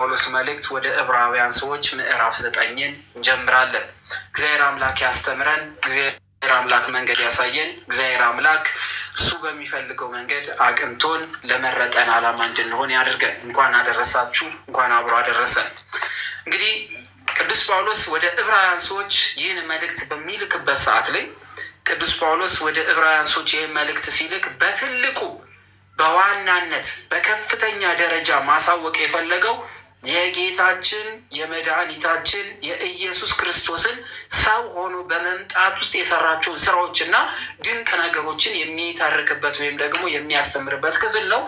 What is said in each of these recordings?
ጳውሎስ መልእክት ወደ ዕብራውያን ሰዎች ምዕራፍ 9 እንጀምራለን። እግዚአብሔር አምላክ ያስተምረን፣ እግዚአብሔር አምላክ መንገድ ያሳየን፣ እግዚአብሔር አምላክ እሱ በሚፈልገው መንገድ አቅንቶን ለመረጠን ዓላማ እንድንሆን ያድርገን። እንኳን አደረሳችሁ፣ እንኳን አብሮ አደረሰን። እንግዲህ ቅዱስ ጳውሎስ ወደ ዕብራውያን ሰዎች ይህን መልእክት በሚልክበት ሰዓት ላይ ቅዱስ ጳውሎስ ወደ ዕብራውያን ሰዎች ይህን መልእክት ሲልክ በትልቁ በዋናነት በከፍተኛ ደረጃ ማሳወቅ የፈለገው የጌታችን የመድኃኒታችን የኢየሱስ ክርስቶስን ሰው ሆኖ በመምጣት ውስጥ የሰራቸውን ስራዎችና ድንቅ ነገሮችን የሚተርክበት ወይም ደግሞ የሚያስተምርበት ክፍል ነው።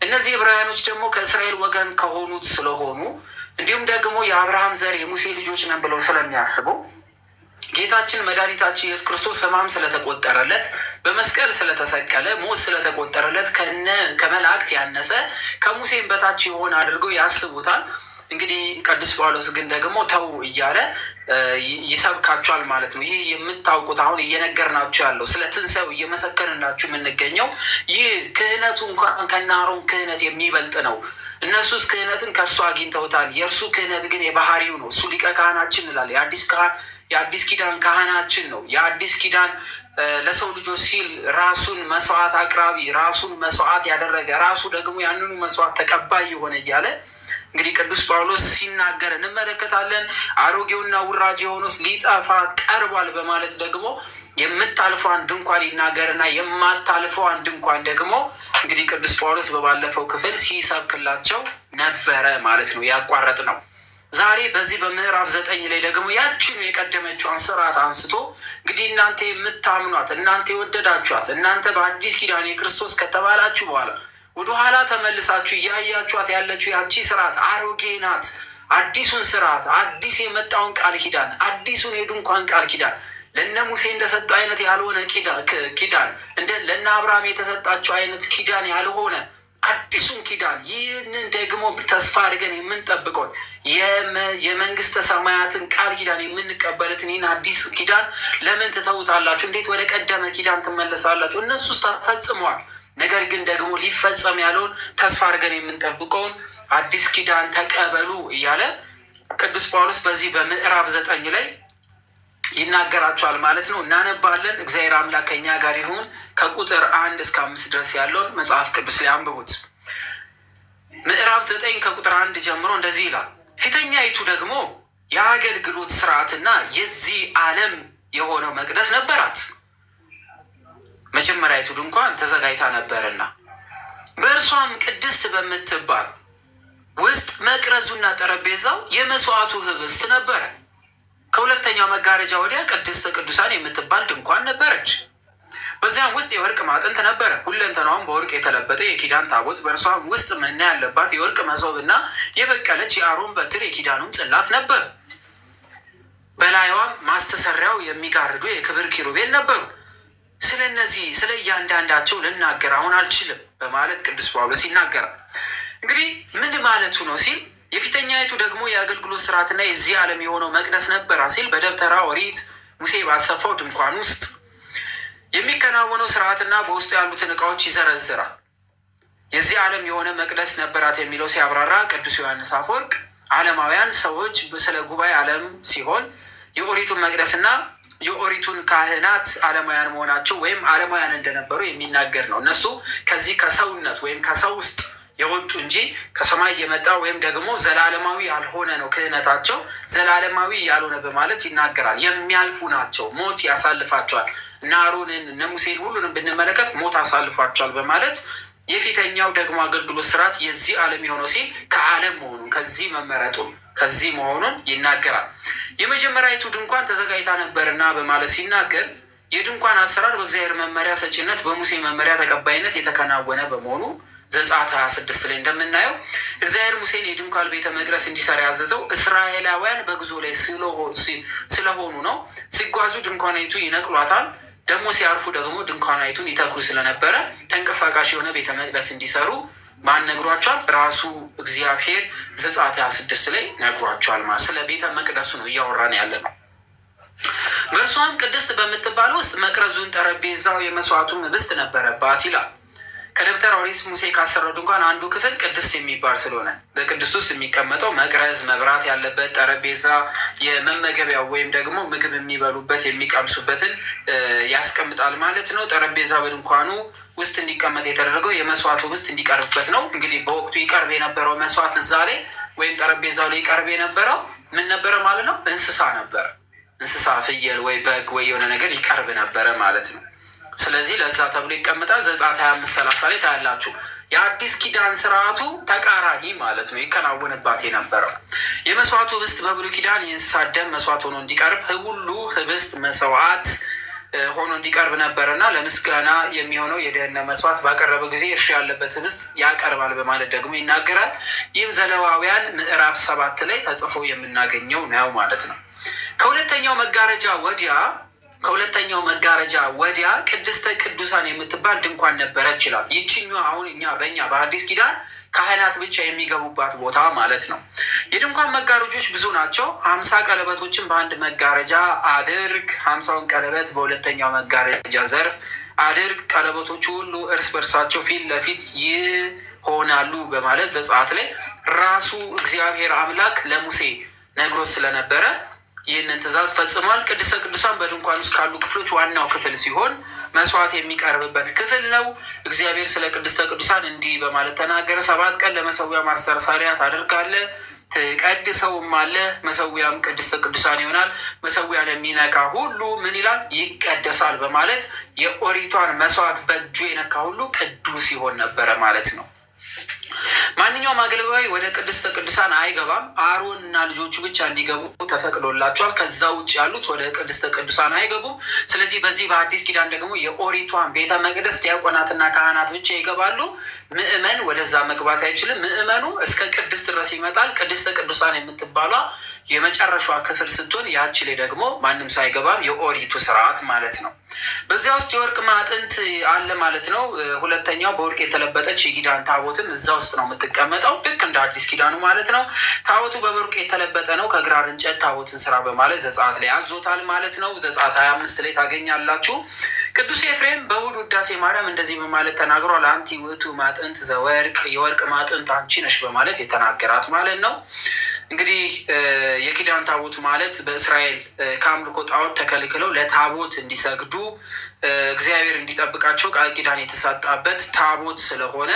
እነዚህ ዕብራውያኖች ደግሞ ከእስራኤል ወገን ከሆኑት ስለሆኑ እንዲሁም ደግሞ የአብርሃም ዘር የሙሴ ልጆች ነን ብለው ስለሚያስቡ ጌታችን መድኃኒታችን ኢየሱስ ክርስቶስ ሕማም ስለተቆጠረለት በመስቀል ስለተሰቀለ ሞት ስለተቆጠረለት ከመላእክት ያነሰ ከሙሴም በታች የሆነ አድርገው ያስቡታል። እንግዲህ ቅዱስ ጳውሎስ ግን ደግሞ ተው እያለ ይሰብካቸዋል ማለት ነው። ይህ የምታውቁት አሁን እየነገርናችሁ ያለው ስለ ትንሣኤው እየመሰከርናችሁ የምንገኘው ይህ ክህነቱ እንኳን ከነ አሮን ክህነት የሚበልጥ ነው። እነሱስ ክህነትን ከእርሱ አግኝተውታል። የእርሱ ክህነት ግን የባህሪው ነው። እሱ ሊቀ ካህናችን እንላለን። የአዲስ ኪዳን ካህናችን ነው። የአዲስ ኪዳን ለሰው ልጆች ሲል ራሱን መስዋዕት አቅራቢ፣ ራሱን መስዋዕት ያደረገ፣ ራሱ ደግሞ ያንኑ መስዋዕት ተቀባይ የሆነ እያለ እንግዲህ ቅዱስ ጳውሎስ ሲናገር እንመለከታለን። አሮጌውና ውራጅ የሆኑስ ሊጠፋ ቀርቧል በማለት ደግሞ የምታልፈዋን ድንኳን ይናገርና የማታልፈዋን ድንኳን ደግሞ እንግዲህ ቅዱስ ጳውሎስ በባለፈው ክፍል ሲሰብክላቸው ነበረ ማለት ነው። ያቋረጥ ነው። ዛሬ በዚህ በምዕራፍ 9 ላይ ደግሞ ያችኑ የቀደመችዋን ስርዓት አንስቶ እንግዲህ እናንተ የምታምኗት፣ እናንተ የወደዳችኋት፣ እናንተ በአዲስ ኪዳን የክርስቶስ ከተባላችሁ በኋላ ወደኋላ ተመልሳችሁ እያያችኋት ያለችው ያቺ ስርዓት አሮጌ ናት። አዲሱን ስርዓት፣ አዲስ የመጣውን ቃል ኪዳን፣ አዲሱን የድንኳን ቃል ኪዳን ለነ ሙሴ እንደሰጠው አይነት ያልሆነ ኪዳን እንደ ለነ አብርሃም የተሰጣቸው አይነት ኪዳን ያልሆነ አዲሱን ኪዳን ይህንን ደግሞ ተስፋ አድርገን የምንጠብቀውን የመንግስተ ሰማያትን ቃል ኪዳን የምንቀበልትን ይህን አዲስ ኪዳን ለምን ትተውታላችሁ? እንዴት ወደ ቀደመ ኪዳን ትመለሳላችሁ? እነሱስ ተፈጽመዋል። ነገር ግን ደግሞ ሊፈጸም ያለውን ተስፋ አድርገን የምንጠብቀውን አዲስ ኪዳን ተቀበሉ እያለ ቅዱስ ጳውሎስ በዚህ በምዕራፍ 9 ላይ ይናገራቸዋል ማለት ነው። እናነባለን። እግዚአብሔር አምላክ ከኛ ጋር ይሁን። ከቁጥር 1 እስከ 5 ድረስ ያለውን መጽሐፍ ቅዱስ ላይ አንብቡት። ምዕራፍ 9 ከቁጥር 1 ጀምሮ እንደዚህ ይላል። ፊተኛይቱ ደግሞ የአገልግሎት ስርዓትና የዚህ ዓለም የሆነው መቅደስ ነበራት። መጀመሪያይቱ ድንኳን ተዘጋጅታ ነበርና በእርሷም ቅድስት በምትባል ውስጥ መቅረዙና ጠረጴዛው የመስዋዕቱ ህብስት ነበረ። ከሁለተኛው መጋረጃ ወዲያ ቅድስተ ቅዱሳን የምትባል ድንኳን ነበረች። በዚያም ውስጥ የወርቅ ማዕጠንት ነበረ። ሁለንተናዋም በወርቅ የተለበጠ የኪዳን ታቦት፣ በእርሷም ውስጥ መና ያለባት የወርቅ መሶብና የበቀለች የአሮን በትር የኪዳኑም ጽላት ነበር። በላይዋም ማስተሰሪያው የሚጋርዱ የክብር ኪሩቤል ነበሩ። ስለ እነዚህ ስለ እያንዳንዳቸው ልናገር አሁን አልችልም በማለት ቅዱስ ጳውሎስ ይናገራል። እንግዲህ ምን ማለቱ ነው ሲል የፊተኛይቱ ደግሞ የአገልግሎት ስርዓትና የዚህ ዓለም የሆነው መቅደስ ነበራ ሲል በደብተራ ኦሪት ሙሴ ባሰፋው ድንኳን ውስጥ የሚከናወነው ስርዓትና በውስጡ ያሉትን እቃዎች ይዘረዝራል። የዚህ ዓለም የሆነ መቅደስ ነበራት የሚለው ሲያብራራ ቅዱስ ዮሐንስ አፈወርቅ ዓለማውያን ሰዎች ስለ ጉባኤ ዓለም ሲሆን የኦሪቱን መቅደስና የኦሪቱን ካህናት ዓለማውያን መሆናቸው ወይም ዓለማውያን እንደነበሩ የሚናገር ነው። እነሱ ከዚህ ከሰውነት ወይም ከሰው ውስጥ የወጡ እንጂ ከሰማይ የመጣ ወይም ደግሞ ዘላለማዊ ያልሆነ ነው። ክህነታቸው ዘላለማዊ ያልሆነ በማለት ይናገራል። የሚያልፉ ናቸው። ሞት ያሳልፋቸዋል። እነ አሮንን እነ ሙሴን ሁሉንም ብንመለከት ሞት አሳልፏቸዋል በማለት የፊተኛው ደግሞ አገልግሎት ስርዓት የዚህ ዓለም የሆነው ሲል ከዓለም መሆኑን ከዚህ መመረጡን ከዚህ መሆኑን ይናገራል። የመጀመሪያዊቱ ድንኳን ተዘጋጅታ ነበርና በማለት ሲናገር የድንኳን አሰራር በእግዚአብሔር መመሪያ ሰጪነት በሙሴ መመሪያ ተቀባይነት የተከናወነ በመሆኑ ዘጸአት 26 ላይ እንደምናየው እግዚአብሔር ሙሴን የድንኳን ቤተ መቅደስ እንዲሰራ ያዘዘው እስራኤላውያን በጉዞ ላይ ስለሆኑ ነው። ሲጓዙ ድንኳናይቱ ይነቅሏታል፣ ደግሞ ሲያርፉ ደግሞ ድንኳናይቱን ይተክሉ ስለነበረ ተንቀሳቃሽ የሆነ ቤተ መቅደስ እንዲሰሩ ማን ነግሯቸዋል? ራሱ እግዚአብሔር ዘጸአት 26 ላይ ነግሯቸዋል። ማለት ስለ ቤተ መቅደሱ ነው እያወራን ያለ ነው። በእርሷም ቅድስት በምትባለው ውስጥ መቅረዙን፣ ጠረጴዛው፣ የመስዋዕቱን ህብስት ነበረባት ይላል። ከደብተራ ኦሪት ሙሴ ካሰራው ድንኳን አንዱ ክፍል ቅድስት የሚባል ስለሆነ በቅድስት ውስጥ የሚቀመጠው መቅረዝ፣ መብራት ያለበት ጠረጴዛ፣ የመመገቢያው ወይም ደግሞ ምግብ የሚበሉበት የሚቀምሱበትን ያስቀምጣል ማለት ነው። ጠረጴዛ በድንኳኑ ውስጥ እንዲቀመጥ የተደረገው የመስዋዕቱ ህብስት እንዲቀርብበት ነው። እንግዲህ በወቅቱ ይቀርብ የነበረው መስዋዕት እዛ ላይ ወይም ጠረጴዛው ላይ ይቀርብ የነበረው ምን ነበረ ማለት ነው? እንስሳ ነበረ። እንስሳ ፍየል ወይ በግ ወይ የሆነ ነገር ይቀርብ ነበረ ማለት ነው። ስለዚህ ለዛ ተብሎ ይቀመጣል። ዘጸአት 25:30 ላይ ታያላችሁ። የአዲስ ኪዳን ስርዓቱ ተቃራኒ ማለት ነው ይከናወንባት የነበረው። የመስዋዕቱ ህብስት በብሉይ ኪዳን የእንስሳት ደም መስዋዕት ሆኖ እንዲቀርብ ሁሉ ህብስት መስዋዕት ሆኖ እንዲቀርብ ነበረና ለምስጋና የሚሆነው የደህንነት መስዋዕት ባቀረበ ጊዜ እርሾ ያለበት ህብስት ያቀርባል በማለት ደግሞ ይናገራል። ይህም ዘሌዋውያን ምዕራፍ 7 ላይ ተጽፎ የምናገኘው ነው ማለት ነው። ከሁለተኛው መጋረጃ ወዲያ ቅድስተ ቅዱሳን የምትባል ድንኳን ነበረች ይላል። ይችኛዋ አሁን በእኛ በአዲስ ኪዳን ካህናት ብቻ የሚገቡባት ቦታ ማለት ነው። የድንኳን መጋረጆች ብዙ ናቸው። 50 ቀለበቶችን በአንድ መጋረጃ አድርግ፣ 50ውን ቀለበት በሁለተኛው መጋረጃ ዘርፍ አድርግ፣ ቀለበቶቹ ሁሉ እርስ በርሳቸው ፊት ለፊት ይሆናሉ በማለት ዘጸአት ላይ ራሱ እግዚአብሔር አምላክ ለሙሴ ነግሮት ስለነበረ ይህንን ትእዛዝ ፈጽሟል። ቅድስተ ቅዱሳን በድንኳን ውስጥ ካሉ ክፍሎች ዋናው ክፍል ሲሆን መስዋዕት የሚቀርብበት ክፍል ነው። እግዚአብሔር ስለ ቅድስተ ቅዱሳን እንዲህ በማለት ተናገረ። 7 ቀን ለመሰዊያ ማስተስረያ ታደርጋለህ፣ ትቀድሰውም አለ። መሰዊያም ቅድስተ ቅዱሳን ይሆናል። መሰዊያን የሚነካ ሁሉ ምን ይላል? ይቀደሳል በማለት የኦሪቷን መስዋዕት በእጁ የነካ ሁሉ ቅዱስ ይሆን ነበረ ማለት ነው። ማንኛውም አገልጋይ ወደ ቅድስተ ቅዱሳን አይገባም። አሮን እና ልጆቹ ብቻ እንዲገቡ ተፈቅዶላቸዋል። ከዛ ውጭ ያሉት ወደ ቅድስተ ቅዱሳን አይገቡም። ስለዚህ በዚህ በአዲስ ኪዳን ደግሞ የኦሪቷን ቤተ መቅደስ ዲያቆናትና ካህናት ብቻ ይገባሉ። ምእመን ወደዛ መግባት አይችልም። ምእመኑ እስከ ቅድስት ድረስ ይመጣል። ቅድስተ ቅዱሳን የምትባሏ የመጨረሻዋ ክፍል ስትሆን ያቺ ላይ ደግሞ ማንም ሰው አይገባም። የኦሪቱ ስርዓት ማለት ነው። በዚያ ውስጥ የወርቅ ማዕጠንት አለ ማለት ነው። ሁለተኛው በወርቅ የተለበጠች የኪዳን ታቦትም እዛ ውስጥ ነው የምትቀመጠው፣ ልክ እንደ አዲስ ኪዳኑ ማለት ነው። ታቦቱ በወርቅ የተለበጠ ነው። ከግራር እንጨት ታቦትን ስራ በማለት ዘጸአት ላይ አዞታል ማለት ነው። ዘጸአት 25 ላይ ታገኛላችሁ። ቅዱስ ኤፍሬም በእሑድ ውዳሴ ማርያም እንደዚህ በማለት ተናግሯል። አንቲ ውእቱ ማዕጠንት ዘወርቅ፣ የወርቅ ማዕጠንት አንቺ ነሽ በማለት የተናገራት ማለት ነው። እንግዲህ የኪዳን ታቦት ማለት በእስራኤል ከአምልኮ ጣዖት ተከልክለው ለታቦት እንዲሰግዱ እግዚአብሔር እንዲጠብቃቸው ቃል ኪዳን የተሰጣበት ታቦት ስለሆነ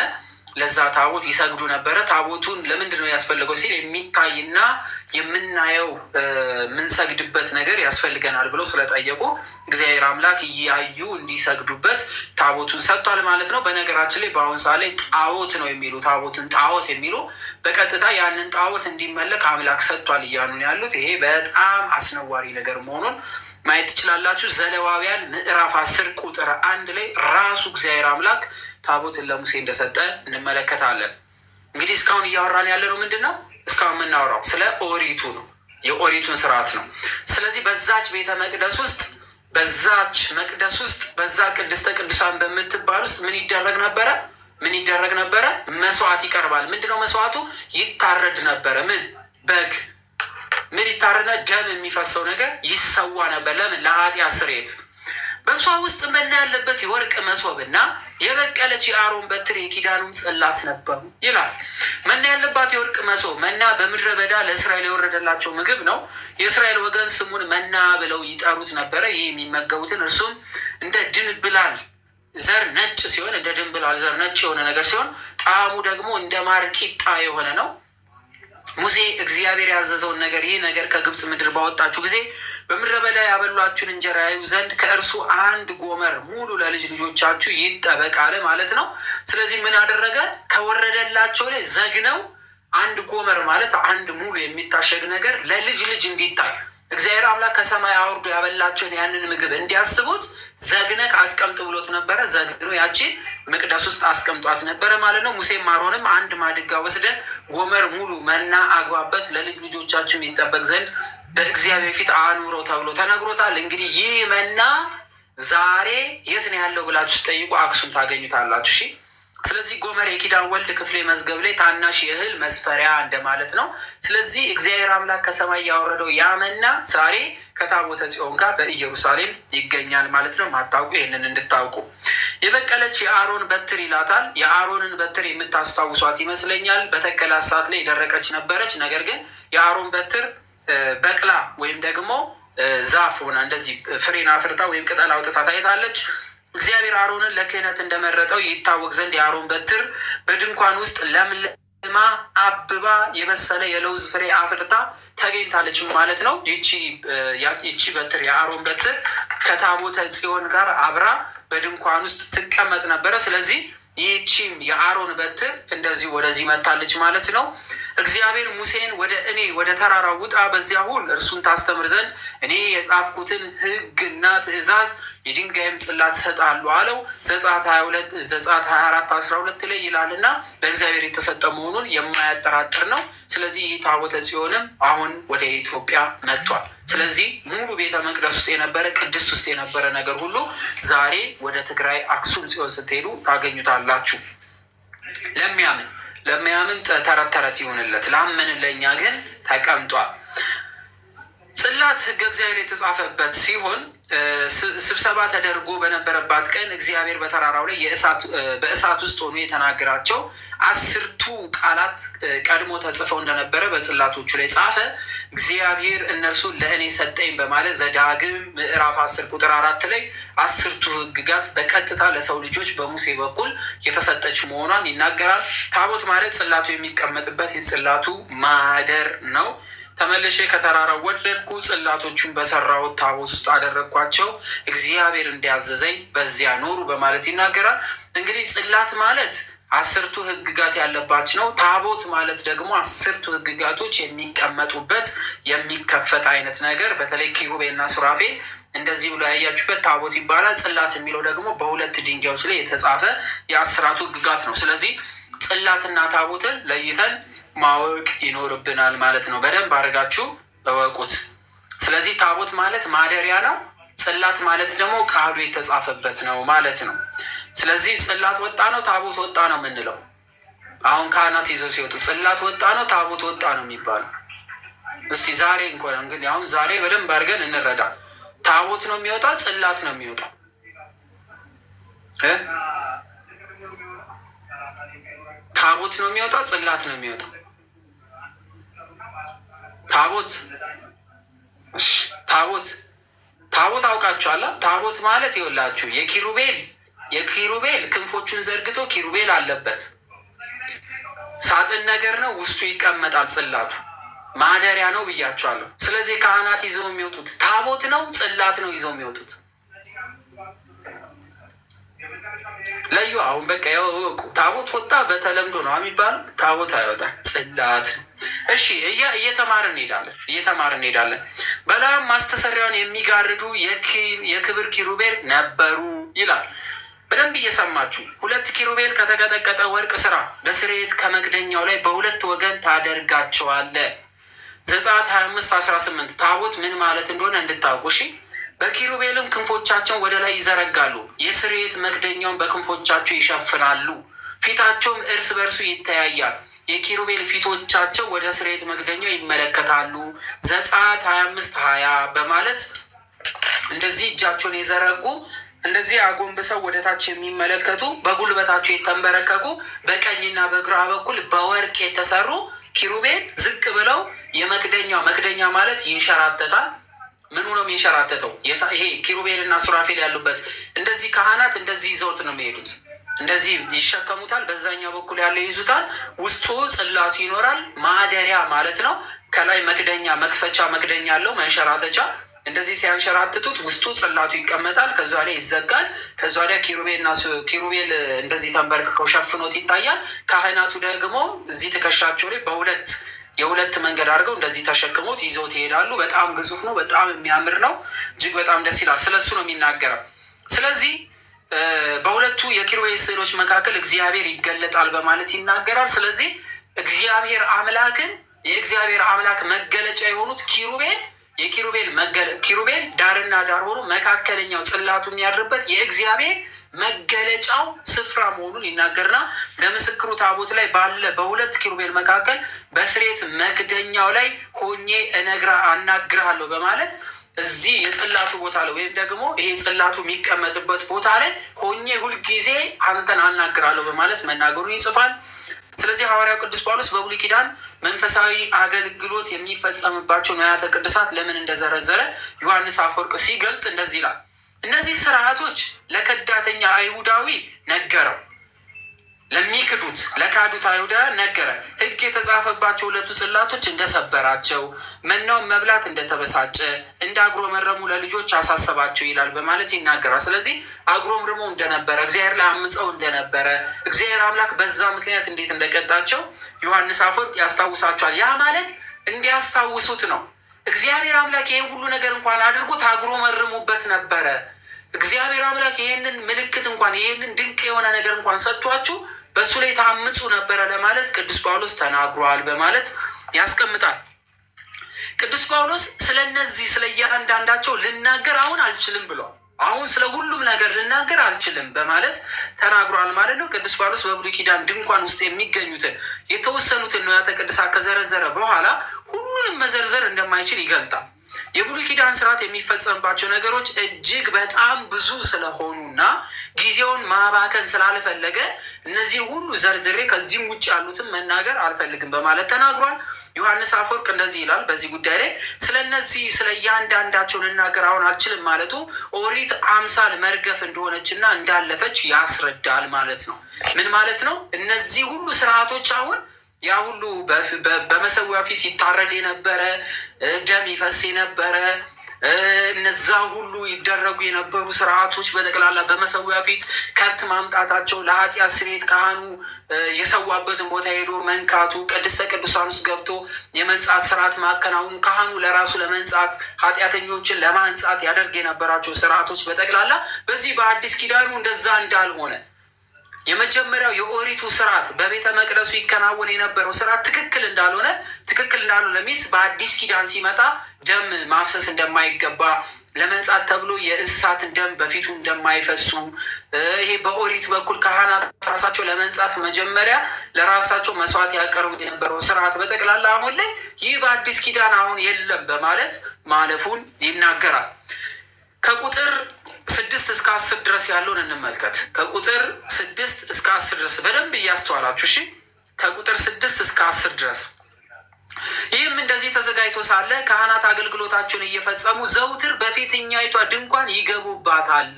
ለዛ ታቦት ይሰግዱ ነበረ። ታቦቱን ለምንድን ነው ያስፈለገው ሲል የሚታይና የምናየው የምንሰግድበት ነገር ያስፈልገናል ብለው ስለጠየቁ እግዚአብሔር አምላክ እያዩ እንዲሰግዱበት ታቦቱን ሰጥቷል ማለት ነው። በነገራችን ላይ በአሁን ሰዓት ላይ ጣዖት ነው የሚሉ ታቦትን ጣዖት የሚሉ በቀጥታ ያንን ጣዖት እንዲመለክ አምላክ ሰጥቷል እያሉ ያሉት። ይሄ በጣም አስነዋሪ ነገር መሆኑን ማየት ትችላላችሁ። ዘሌዋውያን ምዕራፍ 10 ቁጥር 1 ላይ ራሱ እግዚአብሔር አምላክ ታቦትን ለሙሴ እንደሰጠ እንመለከታለን። እንግዲህ እስካሁን እያወራን ያለ ነው ምንድን ነው? እስካሁን የምናወራው ስለ ኦሪቱ ነው፣ የኦሪቱን ስርዓት ነው። ስለዚህ በዛች ቤተ መቅደስ ውስጥ በዛ ቅድስተ ቅዱሳን በምትባል ውስጥ ምን ይደረግ ነበረ? መስዋዕት ይቀርባል። ምንድነው መስዋዕቱ? ይታረድ ነበረ። በግ ይታረድ፣ ደም የሚፈሰው ነገር ይሰዋ ነበር። ለምን? ለኃጢአት ስርየት። በእርሷ ውስጥ መና ያለበት የወርቅ መሶብና የበቀለች የአሮን በትር የኪዳኑም ጽላት ነበሩ ይላል። መና ያለባት የወርቅ መሶብ፣ መና በምድረ በዳ ለእስራኤል የወረደላቸው ምግብ ነው። የእስራኤል ወገን ስሙን መና ብለው ይጠሩት ነበረ። ይህ የሚመገቡትን እርሱም እንደ ድንብላል ዘር ነጭ ሲሆን፣ እንደ ድንብላል ዘር ነጭ የሆነ ነገር ሲሆን ጣዕሙ ደግሞ እንደ ማር ቂጣ የሆነ ነው። ሙሴ እግዚአብሔር ያዘዘውን ነገር ይህ ነገር ከግብፅ ምድር ባወጣችሁ ጊዜ በምድረ በዳ ያበሏችሁን እንጀራ ያዩ ዘንድ ከእርሱ 1 ጎመር ሙሉ ለልጅ ልጆቻችሁ ይጠበቅ አለ ማለት ነው። ስለዚህ ምን አደረገ? ከወረደላቸው ላይ ዘግነው 1 ጎመር ማለት 1 ሙሉ የሚታሸግ ነገር ለልጅ ልጅ እንዲታይ እግዚአብሔር አምላክ ከሰማይ አውርዶ ያበላቸውን ያንን ምግብ እንዲያስቡት ዘግነህ አስቀምጥ ብሎት ነበረ። ዘግኖ ያቺ መቅደስ ውስጥ አስቀምጧት ነበረ ማለት ነው። ሙሴም አሮንም 1 ማድጋ ወስደ ጎመር ሙሉ መና አግባበት፣ ለልጅ ልጆቻችን ይጠበቅ ዘንድ በእግዚአብሔር ፊት አኑረው ተብሎ ተነግሮታል። እንግዲህ ይህ መና ዛሬ የት ነው ያለው ብላችሁ ስጠይቁ አክሱም ታገኙታላችሁ። እሺ። ስለዚህ ጎመር የኪዳን ወልድ ክፍሌ መዝገብ ላይ ታናሽ የእህል መስፈሪያ እንደማለት ነው። ስለዚህ እግዚአብሔር አምላክ ከሰማይ ያወረደው ያ መና ዛሬ ከታቦተ ጽዮን ጋር በኢየሩሳሌም ይገኛል ማለት ነው። ማታውቁ ይህንን እንድታውቁ። የበቀለች የአሮን በትር ይላታል። የአሮንን በትር የምታስታውሷት ይመስለኛል። በተከላት ሰዓት ላይ የደረቀች ነበረች። ነገር ግን የአሮን በትር በቅላ ወይም ደግሞ ዛፍ ሆና እንደዚህ ፍሬን አፍርታ ወይም ቅጠል አውጥታ ታይታለች። እግዚአብሔር አሮንን ለክህነት እንደመረጠው ይታወቅ ዘንድ የአሮን በትር በድንኳን ውስጥ ለምልማ አብባ የበሰለ የለውዝ ፍሬ አፍርታ ተገኝታለች ማለት ነው። ይቺ በትር የአሮን በትር ከታቦተ ጽዮን ጋር አብራ በድንኳን ውስጥ ትቀመጥ ነበረ። ስለዚህ ይህቺም የአሮን በትር እንደዚህ ወደዚህ መታለች ማለት ነው። እግዚአብሔር ሙሴን ወደ ተራራው ውጣ፣ በዚያ ሁን፣ እርሱን ታስተምር ዘንድ እኔ የጻፍኩትን ሕግና ትእዛዝ የድንጋይም ጽላት እሰጥሃለሁ አለው። ዘጸአት 24:12 ላይ ይላልና በእግዚአብሔር የተሰጠ መሆኑን የማያጠራጥር ነው። ስለዚህ ይህ ታቦተ ጽዮንም አሁን ወደ ኢትዮጵያ መጥቷል። ስለዚህ ሙሉ ቤተ መቅደስ ውስጥ የነበረ ቅድስት ውስጥ የነበረ ነገር ሁሉ ዛሬ ወደ ትግራይ አክሱም ጽዮን ስትሄዱ ታገኙታላችሁ። ለሚያምን ተረት ተረት ይሆንለት፣ ላመንን ለእኛ ግን ተቀምጧል። ጽላት ሕገ እግዚአብሔር የተጻፈበት ሲሆን ስብሰባ ተደርጎ በነበረባት ቀን እግዚአብሔር በተራራው ላይ በእሳት ውስጥ ሆኖ የተናገራቸው 10ቱ ቃላት ቀድሞ ተጽፈው እንደነበረ በጽላቶቹ ላይ ጻፈ። እግዚአብሔር እነርሱን ለእኔ ሰጠኝ በማለት ዘዳግም ምዕራፍ 10:4 ላይ 10ቱ ሕግጋት በቀጥታ ለሰው ልጆች በሙሴ በኩል የተሰጠች መሆኗን ይናገራል። ታቦት ማለት ጽላቱ የሚቀመጥበት የጽላቱ ማደር ነው። ተመልሼ ከተራራው ወረድኩ፣ ጽላቶቹን በሰራሁት ታቦት ውስጥ አደረግኳቸው፣ እግዚአብሔር እንዲያዘዘኝ በዚያ ኖሩ በማለት ይናገራል። እንግዲህ ጽላት ማለት 10ቱ ሕግጋት ያለባች ነው። ታቦት ማለት ደግሞ 10ቱ ሕግጋቶች የሚቀመጡበት የሚከፈት አይነት ነገር፣ በተለይ ኪሩቤልና ሱራፌል እንደዚህ ብሎ ያያችሁበት ታቦት ይባላል። ጽላት የሚለው ደግሞ በሁለት ድንጋዮች ላይ የተጻፈ የ10ቱ ሕግጋት ነው። ስለዚህ ጽላትና ታቦትን ለይተን ማወቅ ይኖርብናል ማለት ነው። በደንብ አድርጋችሁ እወቁት። ስለዚህ ታቦት ማለት ማደሪያ ነው። ጽላት ማለት ደግሞ ቃሉ የተጻፈበት ነው ማለት ነው። ስለዚህ ጽላት ወጣ ነው፣ ታቦት ወጣ ነው የምንለው። አሁን ካህናት ይዘው ሲወጡ ጽላት ወጣ ነው፣ ታቦት ወጣ ነው የሚባለው። እስቲ ዛሬ እንኳን እንግዲህ አሁን ዛሬ በደንብ አድርገን እንረዳ። ታቦት ነው የሚወጣ፣ ጽላት ነው የሚወጣ? ታቦት ነው የሚወጣ፣ ጽላት ነው የሚወጣ? ታቦት አውቃችኋላ? ታቦት ማለት ይኸውላችሁ የኪሩቤል ክንፎቹን ዘርግቶ ኪሩቤል አለበት ሳጥን ነገር ነው፣ ውስጡ ይቀመጣል። ጽላቱ ማደሪያ ነው ብያችኋለሁ። ስለዚህ ካህናት ይዘው የሚወጡት ታቦት ነው፣ ጽላት ነው ይዘው የሚወጡት? ለዩ አሁን በቃ ያወቁ። ታቦት ወጣ በተለምዶ ነው የሚባለው። ታቦት አይወጣም፣ ጽላት። እሺ እየተማርን እንሄዳለን። በላም ማስተሰሪያውን የሚጋርዱ የክብር ኪሩቤል ነበሩ ይላል። በደንብ እየሰማችሁ 2 ኪሩቤል ከተቀጠቀጠ ወርቅ ስራ ለስርየት ከመክደኛው ላይ በሁለት ወገን ታደርጋቸዋለ። ዘጸአት 25:18 ታቦት ምን ማለት እንደሆነ እንድታውቁ እሺ። በኪሩቤልም ክንፎቻቸውን ወደ ላይ ይዘረጋሉ፣ የስርየት መክደኛውን በክንፎቻቸው ይሸፍናሉ፣ ፊታቸውም እርስ በርሱ ይተያያል። የኪሩቤል ፊቶቻቸው ወደ ስርየት መክደኛው ይመለከታሉ። ዘጸአት 25:20 በማለት እንደዚህ እጃቸውን የዘረጉ እንደዚህ አጎንብሰው ወደ ታች የሚመለከቱ በጉልበታቸው የተንበረከኩ በቀኝና በግራ በኩል በወርቅ የተሰሩ ኪሩቤል ዝቅ ብለው መክደኛ ማለት ይንሸራተታል። ምኑ ነው የሚንሸራተተው? ይሄ ኪሩቤልና ሱራፌል ያሉበት እንደዚህ ካህናት እንደዚህ ይዘውት ነው የሚሄዱት። እንደዚህ ይሸከሙታል። በዛኛው በኩል ያለ ይዙታል። ውስጡ ጽላቱ ይኖራል። ማደሪያ ማለት ነው። ከላይ መክፈቻ መክደኛ አለው፣ መንሸራተቻ። እንደዚህ ሲያንሸራትቱት ውስጡ ጽላቱ ይቀመጣል። ከዛ ላይ ይዘጋል። ከዛ ላይ ኪሩቤል እንደዚህ ተንበርክከው ሸፍኖት ይታያል። ካህናቱ ደግሞ እዚህ ትከሻቸው ላይ የሁለት መንገድ አድርገው እንደዚህ ተሸክሞት ይዘውት ይሄዳሉ። በጣም ግዙፍ ነው። በጣም የሚያምር ነው። እጅግ በጣም ደስ ይላል። ስለሱ ነው የሚናገረው። ስለዚህ በሁለቱ የኪሩቤል ስዕሎች መካከል እግዚአብሔር ይገለጣል በማለት ይናገራል። ስለዚህ የእግዚአብሔር አምላክ መገለጫ የሆኑት ኪሩቤል ዳርና ዳር ሆኖ መካከለኛው ጽላቱ የሚያድርበት የእግዚአብሔር መገለጫው ስፍራ መሆኑን ይናገርና ለምስክሩ ታቦት ላይ ባለ በሁለት ኪሩቤል መካከል በስርየት መክደኛው ላይ ሆኜ አናግርሃለሁ በማለት እዚህ የጽላቱ ቦታ ላይ ወይም ደግሞ ይሄ ጽላቱ የሚቀመጥበት ቦታ ላይ ሆኜ ሁልጊዜ አንተን አናግራለሁ በማለት መናገሩን ይጽፋል። ስለዚህ ሐዋርያው ቅዱስ ጳውሎስ በብሉይ ኪዳን መንፈሳዊ አገልግሎት የሚፈጸምባቸው ንዋያተ ቅድሳት ለምን እንደዘረዘረ ዮሐንስ አፈወርቅ ሲገልጽ እንደዚህ ይላል። እነዚህ ስርዓቶች ለከዳተኛ አይሁዳዊ ነገረው፣ ለሚክዱት ለካዱት አይሁዳውያን ነገረ። ሕግ የተጻፈባቸው ሁለቱ ጽላቶች እንደሰበራቸው፣ መናውን መብላት እንደተበሳጨ፣ እንደ አጉረመረሙ ለልጆች አሳሰባቸው ይላል በማለት ይናገራል። ስለዚህ አጉረምርሞ እንደነበረ፣ እግዚአብሔር ላይ አምፀው እንደነበረ፣ እግዚአብሔር አምላክ በዛ ምክንያት እንዴት እንደቀጣቸው ዮሐንስ አፈወርቅ ያስታውሳቸዋል። ያ ማለት እንዲያስታውሱት ነው። እግዚአብሔር አምላክ ይህን ሁሉ ነገር እንኳን አድርጎ ታጉረመርሙበት ነበረ። እግዚአብሔር አምላክ ይህንን ምልክት እንኳን ይህንን ድንቅ የሆነ ነገር እንኳን ሰጥቷችሁ በእሱ ላይ ታምፁ ነበረ ለማለት ቅዱስ ጳውሎስ ተናግሯል በማለት ያስቀምጣል። ቅዱስ ጳውሎስ ስለ እነዚህ ስለ እያንዳንዳቸው ልናገር አሁን አልችልም ብሏል። አሁን ስለ ሁሉም ነገር ልናገር አልችልም በማለት ተናግሯል ማለት ነው። ቅዱስ ጳውሎስ በብሉይ ኪዳን ድንኳን ውስጥ የሚገኙትን የተወሰኑትን ንዋያተ ቅድሳት ከዘረዘረ በኋላ ሁሉንም መዘርዘር እንደማይችል ይገልጣል። የብሉይ ኪዳን ስርዓት የሚፈጸምባቸው ነገሮች እጅግ በጣም ብዙ ስለሆኑና ጊዜውን ማባከን ስላልፈለገ እነዚህን ሁሉ ዘርዝሬ ከዚህም ውጭ ያሉትን መናገር አልፈልግም በማለት ተናግሯል። ዮሐንስ አፈወርቅ እንደዚህ ይላል በዚህ ጉዳይ ላይ ስለ እነዚህ ስለ እያንዳንዳቸው ልናገር አሁን አልችልም ማለቱ ኦሪት አምሳል መርገፍ እንደሆነችና እንዳለፈች ያስረዳል ማለት ነው። ምን ማለት ነው? እነዚህ ሁሉ ስርዓቶች አሁን ያ ሁሉ በመሰዊያ ፊት ይታረድ የነበረ ደም ይፈስ የነበረ እነዛ ሁሉ ይደረጉ የነበሩ ስርዓቶች በጠቅላላ በመሰዊያ ፊት ከብት ማምጣታቸው፣ ለኃጢአት ስርየት ካህኑ የሰዋበትን ቦታ ሄዶ መንካቱ፣ ቅድስተ ቅዱሳን ውስጥ ገብቶ የመንጻት ስርዓት ማከናወኑ፣ ካህኑ ለራሱ ለመንጻት ኃጢአተኞችን ለማንጻት ያደርግ የነበራቸው ስርዓቶች በጠቅላላ በዚህ በአዲስ ኪዳኑ እንደዛ እንዳልሆነ የመጀመሪያው የኦሪቱ ስርዓት በቤተ መቅደሱ ይከናወን የነበረው ስርዓት ትክክል እንዳልሆነ ሚስ በአዲስ ኪዳን ሲመጣ ደም ማፍሰስ እንደማይገባ ለመንጻት ተብሎ የእንስሳትን ደም በፊቱ እንደማይፈሱ ይሄ በኦሪት በኩል ካህናት ራሳቸው ለመንጻት መጀመሪያ ለራሳቸው መስዋዕት ያቀርቡ የነበረው ስርዓት በጠቅላላ አሁን ላይ ይህ በአዲስ ኪዳን አሁን የለም በማለት ማለፉን ይናገራል። ከቁጥር 6 እስከ 10 ድረስ ያለውን እንመልከት። ከቁጥር 6 እስከ 10 ድረስ በደንብ እያስተዋላችሁ እሺ። ከቁጥር 6 እስከ 10 ድረስ ይህም እንደዚህ ተዘጋጅቶ ሳለ ካህናት አገልግሎታቸውን እየፈጸሙ ዘውትር በፊተኛይቷ ድንኳን ይገቡባታል፣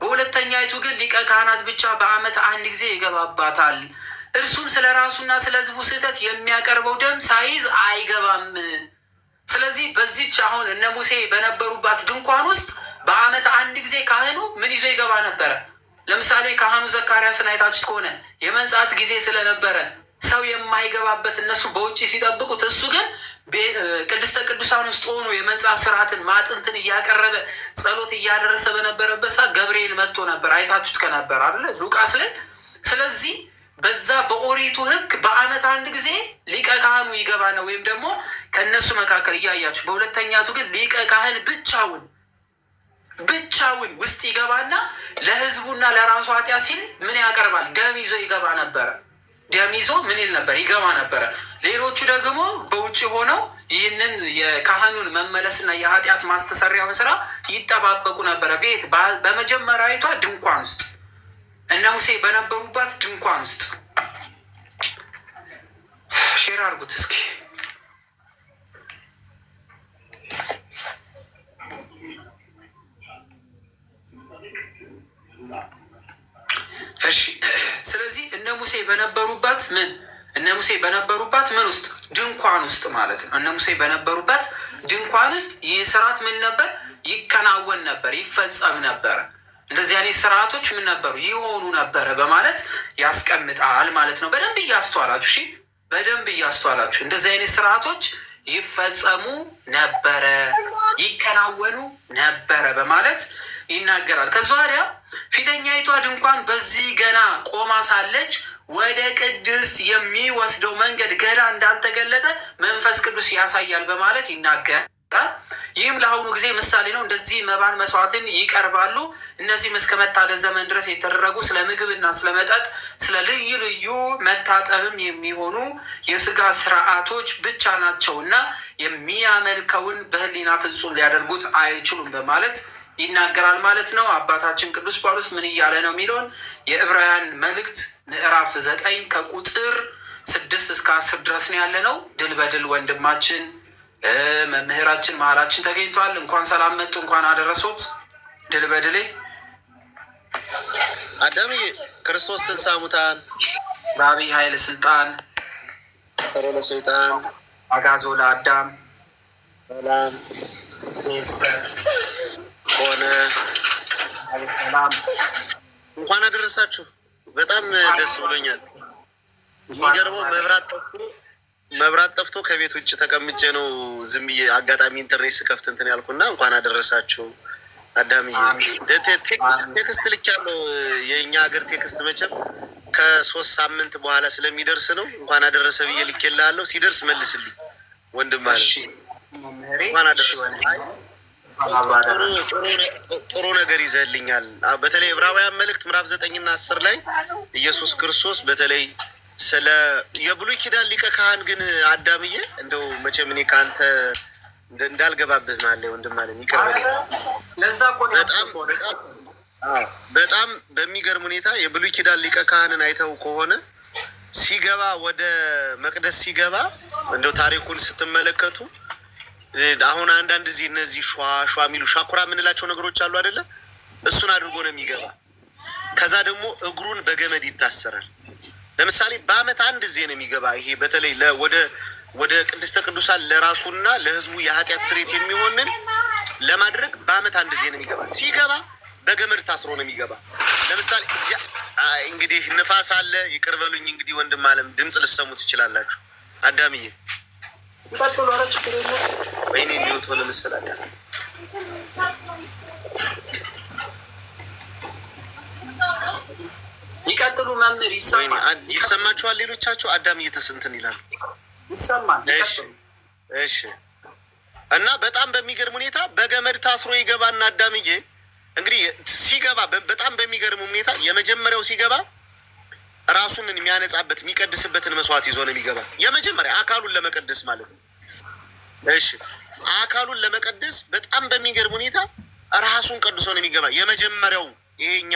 በሁለተኛይቱ ግን ሊቀ ካህናት ብቻ በዓመት አንድ ጊዜ ይገባባታል። እርሱም ስለ ራሱና ስለ ሕዝቡ ስህተት የሚያቀርበው ደም ሳይዝ አይገባም። ስለዚህ በዚች አሁን እነ ሙሴ በነበሩባት ድንኳን ውስጥ በዓመት አንድ ጊዜ ካህኑ ምን ይዞ ይገባ ነበረ? ለምሳሌ ካህኑ ዘካርያስን አይታችሁት ከሆነ የመንጻት ጊዜ ስለነበረ ሰው የማይገባበት እነሱ በውጭ ሲጠብቁት፣ እሱ ግን ቅድስተ ቅዱሳን ውስጥ ሆኖ የመንጻት ስርዓትን ማጥንትን እያቀረበ ጸሎት እያደረሰ በነበረበት ሰዓት ገብርኤል መጥቶ ነበር። አይታችሁት ከነበር አይደለ ሉቃስ ላይ። ስለዚህ በዛ በኦሪቱ ሕግ በዓመት አንድ ጊዜ ሊቀ ካህኑ ይገባ ነው፣ ወይም ደግሞ ከእነሱ መካከል እያያችሁ። በሁለተኛቱ ግን ሊቀ ካህን ብቻውን ውስጥ ይገባና ለሕዝቡና ለራሱ ኃጢአት ሲል ምን ያቀርባል? ደም ይዞ ይገባ ነበረ። ደም ይዞ ምን ይል ነበር? ይገባ ነበረ። ሌሎቹ ደግሞ በውጭ ሆነው ይህንን የካህኑን መመለስና የኃጢአት ማስተሰሪያውን ስራ ይጠባበቁ ነበረ። ቤት በመጀመሪያዊቷ ድንኳን ውስጥ እነ ሙሴ በነበሩባት ድንኳን ውስጥ። ሼር አድርጉት እስኪ። እሺ ስለዚህ እነ ሙሴ በነበሩባት ምን ውስጥ? ድንኳን ውስጥ ማለት ነው። እነ ሙሴ በነበሩባት ድንኳን ውስጥ ይህ ስርዓት ምን ነበር? ይከናወን ነበር፣ ይፈጸም ነበረ። እንደዚህ አይነት ስርዓቶች ምን ነበሩ? ይሆኑ ነበረ በማለት ያስቀምጣል ማለት ነው። በደንብ እያስተዋላችሁ እሺ፣ በደንብ እያስተዋላችሁ እንደዚህ አይነት ስርዓቶች ይፈጸሙ ነበረ፣ ይከናወኑ ነበረ በማለት ይናገራል። ከዛ ወዲያ ፊተኛይቷ ድንኳን በዚህ ገና ቆማ ሳለች ወደ ቅድስት የሚወስደው መንገድ ገና እንዳልተገለጠ መንፈስ ቅዱስ ያሳያል በማለት ይናገራል ይህም ለአሁኑ ጊዜ ምሳሌ ነው። እንደዚህ መባን መስዋዕትን ይቀርባሉ። እነዚህም እስከ መታደስ ዘመን ድረስ የተደረጉ ስለ ምግብና ስለ መጠጥ፣ ስለ ልዩ ልዩ መታጠብም የሚሆኑ የስጋ ስርዓቶች ብቻ ናቸው እና የሚያመልከውን በህሊና ፍጹም ሊያደርጉት አይችሉም በማለት ይናገራል ማለት ነው። አባታችን ቅዱስ ጳውሎስ ምን እያለ ነው የሚለውን የዕብራውያን መልእክት ምዕራፍ 9 ከቁጥር 6 እስከ 10 ድረስ ነው ያለ ነው። ድል በድል ወንድማችን መምህራችን መሀላችን ተገኝቷል። እንኳን ሰላም መጡ፣ እንኳን አደረሶት። ድል በድሌ አዳምዬ ክርስቶስ ትንሣኤ ሙታን በአብይ ኃይለ ስልጣን ለሰይጣን አጋዞ ለአዳም ሰላም ሆነ። ሰላም እንኳን አደረሳችሁ። በጣም ደስ ብሎኛል። የሚገርመው መብራት ጠፍቶ ከቤት ውጭ ተቀምጬ ነው ዝም ብዬ አጋጣሚ ኢንተርኔት ስከፍት እንትን ያልኩና እንኳን አደረሳችሁ አዳምዬ። ቴክስት ልኬያለሁ። የእኛ ሀገር ቴክስት መቼም ከ3 ሳምንት በኋላ ስለሚደርስ ነው። እንኳን አደረሰ ብዬ ልኬልሃለሁ። ሲደርስ መልስልኝ ወንድም አለ። እንኳን አደረሰ። ጥሩ ነገር ይዘህልኛል። በተለይ ዕብራውያን መልእክት ምዕራፍ 9 እና 10 ላይ ኢየሱስ ክርስቶስ በተለይ ስለ የብሉይ ኪዳን ሊቀ ካህን ግን አዳምዬ እንደው መቼም እኔ ከአንተ እንዳልገባብህ ማለት ወንድም ማለት ይቀርበልኝ። በጣም በሚገርም ሁኔታ የብሉይ ኪዳን ሊቀ ካህንን አይተው ከሆነ ሲገባ ወደ መቅደስ ሲገባ እንደው ታሪኩን ስትመለከቱ አሁን አንዳንድ ጊዜ እነዚህ ሸዋ የሚሉ ሻኩራ የምንላቸው ነገሮች አሉ አይደለ? እሱን አድርጎ ነው የሚገባ። ከዛ ደግሞ እግሩን በገመድ ይታሰራል። ለምሳሌ በአመት አንድ ጊዜ ነው የሚገባ። ይሄ በተለይ ወደ ቅድስተ ቅዱሳን ለራሱና ለሕዝቡ የኃጢአት ስርየት የሚሆንን ለማድረግ በአመት አንድ ጊዜ ነው የሚገባ። ሲገባ በገመድ ታስሮ ነው የሚገባ። ለምሳሌ እንግዲህ ንፋስ አለ። ይቅር በሉኝ እንግዲህ ወንድም አለም ድምፅ ልሰሙ ትችላላችሁ። አዳምዬ ወይኔ እንዲወት ሆነ መሰል አዳም ይቀጥሉ መምህር። ይሰማችኋል? ሌሎቻችሁ አዳም እየተስንትን ይላሉ። ይሰማል። እሺ። እና በጣም በሚገርም ሁኔታ በገመድ ታስሮ ይገባና አዳምዬ እንግዲህ ሲገባ በጣም በሚገርም ሁኔታ የመጀመሪያው ሲገባ ራሱን የሚያነጻበት የሚቀድስበትን መስዋዕት ይዞ ነው የሚገባ። የመጀመሪያ አካሉን ለመቀደስ ማለት ነው። እሺ፣ አካሉን ለመቀደስ በጣም በሚገርም ሁኔታ ራሱን ቀድሶ ነው የሚገባ። የመጀመሪያው ይሄኛ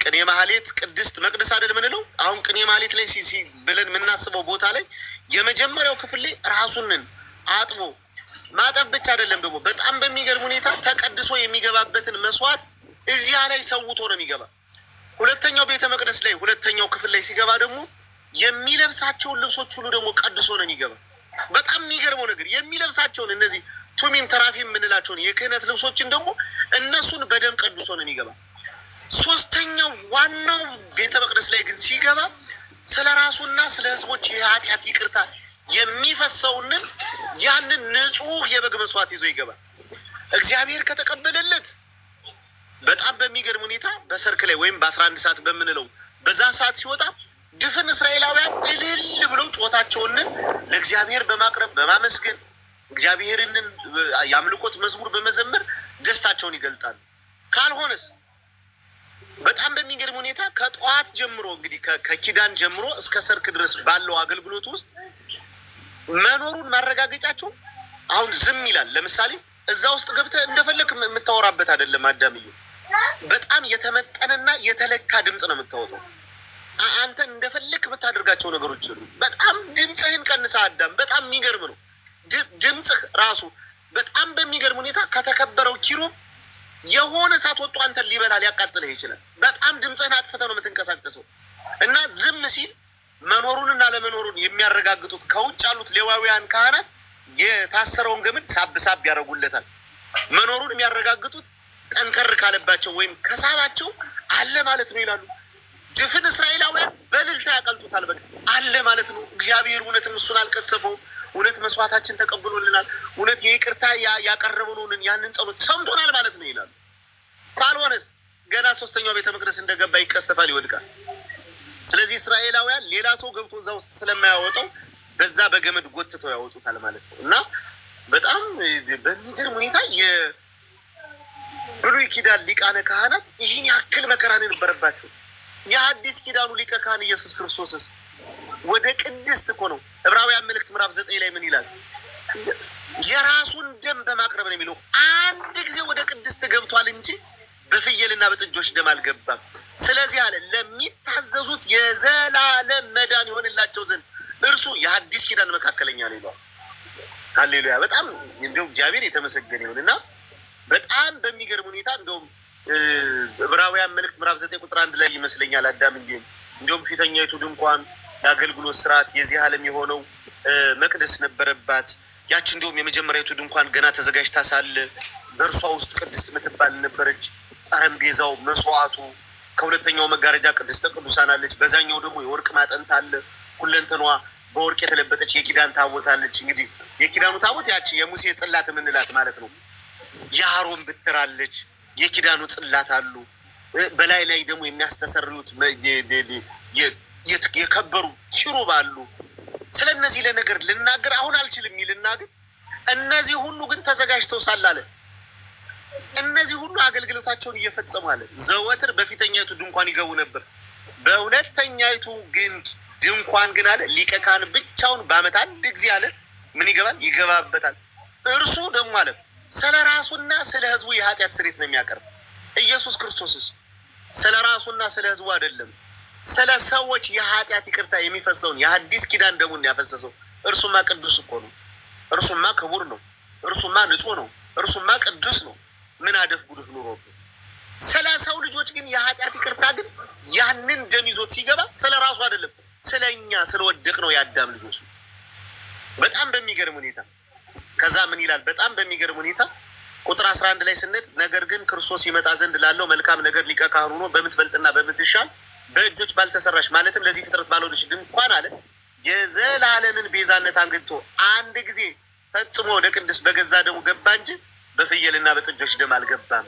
ቅኔ ማህሌት ቅድስት መቅደስ አይደል ምንለው? አሁን ቅኔ ማህሌት ላይ ብለን የምናስበው ቦታ ላይ የመጀመሪያው ክፍል ላይ ራሱንን አጥቦ ማጠብ ብቻ አይደለም፣ ደግሞ በጣም በሚገርም ሁኔታ ተቀድሶ የሚገባበትን መስዋዕት እዚያ ላይ ሰውቶ ነው የሚገባ። ሁለተኛው ቤተ መቅደስ ላይ ሁለተኛው ክፍል ላይ ሲገባ ደግሞ የሚለብሳቸውን ልብሶች ሁሉ ደግሞ ቀድሶ ነው የሚገባ። በጣም የሚገርመው ነገር የሚለብሳቸውን እነዚህ ቱሚም ተራፊም የምንላቸውን የክህነት ልብሶችን ደግሞ እነሱን በደም ቀድሶ ነው የሚገባ። ሶስተኛው ዋናው ቤተ መቅደስ ላይ ግን ሲገባ ስለ ራሱና ስለ ሕዝቦች የኃጢአት ይቅርታ የሚፈሰውንን ያንን ንጹህ የበግ መስዋዕት ይዞ ይገባል። እግዚአብሔር ከተቀበለለት በጣም በሚገርም ሁኔታ በሰርክ ላይ ወይም በ11 ሰዓት በምንለው በዛ ሰዓት ሲወጣ ድፍን እስራኤላውያን እልል ብለው ጮታቸውንን ለእግዚአብሔር በማቅረብ በማመስገን እግዚአብሔርን የአምልኮት መዝሙር በመዘመር ደስታቸውን ይገልጣሉ። ካልሆነስ በጣም በሚገርም ሁኔታ ከጠዋት ጀምሮ እንግዲህ ከኪዳን ጀምሮ እስከ ሰርክ ድረስ ባለው አገልግሎት ውስጥ መኖሩን ማረጋገጫቸው አሁን ዝም ይላል። ለምሳሌ እዛ ውስጥ ገብተህ እንደፈለክ የምታወራበት አይደለም አዳምዬ። በጣም የተመጠነና የተለካ ድምፅ ነው የምታወጣው። አንተ እንደፈለክ የምታደርጋቸው ነገሮች አሉ። በጣም ድምፅህን ቀንሰህ አዳም። በጣም የሚገርም ነው ድምፅህ ራሱ በጣም በሚገርም ሁኔታ ከተከበረው ኪሩብ የሆነ እሳት ወጥቶ አንተን ሊበላ ሊያቃጥልህ ይችላል። በጣም ድምፅህን አጥፍተህ ነው የምትንቀሳቀሰው እና ዝም ሲል መኖሩንና ለመኖሩን የሚያረጋግጡት ከውጭ ያሉት ሌዋውያን ካህናት የታሰረውን ገመድ ሳብ ያደርጉለታል። መኖሩን የሚያረጋግጡት ጠንከር ካለባቸው ወይም ከሳባቸው አለ ማለት ነው ይላሉ። ድፍን እስራኤላውያን በእልልታ ያቀልጡታል። በቃ አለ ማለት ነው። እግዚአብሔር እውነትም እሱን አልቀሰፈውም። እውነት መስዋዕታችን ተቀብሎልናል። እውነት የይቅርታ ያቀረበውን ያንን ጸሎት ሰምቶናል ማለት ነው ይላሉ። ካልሆነስ ገና ሶስተኛው ቤተ መቅደስ እንደገባ ይቀሰፋል፣ ይወድቃል። ስለዚህ እስራኤላውያን ሌላ ሰው ገብቶ እዛ ውስጥ ስለማያወጣው በዛ በገመድ ጎትተው ያወጡታል ማለት ነው። እና በጣም በሚገርም ሁኔታ የብሉይ ኪዳን ሊቃነ ካህናት ይህን ያክል መከራን የነበረባቸው፣ የአዲስ ኪዳኑ ሊቀ ካህን ኢየሱስ ክርስቶስስ ወደ ቅድስት እኮ ነው። ዕብራውያን መልእክት ምዕራፍ 9 ላይ ምን ይላል? የራሱን ደም በማቅረብ ነው የሚለው። አንድ ጊዜ ወደ ቅድስት ገብቷል እንጂ በፍየልና በጥጆች ደም አልገባም። ስለዚህ አለ ለሚታዘዙት የዘላለም መዳን ይሆንላቸው ዘንድ እርሱ የአዲስ ኪዳን መካከለኛ ነው ይለዋል። ሃሌሉያ! በጣም እንደውም እግዚአብሔር የተመሰገነ ይሁን እና በጣም በሚገርም ሁኔታ እንደውም ዕብራውያን መልእክት ምዕራፍ 9 ቁጥር 1 ላይ ይመስለኛል አዳም እንጂ እንደውም ፊተኛይቱ ድንኳን የአገልግሎት ስርዓት የዚህ ዓለም የሆነው መቅደስ ነበረባት። ያች እንደውም የመጀመሪያዊቱ ድንኳን ገና ተዘጋጅታ ሳለ በእርሷ ውስጥ ቅድስት ምትባል ነበረች። ጠረጴዛው፣ መስዋዕቱ፣ ከሁለተኛው መጋረጃ ቅድስተ ቅዱሳን አለች። በዛኛው ደግሞ የወርቅ ማጠንት አለ። ሁለንተኗ በወርቅ የተለበጠች የኪዳን ታቦት አለች። እንግዲህ የኪዳኑ ታቦት ያቺ የሙሴ ጽላት የምንላት ማለት ነው። የአሮን ብትር አለች። የኪዳኑ ጽላት አሉ። በላይ ላይ ደግሞ የሚያስተሰርዩት የከበሩ ኪሩብ አሉ። ስለ እነዚህ ለነገር ልናገር አሁን አልችልም ይልና ግን እነዚህ ሁሉ ግን ተዘጋጅተው ሳላለ እነዚህ ሁሉ አገልግሎታቸውን እየፈጸሙ አለ ዘወትር በፊተኛይቱ ድንኳን ይገቡ ነበር። በሁለተኛይቱ ግን ድንኳን ግን አለ ሊቀ ካህን ብቻውን በዓመት አንድ ጊዜ አለ ምን ይገባል? ይገባበታል። እርሱ ደግሞ አለ ስለ ራሱና ስለ ሕዝቡ የኃጢአት ስርየት ነው የሚያቀርብ። ኢየሱስ ክርስቶስስ ስለ ራሱና ስለ ሕዝቡ አይደለም፣ ስለ ሰዎች የኃጢአት ይቅርታ የሚፈሰውን የአዲስ ኪዳን ደሙን ያፈሰሰው። እርሱማ ቅዱስ እኮ ነው። እርሱማ ክቡር ነው። እርሱማ ንጹሕ ነው። እርሱማ ቅዱስ ነው። ምን አደፍ ጉድፍ ኑሮበት። ስለ ሰው ልጆች ግን የኃጢአት ይቅርታ ግን ያንን ደም ይዞት ሲገባ ስለ ራሱ አይደለም፣ ስለ እኛ ስለወደቅ ነው የአዳም ልጆች ነው። በጣም በሚገርም ሁኔታ ከዛ ምን ይላል? በጣም በሚገርም ሁኔታ ቁጥር 11 ላይ ስንሄድ ነገር ግን ክርስቶስ ይመጣ ዘንድ ላለው መልካም ነገር ሊቀ ካህን ሆኖ በምትበልጥና በምትሻል በእጆች ባልተሰራሽ ማለትም ለዚህ ፍጥረት ባልሆነች ድንኳን አለ የዘላለምን ቤዛነት አንግቶ አንድ ጊዜ ፈጽሞ ወደ ቅድስ በገዛ ደሙ ገባ እንጂ በፍየልና በጥጆች ደም አልገባም።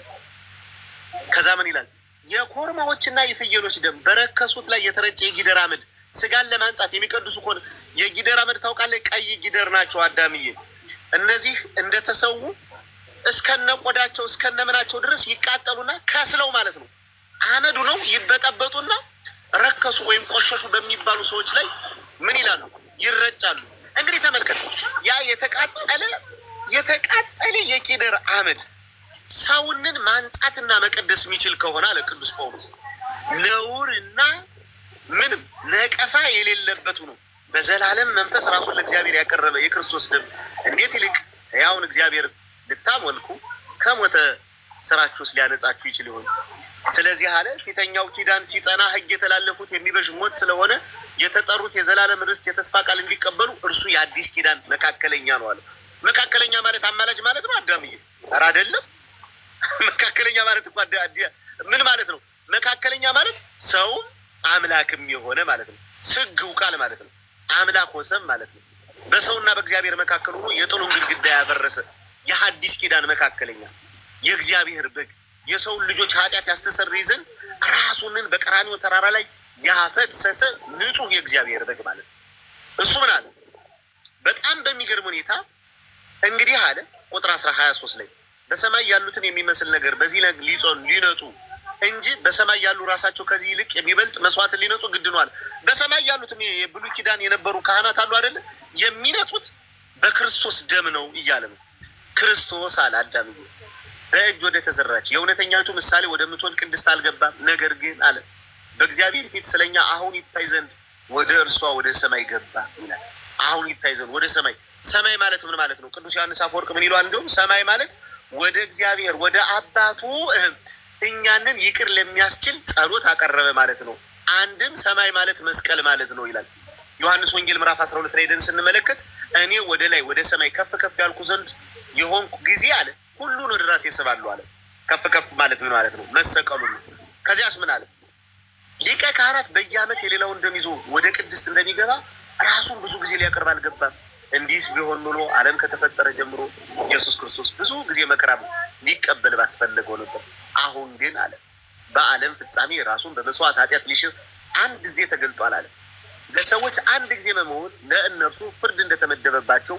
ከዛ ምን ይላል? የኮርማዎችና የፍየሎች ደም በረከሱት ላይ የተረጨ የጊደር አመድ ስጋን ለማንጻት የሚቀድሱ ከሆነ የጊደር አመድ ታውቃለህ? ቀይ ጊደር ናቸው አዳምዬ። እነዚህ እንደተሰዉ እስከነ ቆዳቸው እስከነ ምናቸው ድረስ ይቃጠሉና ከስለው ማለት ነው አመዱ ነው ይበጠበጡና ረከሱ ወይም ቆሸሹ በሚባሉ ሰዎች ላይ ምን ይላሉ? ይረጫሉ። እንግዲህ ተመልከቱ፣ ያ የተቃጠለ የጊደር አመድ ሰውንን ማንጻትና መቀደስ የሚችል ከሆነ አለ ቅዱስ ጳውሎስ ነውርና ምንም ነቀፋ የሌለበት ነው በዘላለም መንፈስ ራሱን ለእግዚአብሔር ያቀረበ የክርስቶስ ደም እንዴት ይልቅ ሕያውን እግዚአብሔር ልታመልኩ ከሞተ ስራችሁ ውስጥ ሊያነጻችሁ ይችል ይሆን? ስለዚህ አለ ፊተኛው ኪዳን ሲጸና ሕግ የተላለፉት የሚበዥ ሞት ስለሆነ የተጠሩት የዘላለም ርስት የተስፋ ቃል እንዲቀበሉ እርሱ የአዲስ ኪዳን መካከለኛ ነው አለ። መካከለኛ ማለት አማላጅ ማለት ነው አዳምዬ? ኧረ አይደለም። መካከለኛ ማለት እኮ ምን ማለት ነው? መካከለኛ ማለት ሰውም አምላክም የሆነ ማለት ነው። ስግው ቃል ማለት ነው። አምላክ ወሰን ማለት ነው። በሰውና በእግዚአብሔር መካከል ሆኖ የጥሉን ግድግዳ ያፈረሰ የሐዲስ ኪዳን መካከለኛ የእግዚአብሔር በግ የሰውን ልጆች ኃጢአት ያስተሰርይ ዘንድ ራሱንን በቀራንዮ ተራራ ላይ ያፈሰሰ ንጹሕ የእግዚአብሔር በግ ማለት ነው። እሱ ምን አለ? በጣም በሚገርም ሁኔታ እንግዲህ አለ ቁጥር 23 ላይ በሰማይ ያሉትን የሚመስል ነገር በዚህ ሊነጹ እንጂ በሰማይ ያሉ ራሳቸው ከዚህ ይልቅ የሚበልጥ መስዋዕትን ሊነጹ ግድ ነዋል። በሰማይ ያሉትም የብሉይ ኪዳን የነበሩ ካህናት አሉ አይደለ? የሚነጹት በክርስቶስ ደም ነው እያለ ነው። ክርስቶስ አለ አዳምዬ በእጅ ወደ ተዘራች የእውነተኛቱ ምሳሌ ወደምትሆን ቅድስት አልገባም። ነገር ግን አለ በእግዚአብሔር ፊት ስለኛ አሁን ይታይ ዘንድ ወደ እርሷ ወደ ሰማይ ገባ ይላል። አሁን ይታይ ዘንድ ወደ ሰማይ። ሰማይ ማለት ምን ማለት ነው? ቅዱስ ዮሐንስ አፈወርቅ ምን ይለዋል? እንዲሁም ሰማይ ማለት ወደ እግዚአብሔር ወደ አባቱ እኛንን ይቅር ለሚያስችል ጸሎት አቀረበ ማለት ነው። አንድም ሰማይ ማለት መስቀል ማለት ነው ይላል ዮሐንስ ወንጌል ምዕራፍ 12 ላይ ደን ስንመለከት እኔ ወደ ላይ ወደ ሰማይ ከፍ ከፍ ያልኩ ዘንድ የሆንኩ ጊዜ አለ ሁሉን ወደ ራሴ ስባለሁ አለ። ከፍ ከፍ ማለት ምን ማለት ነው? መሰቀሉ ነው። ከዚያስ ምን አለ? ሊቀ ካህናት በየዓመት የሌላውን ደም ይዞ ወደ ቅድስት እንደሚገባ ራሱን ብዙ ጊዜ ሊያቀርብ አልገባም። እንዲህስ ቢሆን ኖሮ ዓለም ከተፈጠረ ጀምሮ ኢየሱስ ክርስቶስ ብዙ ጊዜ መከራ ሊቀበል ባስፈለገው ነበር። አሁን ግን አለ በዓለም ፍጻሜ ራሱን በመስዋዕት ኃጢአት ሊሽር አንድ ጊዜ ተገልጧል አለ። ለሰዎች አንድ ጊዜ መሞት ለእነርሱ ፍርድ እንደተመደበባቸው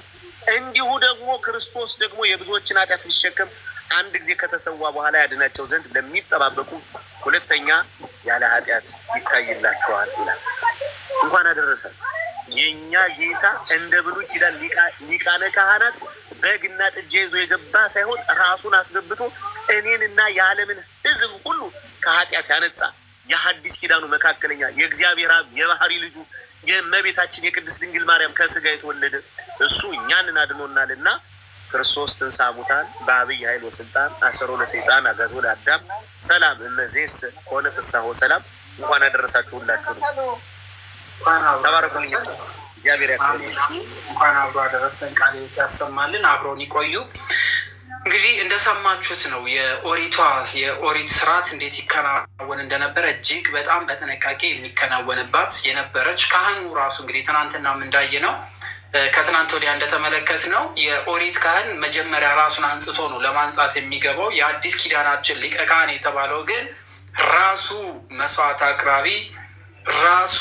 እንዲሁ ደግሞ ክርስቶስ ደግሞ የብዙዎችን ኃጢአት ሊሸከም አንድ ጊዜ ከተሰዋ በኋላ ያድናቸው ዘንድ ለሚጠባበቁ ሁለተኛ ያለ ኃጢአት ይታይላቸዋል ይላል። እንኳን አደረሳችሁ። የእኛ ጌታ እንደ ብሉይ ኪዳን ሊቃነ ካህናት በግና ጥጃ ይዞ የገባ ሳይሆን ራሱን አስገብቶ እኔንና የዓለምን ሕዝብ ሁሉ ከኃጢአት ያነጻ የሐዲስ ኪዳኑ መካከለኛ የእግዚአብሔር አብ የባህሪ ልጁ የእመቤታችን የቅድስት ድንግል ማርያም ከስጋ የተወለደ እሱ እኛንን አድኖናልና ክርስቶስ ትንሣኤ ሙታን በአብይ ኃይል ወስልጣን አሰሮ ለሰይጣን አጋዞ ለአዳም ሰላም እመዜስ ሆነ ፍስሐ ሰላም። እንኳን ያደረሳችሁ ሁላችሁ ነው። ተባረኩልኝ። እግዚአብሔር ያክብር። እንኳን አብሮ አደረሰን። ቃል ያሰማልን። አብሮን ይቆዩ። እንግዲህ እንደሰማችሁት ነው የኦሪት ስርዓት እንዴት ይከናወን እንደነበረ እጅግ በጣም በጥንቃቄ የሚከናወንባት የነበረች ካህኑ ራሱ እንግዲህ ትናንትናም እንዳየ ነው ከትናንት ወዲያ እንደተመለከት ነው የኦሪት ካህን መጀመሪያ ራሱን አንጽቶ ነው ለማንጻት የሚገባው። የአዲስ ኪዳናችን ሊቀ ካህን የተባለው ግን ራሱ መስዋዕት አቅራቢ፣ ራሱ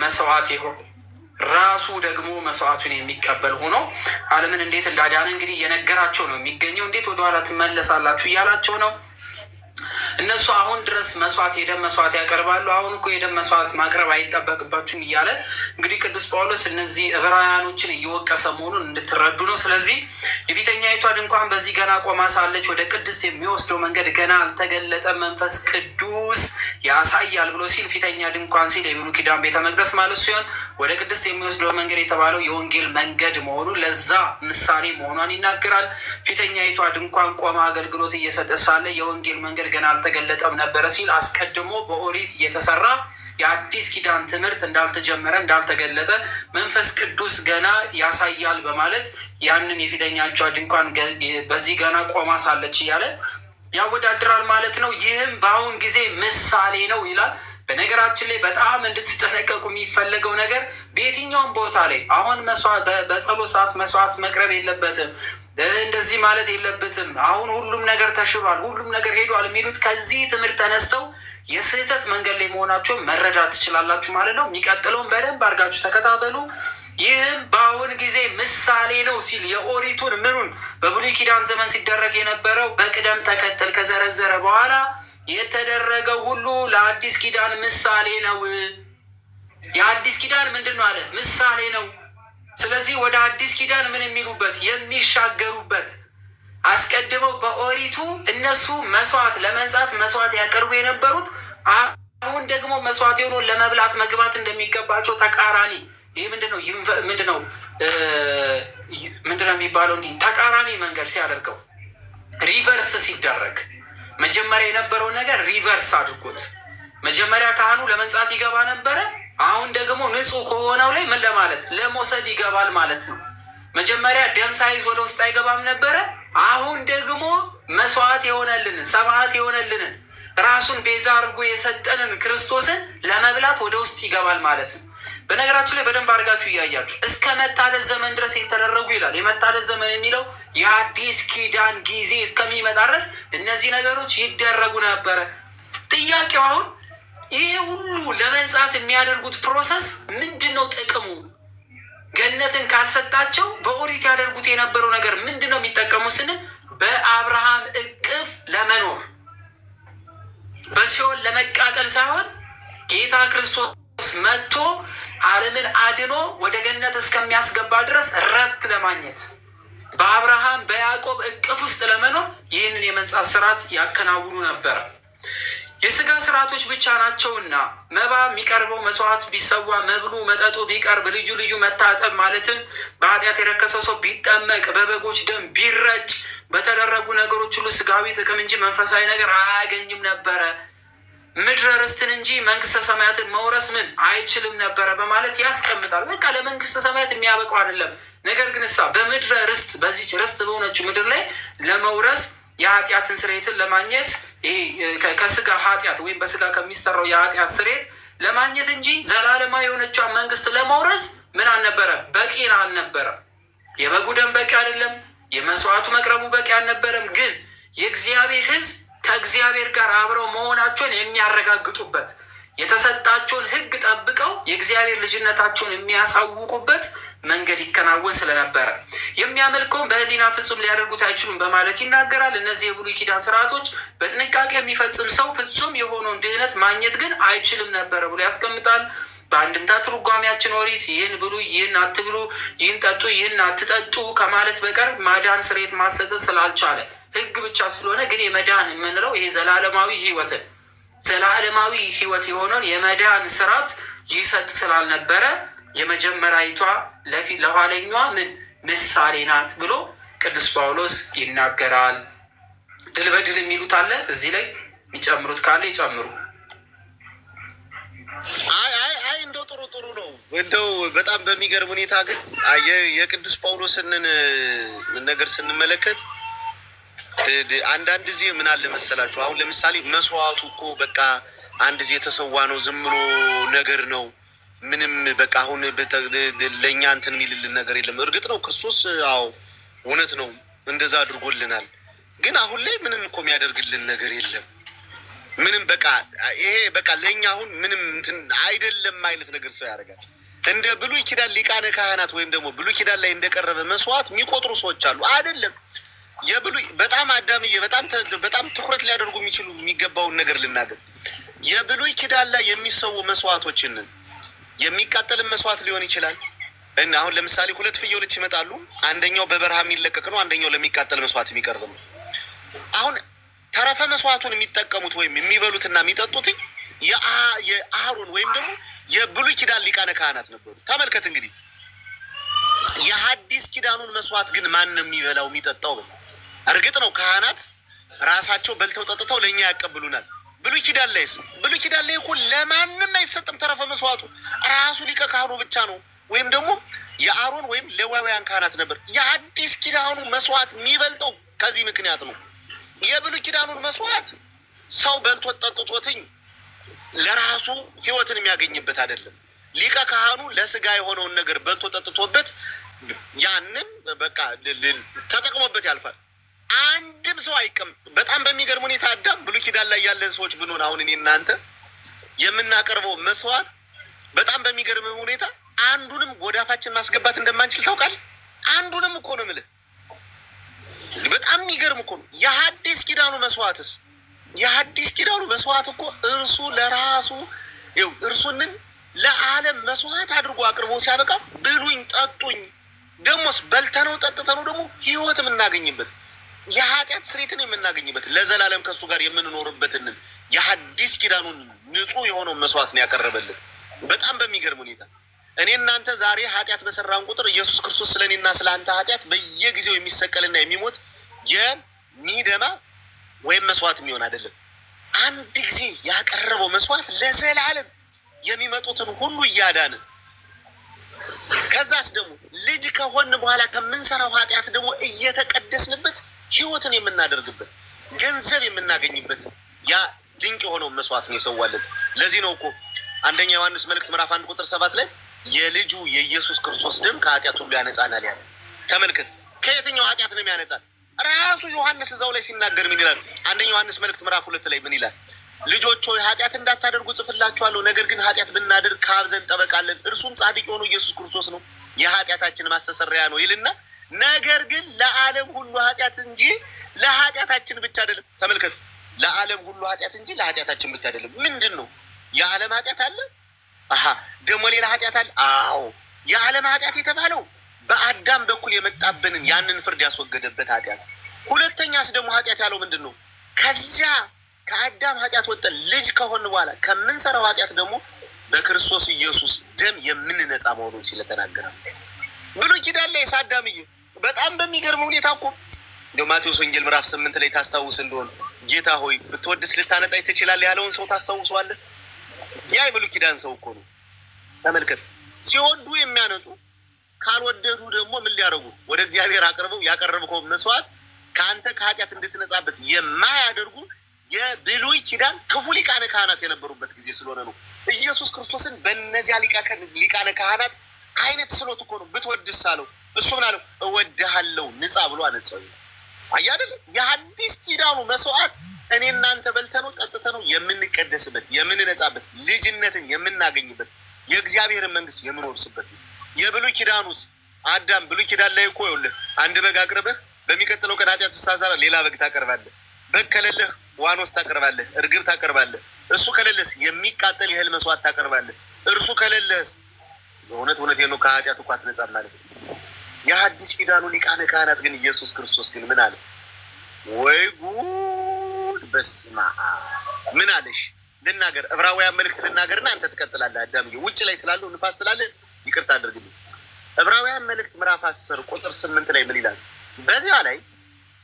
መስዋዕት ይሆን ራሱ ደግሞ መስዋዕቱን የሚቀበል ሆኖ ዓለምን እንዴት እንዳዳነ እንግዲህ እየነገራቸው ነው የሚገኘው። እንዴት ወደኋላ ትመለሳላችሁ እያላቸው ነው። እነሱ አሁን ድረስ መስዋዕት የደም መስዋዕት ያቀርባሉ። አሁን እኮ የደም መስዋዕት ማቅረብ አይጠበቅባችሁም እያለ እንግዲህ ቅዱስ ጳውሎስ እነዚህ ዕብራውያኖችን እየወቀሰ መሆኑን እንድትረዱ ነው። ስለዚህ የፊተኛይቷ ድንኳን በዚህ ገና ቆማ ሳለች ወደ ቅድስት የሚወስደው መንገድ ገና አልተገለጠም፣ መንፈስ ቅዱስ ያሳያል ብሎ ሲል ፊተኛ ድንኳን ሲል የብሉይ ኪዳን ቤተ መቅደስ ማለት ሲሆን ወደ ቅድስት የሚወስደው መንገድ የተባለው የወንጌል መንገድ መሆኑን ለዛ ምሳሌ መሆኗን ይናገራል። ፊተኛይቷ ድንኳን ቆማ አገልግሎት እየሰጠ ሳለ የወንጌል መንገድ ገና አልተገለጠም ነበረ ሲል አስቀድሞ በኦሪት እየተሰራ የአዲስ ኪዳን ትምህርት እንዳልተጀመረ እንዳልተገለጠ መንፈስ ቅዱስ ገና ያሳያል በማለት ያንን የፊተኛቿ ድንኳን በዚህ ገና ቆማ ሳለች እያለ ያወዳድራል ማለት ነው። ይህም በአሁን ጊዜ ምሳሌ ነው ይላል። በነገራችን ላይ በጣም እንድትጠነቀቁ የሚፈለገው ነገር በየትኛውም ቦታ ላይ አሁን በጸሎት ሰዓት መስዋዕት መቅረብ የለበትም እንደዚህ ማለት የለበትም አሁን ሁሉም ነገር ተሽሯል፣ ሁሉም ነገር ሄዷል የሚሉት ከዚህ ትምህርት ተነስተው የስህተት መንገድ ላይ መሆናቸው መረዳት ትችላላችሁ ማለት ነው። የሚቀጥለውን በደንብ አድርጋችሁ ተከታተሉ። ይህም በአሁን ጊዜ ምሳሌ ነው ሲል የኦሪቱን ምኑን በብሉይ ኪዳን ዘመን ሲደረግ የነበረው በቅደም ተከተል ከዘረዘረ በኋላ የተደረገው ሁሉ ለአዲስ ኪዳን ምሳሌ ነው። የአዲስ ኪዳን ምንድን ነው አለ? ምሳሌ ነው። ስለዚህ ወደ አዲስ ኪዳን ምን የሚሉበት የሚሻገሩበት አስቀድመው በኦሪቱ እነሱ መስዋዕት ለመንጻት መስዋዕት ያቀርቡ የነበሩት አሁን ደግሞ መስዋዕት የሆነ ለመብላት መግባት እንደሚገባቸው ተቃራኒ። ይህ ምንድነው የሚባለው? እንዲህ ተቃራኒ መንገድ ሲያደርገው ሪቨርስ ሲደረግ መጀመሪያ የነበረው ነገር ሪቨርስ አድርጎት መጀመሪያ ካህኑ ለመንጻት ይገባ ነበረ። አሁን ደግሞ ንጹሕ ከሆነው ላይ ምን ለማለት ለመውሰድ ይገባል ማለት ነው። መጀመሪያ ደም ሳይዝ ወደ ውስጥ አይገባም ነበረ። አሁን ደግሞ መስዋዕት የሆነልንን ሰማዕት የሆነልንን ራሱን ቤዛ አድርጎ የሰጠንን ክርስቶስን ለመብላት ወደ ውስጥ ይገባል ማለት ነው። በነገራችን ላይ በደንብ አድርጋችሁ እያያችሁ እስከ መታደስ ዘመን ድረስ የተደረጉ ይላል። የመታደስ ዘመን የሚለው የአዲስ ኪዳን ጊዜ እስከሚመጣ ድረስ እነዚህ ነገሮች ይደረጉ ነበረ። ጥያቄው አሁን ይሄ ሁሉ ለመንጻት የሚያደርጉት ፕሮሰስ ምንድን ነው ጥቅሙ? ገነትን ካልሰጣቸው በኦሪት ያደርጉት የነበረው ነገር ምንድን ነው የሚጠቀሙት ስንል በአብርሃም እቅፍ ለመኖር በሲኦል ለመቃጠል ሳይሆን ጌታ ክርስቶስ መጥቶ ዓለምን አድኖ ወደ ገነት እስከሚያስገባ ድረስ ረፍት ለማግኘት በአብርሃም በያዕቆብ እቅፍ ውስጥ ለመኖር ይህንን የመንጻት ስርዓት ያከናውኑ ነበረ። የስጋ ስርዓቶች ብቻ ናቸውና መባ የሚቀርበው መስዋዕት ቢሰዋ መብሉ መጠጡ ቢቀርብ ልዩ ልዩ መታጠብ ማለትም በኃጢአት የረከሰው ሰው ቢጠመቅ በበጎች ደም ቢረጭ በተደረጉ ነገሮች ሁሉ ስጋዊ ጥቅም እንጂ መንፈሳዊ ነገር አያገኝም ነበረ። ምድረ ርስትን እንጂ መንግስተ ሰማያትን መውረስ ምን አይችልም ነበረ በማለት ያስቀምጣል። በቃ ለመንግስተ ሰማያት የሚያበቀው አይደለም። ነገር ግን እሳ በምድረ ርስት በዚች ርስት በሆነችው ምድር ላይ ለመውረስ የኃጢአትን ስርየትን ለማግኘት ከስጋ ኃጢአት ወይም በስጋ ከሚሰራው የኃጢአት ስርየት ለማግኘት እንጂ ዘላለማዊ የሆነችውን መንግስት ለመውረስ ምን አልነበረ? በቂ አልነበረም። የበጉ ደም በቂ አይደለም። የመስዋዕቱ መቅረቡ በቂ አልነበረም። ግን የእግዚአብሔር ሕዝብ ከእግዚአብሔር ጋር አብረው መሆናቸውን የሚያረጋግጡበት የተሰጣቸውን ሕግ ጠብቀው የእግዚአብሔር ልጅነታቸውን የሚያሳውቁበት መንገድ ይከናወን ስለነበረ የሚያመልከውን በሕሊና ፍጹም ሊያደርጉት አይችሉም በማለት ይናገራል። እነዚህ የብሉይ ኪዳን ስርዓቶች በጥንቃቄ የሚፈጽም ሰው ፍጹም የሆነውን ድህነት ማግኘት ግን አይችልም ነበረ ብሎ ያስቀምጣል። በአንድምታ ትርጓሜያችን ኦሪት ይህን ብሉ፣ ይህን አትብሉ፣ ይህን ጠጡ፣ ይህን አትጠጡ ከማለት በቀር ማዳን ስርየት ማሰጠት ስላልቻለ ሕግ ብቻ ስለሆነ ግን የመዳን የምንለው ይሄ ዘላለማዊ ሕይወት የሆነውን የመዳን ስርዓት ይሰጥ ስላልነበረ የመጀመሪያዊቷ ለኋለኛዋ ምን ምሳሌ ናት ብሎ ቅዱስ ጳውሎስ ይናገራል። ድል በድል የሚሉት አለ። እዚህ ላይ የሚጨምሩት ካለ ይጨምሩ። አይ እንደው ጥሩ ነው። እንደው በጣም በሚገርም ሁኔታ ግን የቅዱስ ጳውሎስን ነገር ስንመለከት አንዳንድ ጊዜ ምን አለ መሰላችሁ፣ አሁን ለምሳሌ መስዋዕቱ እኮ በቃ አንድ ጊዜ የተሰዋ ነው፣ ዝም ብሎ ነገር ነው። ምንም በቃ አሁን ለእኛ እንትን የሚልልን ነገር የለም። እርግጥ ነው ክርስቶስ አዎ እውነት ነው እንደዛ አድርጎልናል። ግን አሁን ላይ ምንም እኮ የሚያደርግልን ነገር የለም። ምንም በቃ ይሄ በቃ ለእኛ አሁን ምንም እንትን አይደለም አይነት ነገር ሰው ያደርጋል። እንደ ብሉይ ኪዳን ሊቃነ ካህናት ወይም ደግሞ ብሉይ ኪዳን ላይ እንደቀረበ መስዋዕት የሚቆጥሩ ሰዎች አሉ። አይደለም የብሉይ በጣም አዳምዬ በጣም ትኩረት ሊያደርጉ የሚገባውን ነገር ልናገር። የብሉይ ኪዳን ላይ የሚሰዉ መስዋዕቶችን የሚቃጠልን መስዋዕት ሊሆን ይችላል። እና አሁን ለምሳሌ 2 ፍየሎች ይመጣሉ። አንደኛው በበረሃ የሚለቀቅ ነው፣ አንደኛው ለሚቃጠል መስዋዕት የሚቀርብ ነው። አሁን ተረፈ መስዋዕቱን የሚጠቀሙት ወይም የሚበሉትና የሚጠጡት የአሮን ወይም ደግሞ የብሉይ ኪዳን ሊቃነ ካህናት ነበሩ። ተመልከት እንግዲህ የሐዲስ ኪዳኑን መስዋዕት ግን ማን ነው የሚበላው የሚጠጣው? እርግጥ ነው ካህናት ራሳቸው በልተው ጠጥተው ለእኛ ያቀብሉናል። ብሉይ ኪዳን ላይ እኮ ለማንም አይሰጥም ተረፈ መስዋዕቱ፣ ራሱ ሊቀ ካህኑ ብቻ ነው፣ ወይም ደግሞ የአሮን ወይም ሌዋውያን ካህናት ነበር። የሐዲስ ኪዳኑ መስዋዕት የሚበልጠው ከዚህ ምክንያት ነው። የብሉይ ኪዳኑን መስዋዕት ሰው በልቶ ጠጥቶትኝ ለራሱ ሕይወትን የሚያገኝበት አይደለም። ሊቀ ካህኑ ለስጋ የሆነውን ነገር በልቶ ጠጥቶበት ያንን በቃ ተጠቅሞበት ያልፋል። አንድም ሰው አይቀም። በጣም በሚገርም ሁኔታ አዳም ብሉይ ኪዳን ላይ ያለን ሰዎች ብንሆን አሁን እኔ እናንተ የምናቀርበው መስዋዕት በጣም በሚገርም ሁኔታ አንዱንም ጎዳፋችን ማስገባት እንደማንችል ታውቃለህ። አንዱንም እኮ ነው የምልህ። በጣም የሚገርም እኮ ነው። የሐዲስ ኪዳኑ መስዋዕት እኮ እርሱ ለራሱ እርሱንን ለዓለም መስዋዕት አድርጎ አቅርቦ ሲያበቃ ብሉኝ ጠጡኝ፣ ደሞስ በልተነው ጠጥተነው ደግሞ ሕይወት የምናገኝበት የኃጢአት ስርየትን የምናገኝበት ለዘላለም ከእሱ ጋር የምንኖርበትን የሐዲስ ኪዳኑን ንጹሕ የሆነውን መስዋዕት ነው ያቀረበልን። በጣም በሚገርም ሁኔታ እኔ እናንተ ዛሬ ኃጢአት በሰራን ቁጥር ኢየሱስ ክርስቶስ ስለ እኔና ስለ አንተ ኃጢአት በየጊዜው የሚሰቀልና የሚሞት የሚደማ ወይም መስዋዕት የሚሆን አይደለም። አንድ ጊዜ ያቀረበው መስዋዕት ለዘላለም የሚመጡትን ሁሉ እያዳነ ከዛስ ደግሞ ልጅ ከሆን በኋላ ከምንሰራው ኃጢአት ደግሞ እየተቀደስንበት ሕይወትን የምናደርግበት ገንዘብ የምናገኝበት ያ ድንቅ የሆነው መስዋዕት ነው የሰዋልን። ለዚህ ነው እኮ አንደኛ ዮሐንስ መልእክት ምዕራፍ 1 ቁጥር 7 ላይ የልጁ የኢየሱስ ክርስቶስ ደም ከኃጢአት ሁሉ ያነጻናል ያለ። ተመልከት፣ ከየትኛው ኃጢአት ነው የሚያነጻን? ራሱ ዮሐንስ እዛው ላይ ሲናገር ምን ይላል? አንደኛ ዮሐንስ መልእክት ምዕራፍ 2 ላይ ምን ይላል? ልጆች ሆይ ኃጢአት እንዳታደርጉ ጽፍላችኋለሁ፣ ነገር ግን ኃጢአት ብናደርግ ከአብ ዘንድ ጠበቃ አለን፣ እርሱም ጻድቅ የሆነው ኢየሱስ ክርስቶስ ነው፣ የኃጢአታችን ማስተሰሪያ ነው ይልና ነገር ግን ለዓለም ሁሉ ኃጢአት እንጂ ለኃጢአታችን ብቻ አይደለም። ተመልከት፣ ለዓለም ሁሉ ኃጢአት እንጂ ለኃጢአታችን ብቻ አይደለም። ምንድን ነው? የዓለም ኃጢአት አለ። ደግሞ ሌላ ኃጢአት አለ። አዎ፣ የዓለም ኃጢአት የተባለው በአዳም በኩል የመጣብንን ያንን ፍርድ ያስወገደበት ኃጢአት። ሁለተኛስ ደግሞ ኃጢአት ያለው ምንድን ነው? ከዚያ ከአዳም ኃጢአት ወጠን ልጅ ከሆን በኋላ ከምንሰራው ኃጢአት ደግሞ በክርስቶስ ኢየሱስ ደም የምንነጻ መሆኑን ስለተናገረ ብሉይ ኪዳን ላይ ሳዳምዬ በጣም በሚገርም ሁኔታ እኮ እንደው ማቴዎስ ወንጌል ምዕራፍ 8 ላይ ታስታውስ እንደሆነ ጌታ ሆይ ብትወድስ ልታነጻኝ ትችላለህ ያለውን ሰው ታስታውሰዋለህ? ያ የብሉይ ኪዳን ሰው እኮ ነው። ተመልከት፣ ሲወዱ የሚያነጹ ካልወደዱ ደግሞ ምን ሊያደርጉ ወደ እግዚአብሔር አቅርበው ያቀረብከው መስዋዕት ከአንተ ከኃጢአት እንድትነጻበት የማያደርጉ የብሉይ ኪዳን ክፉ ሊቃነ ካህናት የነበሩበት ጊዜ ስለሆነ ነው። ኢየሱስ ክርስቶስን በእነዚያ ሊቃነ ካህናት አይነት ስሎት እኮ ነው ብትወድስ አለው። እሱ ምን አለው? እወድሃለሁ ንጻ ብሎ አነጻው። አያደለ የሐዲስ ኪዳኑ መስዋዕት እኔ እናንተ በልተነው ጠጥተነው የምንቀደስበት የምንነጻበት ልጅነትን የምናገኝበት የእግዚአብሔርን መንግስት የምንወርስበት ነው። የብሉይ ኪዳኑስ አዳም ብሉይ ኪዳን ላይ እኮ ይኸውልህ አንድ በግ አቅርበህ በሚቀጥለው ቀን ኃጢአት ስትሰራ ሌላ በግ ታቀርባለህ። በግ ከሌለህ ዋኖስ ታቀርባለህ፣ እርግብ ታቀርባለህ። እሱ ከሌለስ የሚቃጠል የእህል መስዋዕት ታቀርባለህ። እርሱ ከሌለህስ እውነቴን ነው ከኃጢአት እኮ አትነጻም ማለት ነው። የሐዲስ ኪዳኑ ሊቃነ ካህናት ግን ኢየሱስ ክርስቶስ ግን ምን አለ? ወይ ጉድ! በስመ አብ! ምን አለሽ? ልናገር፣ ዕብራውያን መልእክት ልናገርና አንተ ትቀጥላለህ። አዳምዬ ውጭ ላይ ስላለው ንፋስ ስላለ ይቅርታ አድርግልኝ። ዕብራውያን መልእክት ምዕራፍ 10 ቁጥር 8 ላይ ምን ይላል? በዚያ ላይ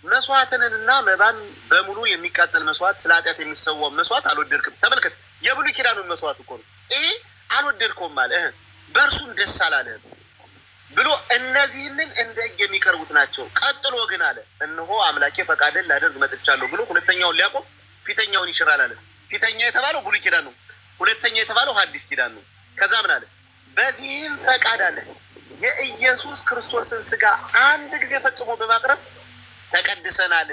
መስዋዕትንና መባን በሙሉ የሚቃጠል መስዋዕት፣ ስለ ኃጢአት የሚሰዋው መስዋዕት አልወደድክም። ተመልከት፣ የብሉይ ኪዳኑን መስዋዕት እኮ ነው ይሄ። አልወደድከውም አለ፣ በእርሱም ደስ አላለህም ብሎ እነዚህንን እንደ ሕግ የሚቀርቡት ናቸው። ቀጥሎ ግን አለ እነሆ አምላኬ ፈቃድን ላደርግ መጥቻለሁ ብሎ ሁለተኛውን ሊያቆም ፊተኛውን ይሽራል አለ። ፊተኛ የተባለው ብሉይ ኪዳን ነው። ሁለተኛ የተባለው ሐዲስ ኪዳን ነው። ከዛ ምን አለ? በዚህም ፈቃድ አለ የኢየሱስ ክርስቶስን ስጋ አንድ ጊዜ ፈጽሞ በማቅረብ ተቀድሰናል።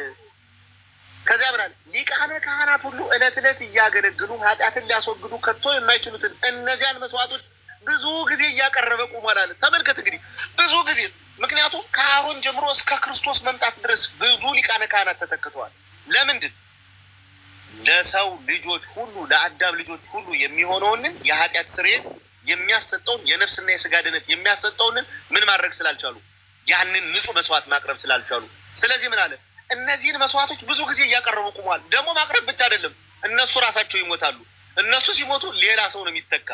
ከዚያ ምን አለ? ሊቃነ ካህናት ሁሉ ዕለት ዕለት እያገለግሉ ኃጢአትን ሊያስወግዱ ከቶ የማይችሉትን እነዚያን መስዋዕቶች ብዙ ጊዜ እያቀረበ ቆሟል አለ። ተመልከት እንግዲህ ብዙ ጊዜ፣ ምክንያቱም ከአሮን ጀምሮ እስከ ክርስቶስ መምጣት ድረስ ብዙ ሊቃነ ካህናት ተተክተዋል። ለምንድን? ለሰው ልጆች ሁሉ ለአዳም ልጆች ሁሉ የሚሆነውንን የኃጢአት ስርየት የሚያሰጠውን የነፍስና የስጋ ድነት የሚያሰጠውንን ምን ማድረግ ስላልቻሉ፣ ያንን ንጹህ መስዋዕት ማቅረብ ስላልቻሉ፣ ስለዚህ ምን አለ? እነዚህን መስዋዕቶች ብዙ ጊዜ እያቀረቡ ቆመዋል። ደግሞ ማቅረብ ብቻ አይደለም፣ እነሱ ራሳቸው ይሞታሉ። እነሱ ሲሞቱ ሌላ ሰው ነው የሚተካ።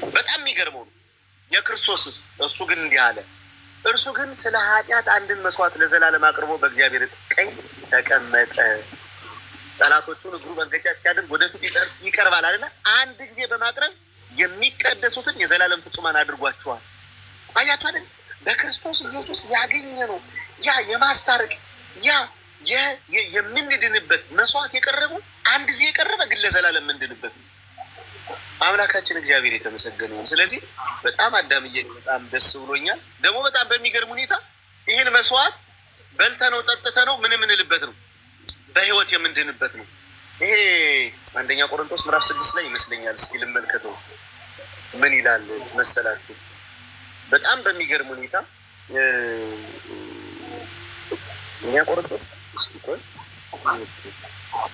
በጣም የሚገርመው ነው የክርስቶስስ። እሱ ግን እንዲህ አለ፣ እርሱ ግን ስለ ኃጢአት አንድን መስዋዕት ለዘላለም አቅርቦ በእግዚአብሔር ቀኝ ተቀመጠ። ጠላቶቹን እግሩ መንገጫ እስኪያደርግ ወደፊት ይቀርባል አለና አንድ ጊዜ በማቅረብ የሚቀደሱትን የዘላለም ፍጹማን አድርጓቸዋል። አያችሁ አይደል? በክርስቶስ ኢየሱስ ያገኘ ነው ያ የማስታረቅ ያ የምንድንበት መስዋዕት የቀረቡ አንድ ጊዜ የቀረበ ግን ለዘላለም የምንድንበት ነው። አምላካችን እግዚአብሔር የተመሰገነ ነው። ስለዚህ በጣም አዳምዬ በጣም ደስ ብሎኛል። ደግሞ በጣም በሚገርም ሁኔታ ይህን መስዋዕት በልተነው ጠጥተነው ምን የምንልበት ነው፣ በህይወት የምንድንበት ነው። ይሄ አንደኛ ቆሮንቶስ ምዕራፍ 6 ላይ ይመስለኛል። እስኪ ልመልከተው ምን ይላል መሰላችሁ? በጣም በሚገርም ሁኔታ አንደኛ ቆሮንቶስ እስኪ ቆይ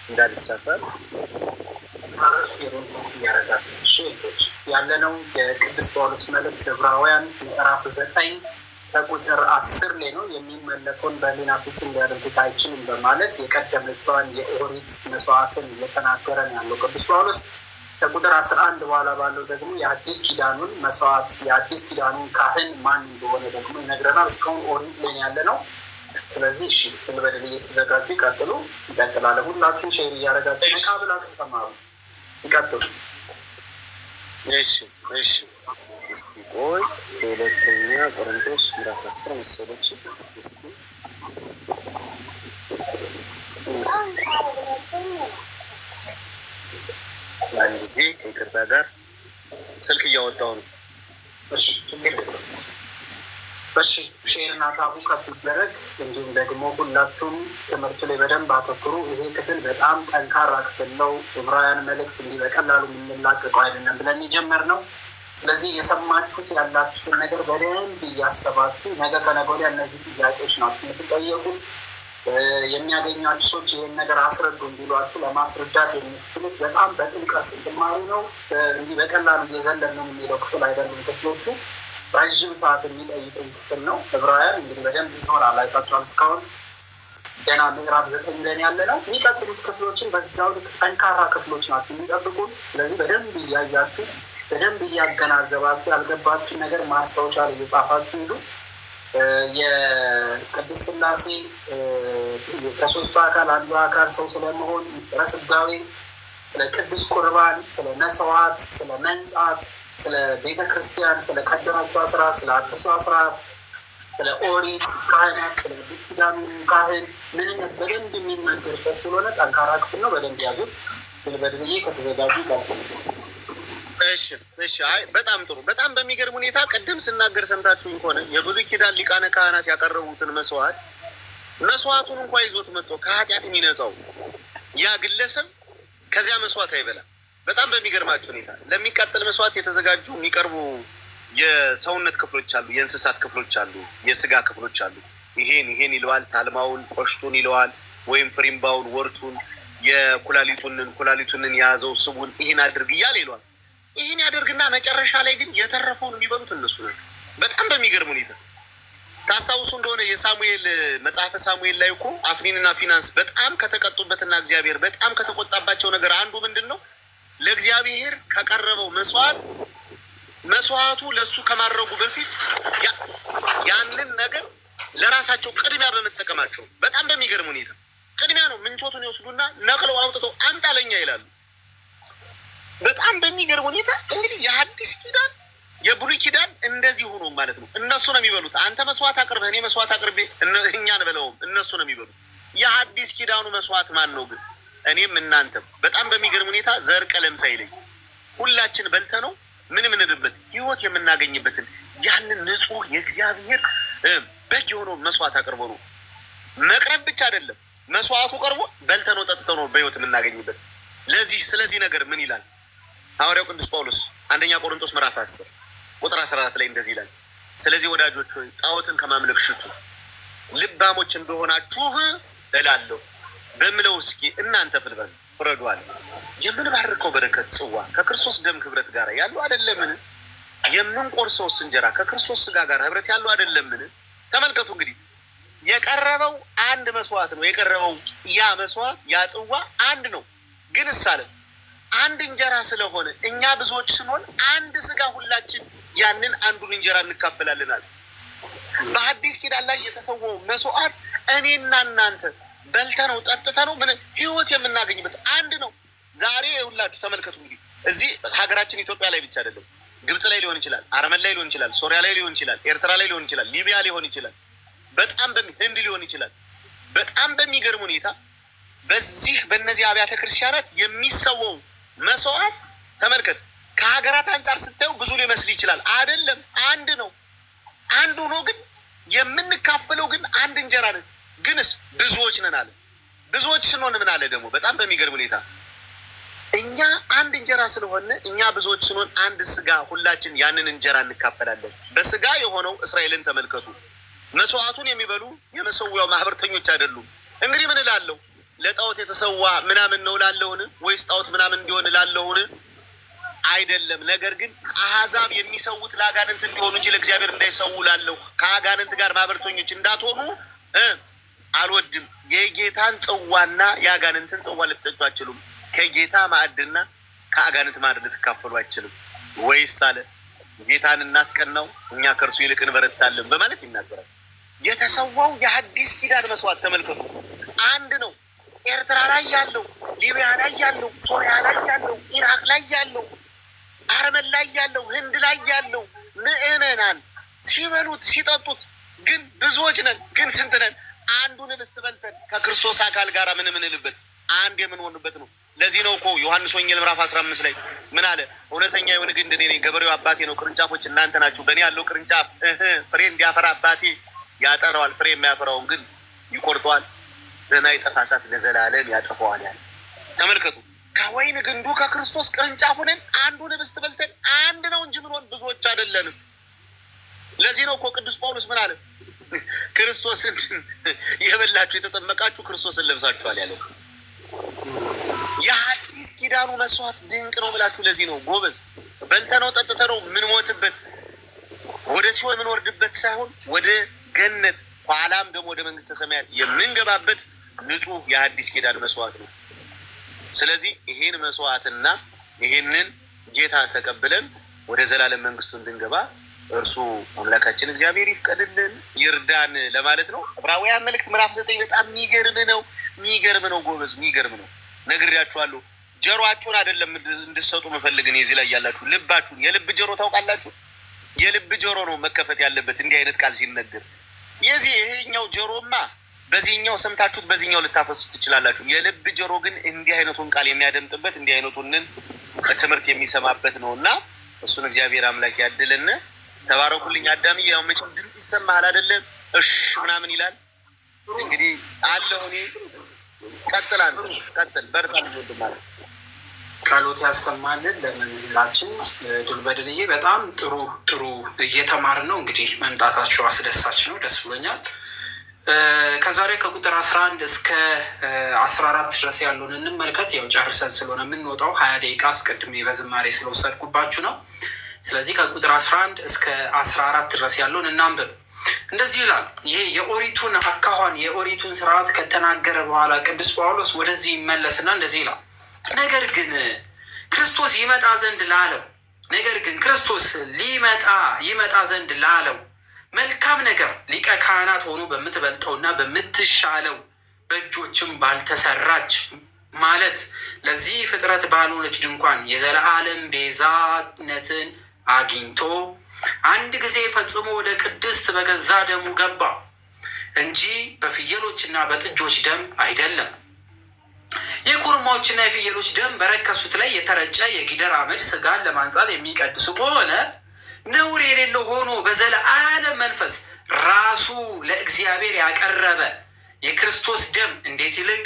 እንዳልሳሳት ያለነው የቅዱስ ጳውሎስ መልእክት ዕብራውያን ምዕራፍ 9 ከቁጥር 10 ላይ ነው። የሚመለከውን በሕሊና ፍጹም ሊያደርጉት አይችልም በማለት የቀደመችዋን የኦሪት መስዋዕትን እየተናገረ ነው ያለው ቅዱስ ጳውሎስ። ከቁጥር 11 በኋላ ባለው ደግሞ የአዲስ ኪዳኑን መስዋዕት የአዲስ ኪዳኑን ካህን ማን እንደሆነ ደግሞ ይነግረናል። እስካሁን ኦሪት ላይ ያለ ነው። ስለዚህ እሺ እንበደል እየተዘጋጁ ይቀጥላል። ሁላችሁም ሼር እያደረጋችሁ መቃብላችሁ ተማሩ። ይቀጥሉ። እሺ ቆይ ሁለተኛ ቆሮንቶስ ምዕራፍ 10 መሰለች። አንድ ጊዜ ከይቅርታ ጋር ስልክ እያወጣሁ ነው። እሺ ሼርና ታቡ ከፍ ይደረግ። እንዲሁም ደግሞ ሁላችሁም ትምህርቱ ላይ በደንብ አተኩሩ። ይሄ ክፍል በጣም ጠንካራ ክፍል ነው። ዕብራውያን መልእክት እንዲህ በቀላሉ የምንላቀቀው አይደለም ብለን የጀመርነው። ስለዚህ የሰማችሁት ያላችሁትን ነገር በደንብ እያሰባችሁ ነገ ከነገ ወዲያ እነዚህ ጥያቄዎች ናችሁ የምትጠየቁት። የሚያገኟችሁ ሰዎች ይህን ነገር አስረዱ እንዲሏችሁ ለማስረዳት የምትችሉት በጣም በጥልቀት ስትማሩ ነው። እንዲህ በቀላሉ እየዘለን ነው የሚለው ክፍል አይደሉም ክፍሎቹ። ረዥም ሰዓት የሚጠይቁን ክፍል ነው። ዕብራውያን እንግዲህ በደንብ ይዞር አላይታችኋል። እስካሁን ገና ምዕራፍ 9 ላይ ያለ ነው። የሚቀጥሉት ክፍሎችን በዛው ልክ ጠንካራ ክፍሎች ናቸው የሚጠብቁን። ስለዚህ በደንብ እያያችሁ በደንብ እያገናዘባችሁ ያልገባችሁ ነገር ማስታወሻ ላይ እየጻፋችሁ ሂዱ። የቅድስት ሥላሴ ከሶስቱ አካል አንዱ አካል ሰው ስለመሆን ምስጢረ ሥጋዌ፣ ስለ ቅዱስ ቁርባን፣ ስለ መስዋዕት፣ ስለ መንጻት፣ ስለ ቤተ ክርስቲያን፣ ስለ ቀደመችዋ ስርዓት፣ ስለ አዲሷ ስርዓት፣ ስለ ኦሪት ካህናት፣ ስለ ኪዳኑ ካህን ምንነት በደንብ የሚናገርበት ስለሆነ ጠንካራ ክፍል ነው። በደንብ ያዙት። ብልበድልዬ ከተዘጋጁ ይቀጥሉ። እሺ አይ በጣም ጥሩ። በጣም በሚገርም ሁኔታ ቅድም ስናገር ሰምታችሁኝ ከሆነ የብሉይ ኪዳን ሊቃነ ካህናት ያቀረቡትን መስዋዕቱን እንኳ ይዞት መጥቶ ከኃጢአት የሚነጻው ያ ግለሰብ ከዚያ መስዋዕት አይበላም። በጣም በሚገርማቸው ሁኔታ ለሚቃጠል መስዋዕት የተዘጋጁ የሚቀርቡ የሰውነት ክፍሎች አሉ፣ የእንስሳት ክፍሎች አሉ፣ የስጋ ክፍሎች አሉ። ይሄን ይለዋል፣ ታልማውን፣ ቆሽቱን ይለዋል፣ ወይም ፍሪምባውን፣ ወርቹን፣ ኩላሊቱንን የያዘው ስቡን ይህን አድርግ እያለ ይለዋል። ይህን ያደርግና መጨረሻ ላይ ግን የተረፈውን የሚበሉት እነሱ ናቸው። በጣም በሚገርም ሁኔታ ታስታውሱ እንደሆነ የሳሙኤል መጽሐፈ ሳሙኤል ላይ እኮ አፍኒንና ፊናንስ በጣም ከተቀጡበትና እግዚአብሔር በጣም ከተቆጣባቸው ነገር አንዱ ምንድን ነው? ለእግዚአብሔር ከቀረበው መስዋዕቱ ለእሱ ከማድረጉ በፊት ያንን ነገር ለራሳቸው ቅድሚያ በመጠቀማቸው በጣም በሚገርም ሁኔታ ቅድሚያ ነው። ምንቾቱን ይወስዱና ነቅለው አውጥተው አምጣ ለኛ ይላሉ። በጣም በሚገርም ሁኔታ እንግዲህ የሐዲስ ኪዳን የብሉይ ኪዳን እንደዚህ ሆኖ ማለት ነው። እነሱ ነው የሚበሉት። አንተ መስዋዕት አቅርበህ እኔ መስዋዕት አቅርቤ እኛን በለውም እነሱ ነው የሚበሉት። የሐዲስ ኪዳኑ መስዋዕት ማን ነው ግን? እኔም እናንተም በጣም በሚገርም ሁኔታ ዘር ቀለም ሳይለይ ሁላችን በልተ ነው ምን ምንድበት ህይወት የምናገኝበትን ያንን ንጹህ የእግዚአብሔር በግ የሆነው መስዋዕት አቅርቦ ነው መቅረብ ብቻ አይደለም። መስዋዕቱ ቀርቦ በልተ ነው ጠጥተ ነው በህይወት የምናገኝበት። ስለዚህ ነገር ምን ይላል ሐዋርያው ቅዱስ ጳውሎስ አንደኛ ቆሮንቶስ ምዕራፍ 10 ቁጥር 14 ላይ እንደዚህ ይላል፣ ስለዚህ ወዳጆች ሆይ ጣዖትን ከማምለክ ሽቱ፣ ልባሞች እንደሆናችሁ እላለሁ በምለው እስኪ እናንተ ፍረዱ አለ። የምንባርከው በረከት ጽዋ ከክርስቶስ ደም ህብረት ጋር ያለው አይደለምን? የምንቆርሰውስ እንጀራ ከክርስቶስ ስጋ ጋር ህብረት ያለው አይደለምን? ተመልከቱ እንግዲህ የቀረበው አንድ መስዋዕት ነው። የቀረበው ያ መስዋዕት ያ ጽዋ አንድ ነው። ግን እሳለ አንድ እንጀራ ስለሆነ እኛ ብዙዎች ስንሆን አንድ ስጋ ሁላችን ያንን አንዱን እንጀራ እንካፈላለናል። በሐዲስ ኪዳን ላይ የተሰዋው መስዋዕት እኔና እናንተ በልተ ነው ጠጥተ ነው ምን ህይወት የምናገኝበት አንድ ነው። ዛሬ ሁላችሁ ተመልከቱ እንግዲህ እዚህ ሀገራችን ኢትዮጵያ ላይ ብቻ አይደለም፣ ግብጽ ላይ ሊሆን ይችላል፣ አርመን ላይ ሊሆን ይችላል፣ ሶሪያ ላይ ሊሆን ይችላል፣ ኤርትራ ላይ ሊሆን ይችላል፣ ሊቢያ ሊሆን ይችላል፣ ህንድ ሊሆን ይችላል። በጣም በሚገርም ሁኔታ በእነዚህ አብያተ ክርስቲያናት የሚሰዋው መስዋዕት ተመልከት። ከሀገራት አንጻር ስታዩ ብዙ ሊመስል ይችላል፣ አይደለም፣ አንድ ነው። አንዱ ነው ግን የምንካፈለው ግን አንድ እንጀራ ነን። ግንስ ብዙዎች ነን አለ። ብዙዎች ስንሆን ምን አለ ደግሞ በጣም በሚገርም ሁኔታ እኛ አንድ እንጀራ ስለሆነ እኛ ብዙዎች ስንሆን አንድ ስጋ ሁላችን ያንን እንጀራ እንካፈላለን። በስጋ የሆነው እስራኤልን ተመልከቱ። መስዋዕቱን የሚበሉ የመሰዊያው ማህበርተኞች አይደሉም። እንግዲህ ምን እላለሁ? ለጣዖት የተሰዋ ምናምን ነው ላለሁን? ወይስ ጣዖት ምናምን እንዲሆን ላለሁን? አይደለም። ነገር ግን አሕዛብ የሚሰውት ለአጋንንት እንዲሆኑ እንጂ ለእግዚአብሔር እንዳይሰው ላለሁ። ከአጋንንት ጋር ማህበርተኞች እንዳትሆኑ አልወድም። የጌታን ጽዋና የአጋንንትን ጽዋ ልትጠጡ አትችሉም። ከጌታ ማዕድና ከአጋንንት ማዕድ ልትካፈሉ አይችልም። ወይስ አለ ጌታን እናስቀናው እኛ ከእርሱ ይልቅ እንበረታለን በማለት ይናገራል። የተሰዋው የሐዲስ ኪዳን መስዋዕት ተመልከቱ፣ አንድ ነው። ኤርትራ ላይ ያለው፣ ሊቢያ ላይ ያለው፣ ሶሪያ ላይ ያለው፣ ኢራቅ ላይ ያለው፣ አርመን ላይ ያለው፣ ህንድ ላይ ያለው ምዕመናን ሲበሉት ሲጠጡት ግን ብዙዎች ነን። ግን ስንት ነን? አንዱን ህብስት በልተን ከክርስቶስ አካል ጋር ምን ምንልበት አንድ የምንሆንበት ነው። ለዚህ ነው እኮ ዮሐንስ ወንጌል ምዕራፍ 15 ላይ ምን አለ? እውነተኛ የሆነ ግንድ እኔ ነኝ፣ ገበሬው አባቴ ነው፣ ቅርንጫፎች እናንተ ናችሁ። በእኔ ያለው ቅርንጫፍ ፍሬ እንዲያፈራ አባቴ ያጠራዋል፣ ፍሬ የሚያፈራውን ግን ይቆርጠዋል፣ በማይጠፋ እሳት ለዘላለም ያጠፋዋል ያለ። ተመልከቱ፣ ከወይን ግንዱ ከክርስቶስ ቅርንጫፍ ሆነን አንዱን ህብስት በልተን አንድ ነው እንጂ ምን ሆን ብዙዎች አይደለንም። ለዚህ ነው እኮ ቅዱስ ጳውሎስ ምን አለ? ክርስቶስን የበላችሁ የተጠመቃችሁ ክርስቶስን ለብሳችኋል ያለው። የሐዲስ ኪዳኑ መስዋዕት ድንቅ ነው ብላችሁ ለዚህ ነው ጎበዝ በልተነው ጠጥተነው ምንሞትበት ወደ ሲኦል የምንወርድበት ሳይሆን ወደ ገነት ኋላም ደግሞ ወደ መንግስተ ሰማያት የምንገባበት ንጹህ የሐዲስ ኪዳን መስዋዕት ነው። ስለዚህ ይሄን መስዋዕትና ይሄንን ጌታ ተቀብለን ወደ ዘላለም መንግስቱ እንድንገባ እርሱ አምላካችን እግዚአብሔር ይፍቀድልን ይርዳን ለማለት ነው። ዕብራውያን መልእክት ምዕራፍ 9 በጣም የሚገርም ነው ጎበዝ፣ የሚገርም ነው። ነግሬያችኋለሁ። ጆሮአችሁን አይደለም እንድትሰጡ መፈልግን የዚህ ላይ ያላችሁ ልባችሁን፣ የልብ ጆሮ ታውቃላችሁ። የልብ ጆሮ ነው መከፈት ያለበት እንዲህ አይነት ቃል ሲነገር። ይሄኛው ጆሮማ በዚህኛው ሰምታችሁት በዚህኛው ልታፈሱት ትችላላችሁ። የልብ ጆሮ ግን እንዲህ አይነቱን ቃል የሚያደምጥበት እንዲህ አይነቱን ትምህርት የሚሰማበት ነው እና እሱን እግዚአብሔር አምላክ ያድልን። ተባረኩልኝ። አዳምዬ ያው መቼም ድምፅ ይሰማሃል አይደለም? እሺ ምናምን ይላል እንግዲህ አለሁ እኔ ቀጥል በርታ ማለት ቃሎት ያሰማልን ለመምህራችን ድል በድልዬ። በጣም ጥሩ እየተማርን ነው። እንግዲህ መምጣታቸው አስደሳች ነው፣ ደስ ብሎኛል። ከዛሬ ከቁጥር 11 እስከ 14 ድረስ ያለውን እንመልከት። ያው ጨርሰን ስለሆነ የምንወጣው 20 ደቂቃ አስቀድሜ በዝማሬ ስለወሰድኩባችሁ ነው። ስለዚህ ከቁጥር 11 እስከ 14 ድረስ ያለውን እናንብብ። እንደዚህ ይላል። ይሄ የኦሪቱን አካኋን የኦሪቱን ስርዓት ከተናገረ በኋላ ቅዱስ ጳውሎስ ወደዚህ ይመለስና እንደዚህ ይላል። ነገር ግን ክርስቶስ ይመጣ ዘንድ ላለው መልካም ነገር ሊቀ ካህናት ሆኖ በምትበልጠውና በምትሻለው በእጆችም ባልተሰራች ማለት ለዚህ ፍጥረት ባልሆነች ድንኳን የዘላለም ቤዛነትን አግኝቶ አንድ ጊዜ ፈጽሞ ወደ ቅድስት በገዛ ደሙ ገባ እንጂ በፍየሎችና በጥጆች ደም አይደለም። የኮርማዎችና የፍየሎች ደም በረከሱት ላይ የተረጨ የጊደር አመድ ስጋን ለማንጻት የሚቀድሱ ከሆነ ነውር የሌለው ሆኖ በዘለዓለም መንፈስ ራሱ ለእግዚአብሔር ያቀረበ የክርስቶስ ደም እንዴት ይልቅ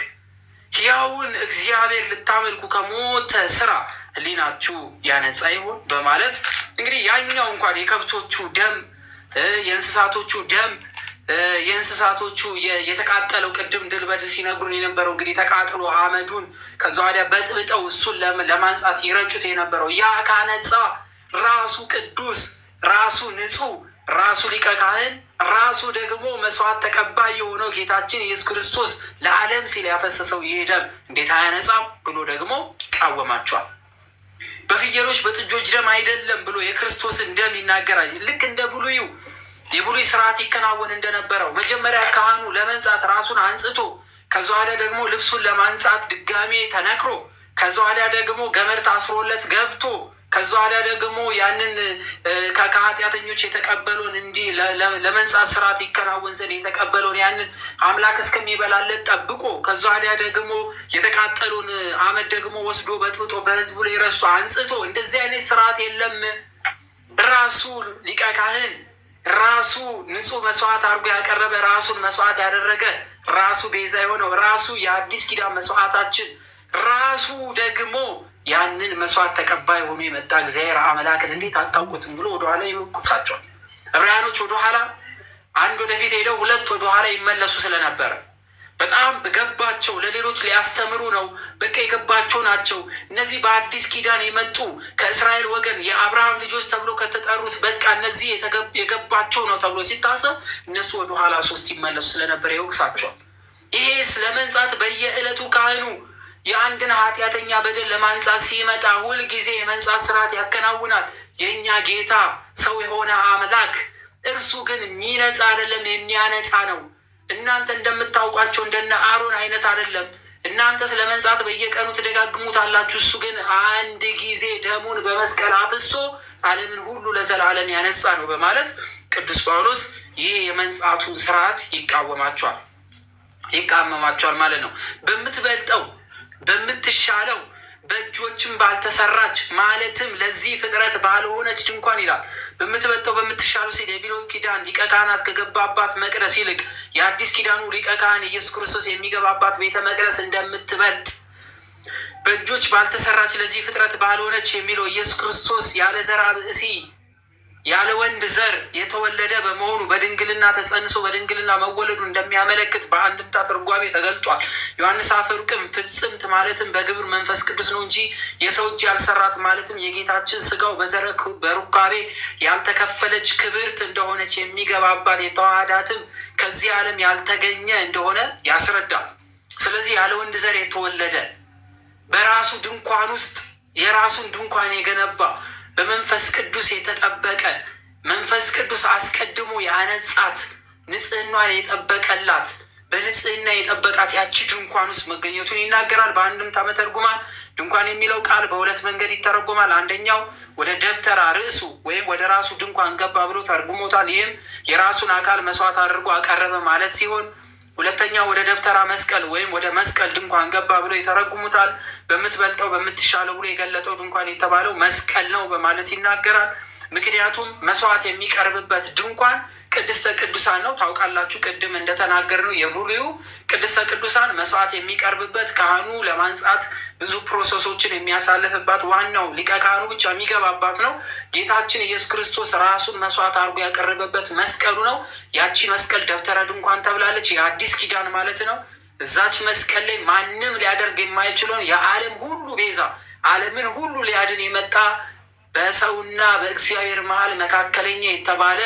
ሕያውን እግዚአብሔር ልታመልኩ ከሞተ ስራ ሕሊናችሁ ያነጻ ይሆን? በማለት እንግዲህ ያኛው እንኳን የከብቶቹ ደም የእንስሳቶቹ የተቃጠለው ቅድም ድል በድል ሲነግሩን የነበረው እንግዲህ ተቃጥሎ አመዱን ከዛ ወዲያ በጥብጠው እሱን ለማንጻት ይረጩት የነበረው ያ ካነጻ ራሱ ቅዱስ፣ ራሱ ንጹሕ፣ ራሱ ሊቀ ካህን፣ ራሱ ደግሞ መስዋዕት ተቀባይ የሆነው ጌታችን ኢየሱስ ክርስቶስ ለዓለም ሲል ያፈሰሰው ይህ ደም እንዴት አያነጻም ብሎ ደግሞ ይቃወማቸዋል። በፍየሎች በጥጆች ደም አይደለም ብሎ የክርስቶስን ደም ይናገራል። ልክ እንደ የብሉይ ስርዓት ይከናወን እንደነበረው መጀመሪያ ካህኑ ለመንጻት ራሱን አንጽቶ ከዛ ወዲያ ደግሞ ልብሱን ለማንጻት ድጋሜ ተነክሮ ከዛ ወዲያ ደግሞ ገመድ ታስሮለት ገብቶ ከዛ ወዲያ ደግሞ ያንን ከኃጢአተኞች የተቀበለውን እንዲህ ለመንጻት ስርዓት ይከናወን ዘንድ የተቀበለውን ያንን አምላክ እስከሚበላለት ጠብቆ ከዛ ወዲያ ደግሞ የተቃጠሉን አመድ ደግሞ ወስዶ በጥብጦ በህዝቡ ላይ ረስቶ አንጽቶ እንደዚህ አይነት ስርዓት የለም። ራሱ ሊቀ ካህን ራሱ ንጹሕ መስዋዕት አድርጎ ያቀረበ ራሱን መስዋዕት ያደረገ ራሱ ቤዛ የሆነው ራሱ የአዲስ ኪዳን መስዋዕታችን ራሱ ደግሞ ያንን መስዋዕት ተቀባይ ሆኖ የመጣ እግዚአብሔር አምላክን እንዴት አታውቁትም ብሎ ወደኋላ ይመቁሳቸዋል። ዕብራውያኖች ወደኋላ አንድ ወደፊት ሄደው ሁለት ወደኋላ ይመለሱ ስለነበረ በጣም ገባቸው። ለሌሎች ሊያስተምሩ ነው። በቃ የገባቸው ናቸው። እነዚህ በአዲስ ኪዳን የመጡ ከእስራኤል ወገን የአብርሃም ልጆች ተብሎ ከተጠሩት በቃ እነዚህ የገባቸው ነው ተብሎ ሲታሰብ እነሱ ወደኋላ 3 ይመለሱ ስለነበረ ይወቅሳቸዋል። ይሄ ስለመንጻት በየዕለቱ ካህኑ የአንድን ኃጢአተኛ በደል ለማንጻት ሲመጣ ሁልጊዜ የመንጻት ስርዓት ያከናውናል። የእኛ ጌታ ሰው የሆነ አምላክ እርሱ ግን የሚነጻ አይደለም፣ የሚያነጻ ነው። እናንተ እንደምታውቋቸው እንደነ አሮን አይነት አይደለም። እናንተ ስለ መንጻት በየቀኑ ትደጋግሙት አላችሁ። እሱ ግን አንድ ጊዜ ደሙን በመስቀል አፍሶ ዓለምን ሁሉ ለዘላለም ያነጻ ነው በማለት ቅዱስ ጳውሎስ ይህ የመንጻቱን ስርዓት ይቃመማቸዋል ማለት ነው። በምትበልጠው በምትሻለው በእጆችም ባልተሰራች ማለትም ለዚህ ፍጥረት ባልሆነች ድንኳን ይላል። በምትበልጠው በምትሻለው ሲል የብሉይ ኪዳን ሊቀ ካህናት ከገባባት መቅደስ ይልቅ የአዲስ ኪዳኑ ሊቀ ካህን ኢየሱስ ክርስቶስ የሚገባባት ቤተ መቅደስ እንደምትበልጥ በእጆች ባልተሰራች ለዚህ ፍጥረት ባልሆነች የሚለው ኢየሱስ ክርስቶስ ያለ ዘር ብእሲ ያለ ወንድ ዘር የተወለደ በመሆኑ በድንግልና ተጸንሶ በድንግልና መወለዱ እንደሚያመለክት በአንድምታ ትርጓሜ ተገልጧል። ዮሐንስ አፈወርቅም ፍጽምት ማለትም በግብር መንፈስ ቅዱስ ነው እንጂ የሰው እጅ ያልሰራት ማለትም የጌታችን ስጋው በሩካቤ ያልተከፈለች ክብርት እንደሆነች የሚገባባት የተዋሃዳትም ከዚህ ዓለም ያልተገኘ እንደሆነ ያስረዳል። ስለዚህ ያለ ወንድ ዘር የተወለደ በራሱ ድንኳን ውስጥ የራሱን ድንኳን የገነባ በመንፈስ ቅዱስ የተጠበቀ መንፈስ ቅዱስ አስቀድሞ ያነጻት ንጽህናን የጠበቀላት በንጽህና የጠበቃት ያቺ ድንኳን ውስጥ መገኘቱን ይናገራል። በአንድምታ መተርጉማን ድንኳን የሚለው ቃል በሁለት መንገድ ይተረጎማል። አንደኛው ወደ ደብተራ ርዕሱ ወይም ወደ ራሱ ድንኳን ገባ ብሎ ተርጉሞታል። ይህም የራሱን አካል መስዋዕት አድርጎ አቀረበ ማለት ሲሆን፣ ሁለተኛው ወደ ደብተራ መስቀል ወይም ወደ መስቀል ድንኳን ገባ ብሎ ይተረጉሙታል። በምትበልጠው በምትሻለው ብሎ የገለጠው ድንኳን የተባለው መስቀል ነው በማለት ይናገራል። ምክንያቱም መስዋዕት የሚቀርብበት ድንኳን ቅድስተ ቅዱሳን ነው። ታውቃላችሁ ቅድም እንደተናገርነው የብሉዩ ቅድስተ ቅዱሳን መስዋዕት የሚቀርብበት ካህኑ ለማንጻት ብዙ ፕሮሰሶችን የሚያሳልፍባት ዋናው ሊቀ ካህኑ ብቻ የሚገባባት ነው። ጌታችን ኢየሱስ ክርስቶስ ራሱን መስዋዕት አድርጎ ያቀረበበት መስቀሉ ነው። ያቺ መስቀል ደብተረ ድንኳን ተብላለች። የአዲስ ኪዳን ማለት ነው። እዛች መስቀል ላይ ማንም ሊያደርግ የማይችለውን የዓለም ሁሉ ቤዛ ዓለምን ሁሉ ሊያድን የመጣ በሰውና በእግዚአብሔር መሀል መካከለኛ የተባለ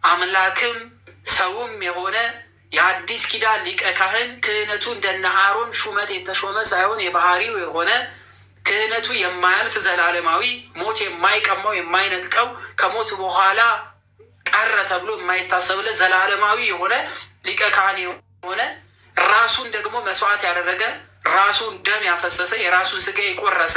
አምላክም ሰውም የሆነ የአዲስ ኪዳን ሊቀ ካህን ክህነቱ እንደነ አሮን ሹመት የተሾመ ሳይሆን የባህሪው የሆነ ክህነቱ የማያልፍ ዘላለማዊ ሞት የማይቀማው የማይነጥቀው ከሞት በኋላ ቀረ ተብሎ የማይታሰብለት ዘላለማዊ የሆነ ሊቀ ካህን የሆነ ራሱን ደግሞ መስዋዕት ያደረገ ራሱን ደም ያፈሰሰ የራሱን ስጋ የቆረሰ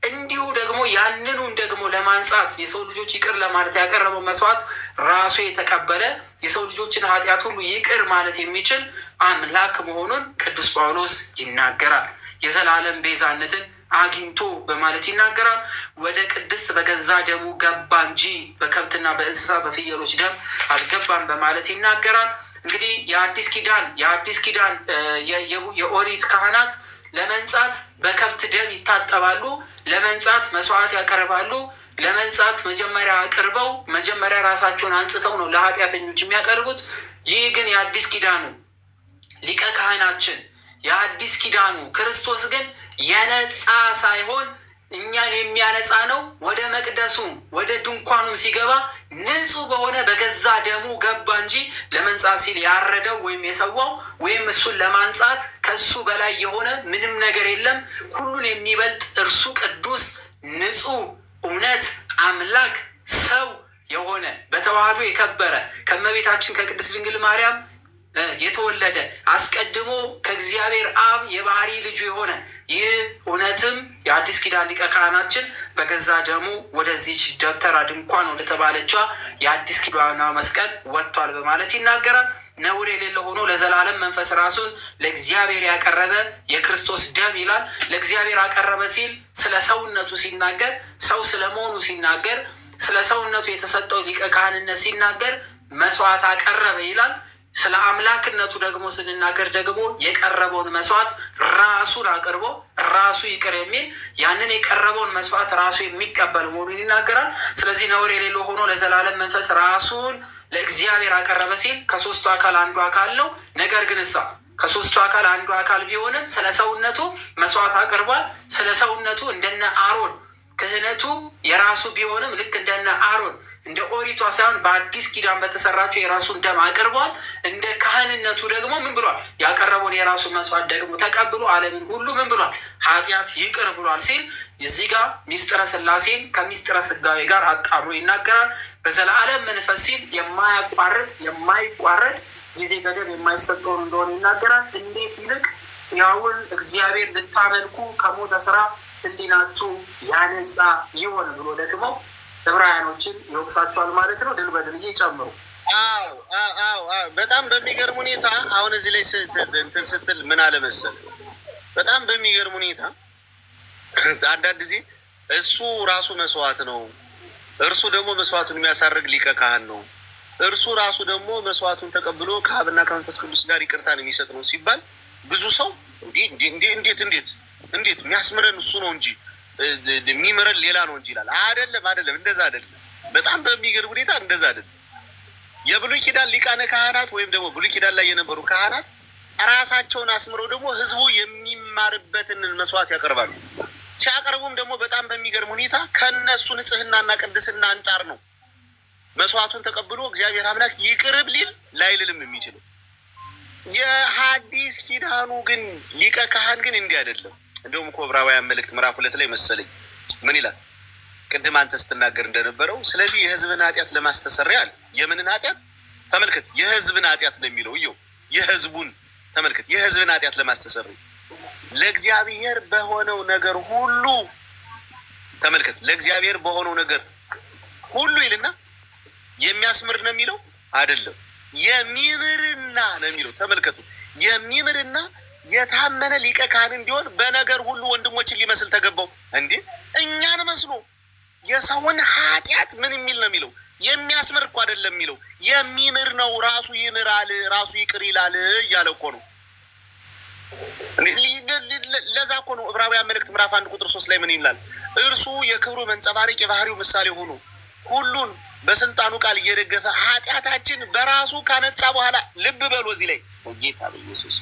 እንዲሁ ደግሞ ያንኑን ደግሞ ለማንጻት የሰው ልጆች ይቅር ለማለት ያቀረበው መስዋዕት ራሱ የተቀበለ የሰው ልጆችን ኃጢአት ሁሉ ይቅር ማለት የሚችል አምላክ መሆኑን ቅዱስ ጳውሎስ ይናገራል። የዘላለም ቤዛነትን አግኝቶ በማለት ይናገራል። ወደ ቅድስት በገዛ ደሙ ገባ እንጂ በከብትና በእንስሳ በፍየሎች ደም አልገባም በማለት ይናገራል። እንግዲህ የአዲስ ኪዳን የኦሪት ካህናት ለመንጻት በከብት ደም ይታጠባሉ። ለመንጻት መስዋዕት ያቀርባሉ። ለመንጻት መጀመሪያ አቅርበው መጀመሪያ ራሳቸውን አንጽተው ነው ለኃጢአተኞች የሚያቀርቡት። ይህ ግን የአዲስ ኪዳኑ ሊቀ ካህናችን የአዲስ ኪዳኑ ክርስቶስ ግን የነጻ ሳይሆን እኛን የሚያነጻ ነው። ወደ መቅደሱ ወደ ድንኳኑም ሲገባ ንጹሕ በሆነ በገዛ ደሙ ገባ እንጂ ለመንጻት ሲል ያረደው ወይም የሰዋው ወይም እሱን ለማንጻት ከሱ በላይ የሆነ ምንም ነገር የለም። ሁሉን የሚበልጥ እርሱ ቅዱስ፣ ንጹሕ፣ እውነት አምላክ ሰው የሆነ በተዋህዶ የከበረ ከእመቤታችን ከቅድስት ድንግል ማርያም የተወለደ አስቀድሞ ከእግዚአብሔር አብ የባህሪ ልጁ የሆነ ይህ እውነትም የአዲስ ኪዳን ሊቀ ካህናችን በገዛ ደሙ ወደዚች ደብተራ ድንኳን ወደተባለቿ የአዲስ ኪዳኗ መስቀል ወጥቷል በማለት ይናገራል። ነውር የሌለው ሆኖ ለዘላለም መንፈስ ራሱን ለእግዚአብሔር ያቀረበ የክርስቶስ ደም ይላል። ለእግዚአብሔር አቀረበ ሲል ስለ ሰውነቱ ሲናገር፣ ሰው ስለመሆኑ ሲናገር፣ ስለ ሰውነቱ የተሰጠው ሊቀ ካህንነት ሲናገር መስዋዕት አቀረበ ይላል። ስለ አምላክነቱ ደግሞ ስንናገር ደግሞ የቀረበውን መስዋዕት ራሱን አቅርቦ ራሱ ይቅር የሚል ያንን የቀረበውን መስዋዕት ራሱ የሚቀበል መሆኑን ይናገራል። ስለዚህ ነውር የሌለው ሆኖ ለዘላለም መንፈስ ራሱን ለእግዚአብሔር አቀረበ ሲል ከሶስቱ አካል አንዱ አካል ነው። ነገር ግን ከሶስቱ አካል አንዱ አካል ቢሆንም ስለ ሰውነቱ መስዋዕት አቅርቧል። ስለ ሰውነቱ እንደነ አሮን ክህነቱ የራሱ ቢሆንም ልክ እንደነ አሮን እንደ ኦሪቷ ሳይሆን በአዲስ ኪዳን በተሰራቸው የራሱን ደም አቅርቧል። እንደ ካህንነቱ ደግሞ ምን ብሏል? ያቀረበውን የራሱን መስዋዕት ደግሞ ተቀብሎ ዓለምን ሁሉ ምን ብሏል? ኃጢአት ይቅር ብሏል ሲል እዚህ ጋር ሚስጥረ ሥላሴን ከሚስጥረ ሥጋዌ ጋር አጣምሮ ይናገራል። በዘላለም መንፈስ ሲል የማይቋረጥ ጊዜ ገደብ የማይሰጠውን እንደሆነ ይናገራል። እንዴት ይልቅ ያውን እግዚአብሔር ልታመልኩ ከሞተ ስራ ሕሊናችሁ ያነጻ ይሆን ብሎ ደግሞ ዕብራውያኖችን ይወቅሳቸዋል ማለት ነው። ድል በድል እየጨምሩ በጣም በሚገርም ሁኔታ አሁን እዚህ ላይ እንትን ስትል ምን አለመሰል በጣም በሚገርም ሁኔታ አንዳንድ ጊዜ እሱ ራሱ መስዋዕት ነው፣ እርሱ ደግሞ መስዋዕቱን የሚያሳርግ ሊቀ ካህን ነው፣ እርሱ ራሱ ደግሞ መስዋዕቱን ተቀብሎ ከአብና ከመንፈስ ቅዱስ ጋር ይቅርታን የሚሰጥ ነው ሲባል ብዙ ሰው እንዴት የሚያስምረን እሱ ነው እንጂ የሚምረን ሌላ ነው እንጂ ይላል። አይደለም፣ እንደዛ አይደለም። በጣም በሚገርም ሁኔታ እንደዛ አይደለም። የብሉይ ኪዳን ሊቃነ ካህናት ወይም ደግሞ ብሉይ ኪዳን ላይ የነበሩ ካህናት ራሳቸውን አስምረው ደግሞ ህዝቡ የሚማርበትን መስዋዕት ያቀርባሉ። ሲያቀርቡም ደግሞ በጣም በሚገርም ሁኔታ ከነሱ ንጽህናና ቅድስና አንጻር ነው መስዋዕቱን ተቀብሎ እግዚአብሔር አምላክ ይቅርብ ሊል ላይልልም የሚችለው። የሐዲስ ኪዳኑ ግን ሊቀ ካህን ግን እንዲህ አይደለም። እንደውም እኮ ዕብራውያን መልእክት ምዕራፍ 2 ላይ መሰለኝ ምን ይላል? ቅድም አንተ ስትናገር እንደነበረው ስለዚህ የህዝብን ኃጢአት ለማስተሰሪያ አለ። የምንን ኃጢአት ተመልከት፣ የህዝብን ኃጢአት ነው የሚለው። እየው የህዝቡን ተመልከት፣ የህዝብን ኃጢአት ለማስተሰሪያ ለእግዚአብሔር በሆነው ነገር ሁሉ ተመልከት፣ ለእግዚአብሔር በሆነው ነገር ሁሉ ይልና የሚያስምር ነው የሚለው አይደለም፣ የሚምርና ነው የሚለው። ተመልከቱ፣ የሚምርና የታመነ ሊቀ ካህን እንዲሆን በነገር ሁሉ ወንድሞችን ሊመስል ተገባው። እንዴ እኛን መስሎ የሰውን ኃጢአት ምን የሚል ነው የሚለው? የሚያስምር እኮ አይደለም የሚለው የሚምር ነው። ራሱ ይምራል፣ ራሱ ይቅር ይላል እያለ እኮ ነው። ለዛ እኮ ነው ዕብራውያን መልእክት ምዕራፍ 1 ቁጥር 3 ላይ ምን ይላል? እርሱ የክብሩ መንጸባረቅ የባህሪው ምሳሌ ሆኖ ሁሉን በስልጣኑ ቃል እየደገፈ ኃጢአታችን በራሱ ካነጻ በኋላ ልብ በሉ እዚህ ላይ በጌታ በኢየሱስ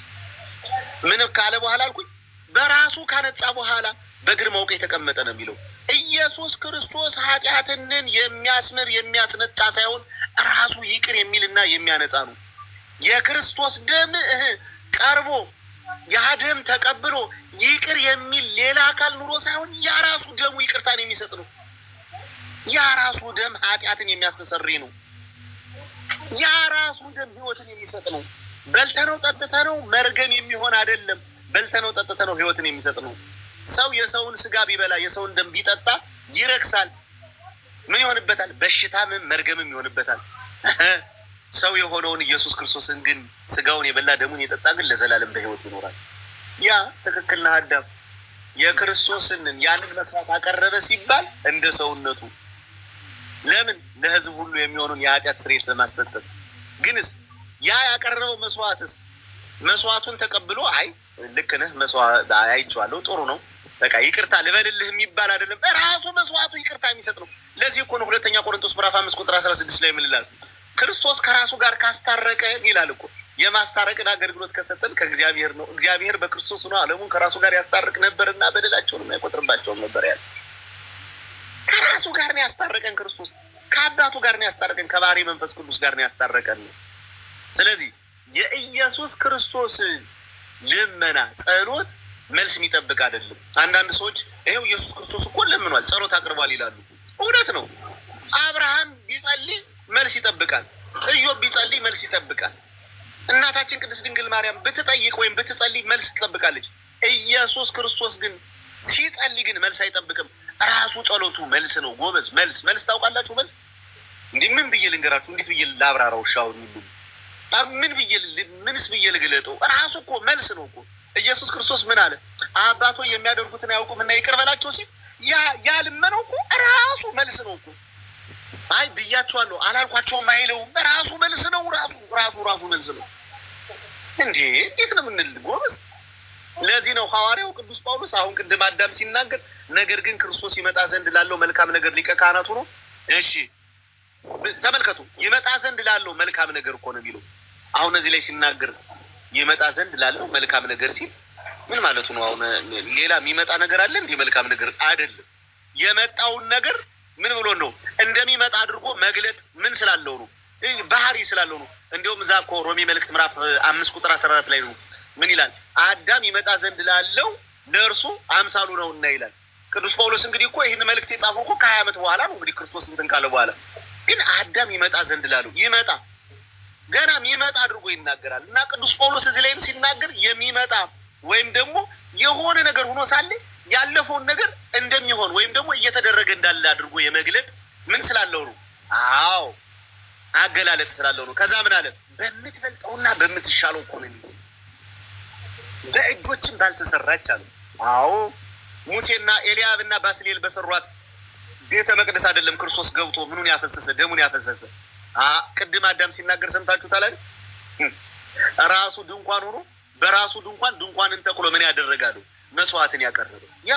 ምን ካለ በኋላ አልኩኝ? በራሱ ካነጻ በኋላ በግርማው ቀኝ የተቀመጠ ነው የሚለው። ኢየሱስ ክርስቶስ ኃጢአትንን የሚያስምር የሚያስነጻ ሳይሆን ራሱ ይቅር የሚልና የሚያነጻ ነው። የክርስቶስ ደም ቀርቦ ያ ደም ተቀብሎ ይቅር የሚል ሌላ አካል ኑሮ ሳይሆን ያ ራሱ ደሙ ይቅርታን የሚሰጥ ነው። ያ ራሱ ደም ኃጢአትን የሚያስተሰርይ ነው። ያ ራሱ ደም ህይወትን የሚሰጥ ነው። በልተነው ጠጥተነው መርገም የሚሆን አይደለም። በልተነው ጠጥተነው ህይወትን የሚሰጥ ነው። ሰው የሰውን ስጋ ቢበላ የሰውን ደም ቢጠጣ ይረክሳል። ምን ይሆንበታል? በሽታም መርገምም ይሆንበታል። ሰው የሆነውን ኢየሱስ ክርስቶስን ግን ስጋውን የበላ ደሙን የጠጣ ግን ለዘላለም በህይወት ይኖራል። ያ ትክክል ነህ አዳም። የክርስቶስን ያንን መስዋዕት አቀረበ ሲባል እንደ ሰውነቱ ለምን ለህዝብ ሁሉ የሚሆኑን የኃጢአት ስርየት ለማሰጠት ግንስ ያ ያቀረበው መስዋዕትስ መስዋዕቱን ተቀብሎ አይ ልክ ነህ መስዋዕት አይቼዋለሁ ጥሩ ነው በቃ ይቅርታ ልበልልህ የሚባል አይደለም። ራሱ መስዋዕቱ ይቅርታ የሚሰጥ ነው። ለዚህ እኮ ነው ሁለተኛ ቆሮንቶስ ምዕራፍ 5 ቁጥር 16 ላይ ምን ይላል? ክርስቶስ ከራሱ ጋር ካስታረቀ ይላል እኮ። የማስታረቅን አገልግሎት ከሰጠን ከእግዚአብሔር ነው። እግዚአብሔር በክርስቶስ ሆኖ ዓለሙን ከራሱ ጋር ያስታርቅ ነበርና በደላቸውንም አይቆጥርባቸውም ነበር ያለ። ከራሱ ጋር ነው ያስታረቀን ክርስቶስ። ከአባቱ ጋር ነው ያስታረቀን። ከባህሪ መንፈስ ቅዱስ ጋር ነው ያስታረቀን። ስለዚህ የኢየሱስ ክርስቶስ ልመና ጸሎት መልስ የሚጠብቅ አይደለም። አንዳንድ ሰዎች ይሄው ኢየሱስ ክርስቶስ እኮ ለምኗል ጸሎት አቅርቧል ይላሉ። እውነት ነው። አብርሃም ቢጸልይ መልስ ይጠብቃል። ኢዮብ ቢጸልይ መልስ ይጠብቃል። እናታችን ቅድስት ድንግል ማርያም ብትጠይቅ ወይም ብትጸልይ መልስ ትጠብቃለች። ኢየሱስ ክርስቶስ ግን ሲጸልይ ግን መልስ አይጠብቅም። ራሱ ጸሎቱ መልስ ነው። ጎበዝ መልስ ታውቃላችሁ? መልስ እንዲህ ምን ብዬ ልንገራችሁ? እንዴት ብዬ ላብራራው? ሻውን ይሉ ምንስ ብዬ ልግለጠው? ራሱ እኮ መልስ ነው እኮ። ኢየሱስ ክርስቶስ ምን አለ? አባቶ የሚያደርጉትን አያውቁም እና ይቅር በላቸው ሲል ያ ልመናው እኮ ራሱ መልስ ነው እኮ። አይ ብያቸዋለሁ አላልኳቸውም አይለውም። ራሱ መልስ ነው። ራሱ መልስ ነው። እንዴት ነው የምንል? ጎበዝ። ለዚህ ነው ሐዋርያው ቅዱስ ጳውሎስ አሁን ቅድም አዳም ሲናገር ነገር ግን ክርስቶስ ይመጣ ዘንድ ላለው መልካም ነገር ሊቀ ካህናቱ ነው። እሺ ተመልከቱ፣ ይመጣ ዘንድ ላለው መልካም ነገር እኮ ነው የሚለው። አሁን እዚህ ላይ ሲናገር ይመጣ ዘንድ ላለው መልካም ነገር ሲል ምን ማለቱ ነው? አሁን ሌላ የሚመጣ ነገር አለ እንዲህ? መልካም ነገር አይደለም። የመጣውን ነገር ምን ብሎ ነው እንደሚመጣ አድርጎ መግለጥ ምን ስላለው ነው? ባህሪ ስላለው ነው። እንዲሁም እዛ እኮ ሮሜ መልእክት ምዕራፍ 5 ቁጥር 14 ላይ ነው ምን ይላል? አዳም ይመጣ ዘንድ ላለው ለእርሱ አምሳሉ ነውና ይላል ቅዱስ ጳውሎስ። እንግዲህ እኮ ይህን መልእክት የጻፈው እኮ ከ20 ዓመት በኋላ ነው እንግዲህ ክርስቶስ እንትን ካለ በኋላ። ግን አዳም ይመጣ ዘንድ ላለው ይመጣ ገና የሚመጣ አድርጎ ይናገራል። እና ቅዱስ ጳውሎስ እዚህ ላይም ሲናገር የሚመጣ ወይም ደግሞ የሆነ ነገር ሆኖ ሳለ ያለፈውን ነገር እንደሚሆን ወይም ደግሞ እየተደረገ እንዳለ አድርጎ የመግለጥ ምን ስላለው ነው? አዎ አገላለጥ ስላለው ነው። ከዛ ምን አለ? በምትበልጠውና በምትሻለው እኮ ነው የሚለው። በእጆችም ባልተሰራች አሉ። አዎ ሙሴና ኤልያብ እና ባስሌል በሰሯት ቤተ መቅደስ አይደለም ክርስቶስ ገብቶ ምኑን ያፈሰሰ ደሙን ያፈሰሰ። ቅድም አዳም ሲናገር ሰምታችሁታል አይደል? ራሱ ድንኳን ሆኖ በራሱ ድንኳንን ተክሎ ምን ያደረጋሉ? መስዋዕትን ያቀረበ ያ።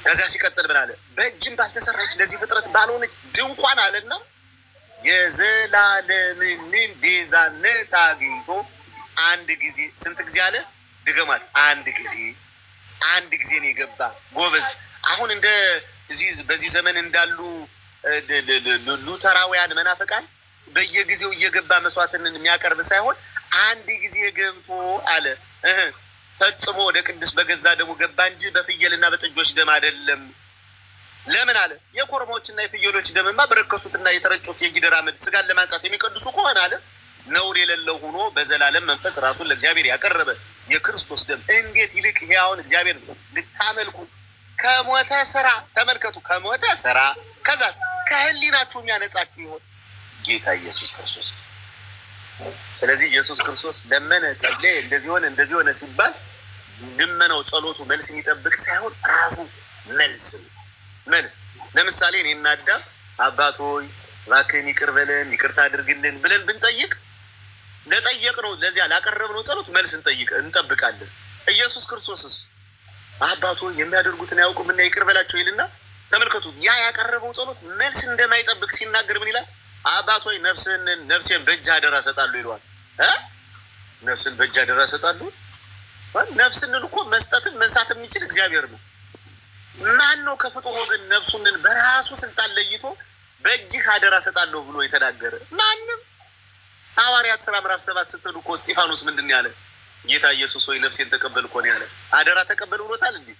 ከዚያ ሲቀጥል ምን አለ? በእጅም ባልተሰራች ለዚህ ፍጥረት ባልሆነች ድንኳን አለና የዘላለምን ቤዛነት አግኝቶ አንድ ጊዜ ስንት ጊዜ አለ? ድገማት። አንድ ጊዜ ነው የገባ። ጎበዝ። አሁን እንደ በዚህ ዘመን እንዳሉ ሉተራውያን መናፍቃን በየጊዜው እየገባ መስዋዕትን የሚያቀርብ ሳይሆን አንድ ጊዜ ገብቶ አለ ፈጽሞ ወደ ቅድስ በገዛ ደሙ ገባ እንጂ በፍየልና በጥጆች ደም አይደለም። ለምን አለ? የኮርማዎችና የፍየሎች ደምማ በረከሱትና የተረጩት የጊደር አመድ ስጋን ለማንጻት የሚቀድሱ ከሆነ አለ ነውር የሌለው ሆኖ በዘላለም መንፈስ ራሱን ለእግዚአብሔር ያቀረበ የክርስቶስ ደም እንዴት ይልቅ ሕያውን እግዚአብሔር ልታመልኩ ከሞተ ስራ ተመልከቱ፣ ከሞተ ስራ ከዛ ከህሊናችሁ የሚያነጻችሁ ይሆን ጌታ ኢየሱስ ክርስቶስ። ስለዚህ ኢየሱስ ክርስቶስ ለመነ፣ ጸለየ፣ እንደዚህ ሆነ ሲባል ልመናው ጸሎቱ መልስ የሚጠብቅ ሳይሆን ራሱ መልስ ነው። መልስ ለምሳሌ እኔና አዳም አባት ሆይ እባክህን ይቅር በለን ይቅርታ አድርግልን ብለን ብንጠይቅ ለጠየቅነው ለዚያ ላቀረብነው ጸሎት መልስ እንጠብቃለን። ኢየሱስ ክርስቶስስ አባት ሆይ የሚያደርጉትን አያውቁምና ይቅር በላቸው ይልና ተመልከቱት። ያ ያቀረበው ጸሎት መልስ እንደማይጠብቅ ሲናገር ምን ይላል? አባት ሆይ ነፍሴን በእጅህ አደራ እሰጣለሁ ይለዋል። ነፍስን በእጅህ አደራ እሰጣለሁ። ነፍስንን እኮ መስጠትን መንሳት የሚችል እግዚአብሔር ነው። ማን ነው ከፍጡር ወገን ነፍሱንን በራሱ ስልጣን ለይቶ በእጅህ አደራ እሰጣለሁ ብሎ የተናገረ? ማንም። ሐዋርያት ሥራ ምዕራፍ 7 ስትሉ እኮ እስጢፋኖስ ምንድን ያለ? ጌታ ኢየሱስ ሆይ ነፍሴን ተቀበል እኮ ነው ያለ። አደራ ተቀበል ብሎታል እንዴ?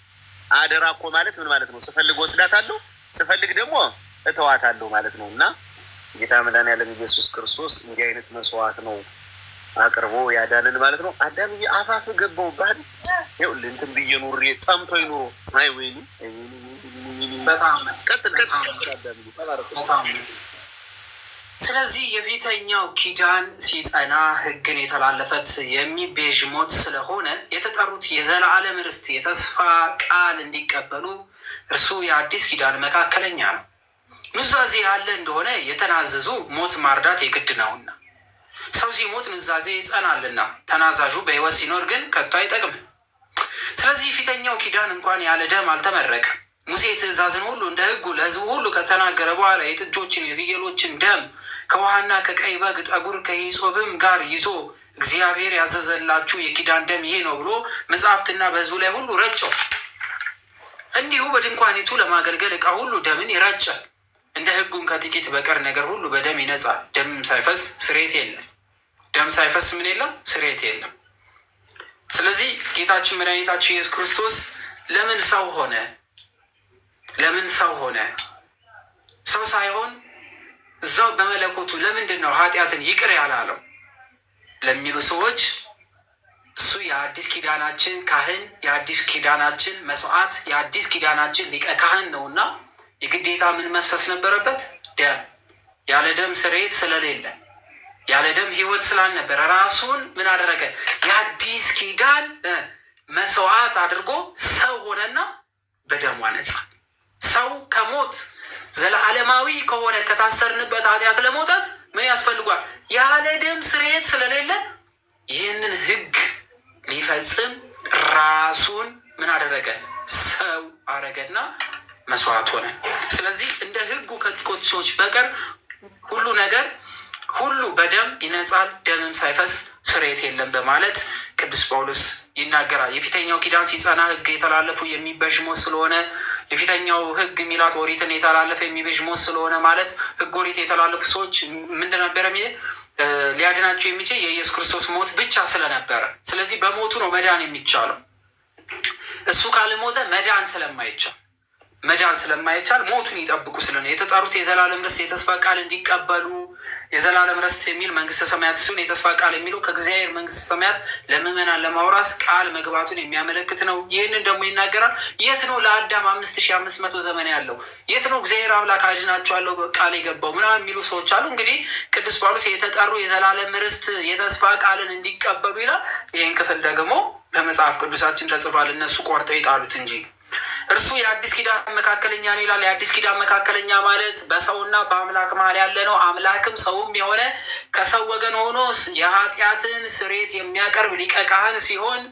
አደራ እኮ ማለት ምን ማለት ነው? ስፈልግ ወስዳታለሁ፣ ስፈልግ ደግሞ እተዋታለሁ ማለት ነው። እና ጌታ መድኃኒዓለም ኢየሱስ ክርስቶስ እንዲህ አይነት መስዋዕት ነው አቅርቦ ያዳንን ማለት ነው። አዳምዬ አፋፍ ገባው ባል ይኸውልህ እንትን ብዬ ኑሬ ጠምቶኝ ኑሮ አይ ወይኔ በጣም ቀጥል ስለዚህ የፊተኛው ኪዳን ሲጸና ሕግን የተላለፈት የሚቤዥ ሞት ስለሆነ የተጠሩት የዘላለም ርስት የተስፋ ቃል እንዲቀበሉ እርሱ የአዲስ ኪዳን መካከለኛ ነው። ኑዛዜ ያለ እንደሆነ የተናዘዙ ሞት ማርዳት የግድ ነውና ሰው ሲሞት ኑዛዜ ይጸናልና ተናዛዡ በሕይወት ሲኖር ግን ከቶ አይጠቅምም። ስለዚህ ፊተኛው ኪዳን እንኳን ያለ ደም አልተመረቀም። ሙሴ ትእዛዝን ሁሉ እንደ ሕጉ ለሕዝቡ ሁሉ ከተናገረ በኋላ የጥጆችን የፍየሎችን ደም ከውሃና ከቀይ በግ ጠጉር ከሂሶጵም ጋር ይዞ እግዚአብሔር ያዘዘላችሁ የኪዳን ደም ይሄ ነው ብሎ መጽሐፍትና በሕዝቡ ላይ ሁሉ ረጨው። እንዲሁ በድንኳኒቱ ለማገልገል ዕቃ ሁሉ ደምን ይረጫል። እንደ ሕጉም ከጥቂት በቀር ነገር ሁሉ በደም ይነጻል። ደም ሳይፈስ ስርየት የለም። ደም ሳይፈስ ምን የለም? ስርየት የለም። ስለዚህ ጌታችን መድኃኒታችን ኢየሱስ ክርስቶስ ለምን ሰው ሆነ? ለምን ሰው ሆነ? ሰው ሳይሆን እዛው በመለኮቱ ለምንድን ነው ኃጢአትን ይቅር ያላለው ለሚሉ ሰዎች እሱ የአዲስ ኪዳናችን ካህን፣ የአዲስ ኪዳናችን መስዋዕት፣ የአዲስ ኪዳናችን ሊቀ ካህን ነውና የግዴታ ምን መፍሰስ ነበረበት? ደም። ያለ ደም ስርየት ስለሌለ ያለ ደም ሕይወት ስላልነበረ ራሱን ምን አደረገ? የአዲስ ኪዳን መስዋዕት አድርጎ ሰው ሆነና በደሙ አነጻ። ሰው ከሞት ዘለዓለማዊ ከሆነ ከታሰርንበት ኃጢአት ለመውጣት ምን ያስፈልጓል? ያለ ደም ስርየት ስለሌለ ይህንን ሕግ ሊፈጽም ራሱን ምን አደረገ? ሰው አረገና መስዋዕት ሆነ። ስለዚህ እንደ ሕጉ ከጥቂት ሰዎች በቀር ሁሉ ነገር ሁሉ በደም ይነጻል፣ ደምም ሳይፈስ ስርየት የለም በማለት ቅዱስ ጳውሎስ ይናገራል። የፊተኛው ኪዳን ሲጸና ሕግ የተላለፉ የሚቤዥ ሞት ስለሆነ የፊተኛው ሕግ ሚላት ኦሪትን የተላለፈ የሚቤዥ ሞት ስለሆነ ማለት ሕግ ኦሪት የተላለፉ ሰዎች ምንድን ነበረ? ሊያድናቸው የሚችል የኢየሱስ ክርስቶስ ሞት ብቻ ስለነበረ፣ ስለዚህ በሞቱ ነው መዳን የሚቻለው። እሱ ካልሞተ መዳን ስለማይቻል ሞቱን ይጠብቁ ስለሆነ የተጠሩት የዘላለም ርስት የተስፋ ቃል እንዲቀበሉ የዘላለም ርስት የሚል መንግስተ ሰማያት ሲሆን የተስፋ ቃል የሚለው ከእግዚአብሔር መንግስተ ሰማያት ለምዕመናን ለማውራስ ቃል መግባቱን የሚያመለክት ነው። ይህንን ደግሞ ይናገራል። የት ነው ለአዳም 5500 ዘመን ያለው? የት ነው እግዚአብሔር አምላክ አድናቸዋለሁ ቃል የገባው ምናምን የሚሉ ሰዎች አሉ። እንግዲህ ቅዱስ ጳውሎስ የተጠሩ የዘላለም ርስት የተስፋ ቃልን እንዲቀበሉ ይላል። ይህን ክፍል ደግሞ በመጽሐፍ ቅዱሳችን ተጽፏል። እነሱ ቆርጠው ይጣሉት እንጂ እርሱ የአዲስ ኪዳን መካከለኛ ነው ይላል። የአዲስ ኪዳን መካከለኛ ማለት በሰውና በአምላክ መሀል ያለ ነው። አምላክም ሰውም የሆነ ከሰው ወገን ሆኖ የኃጢአትን ስርየት የሚያቀርብ ሊቀ ካህን ሲሆን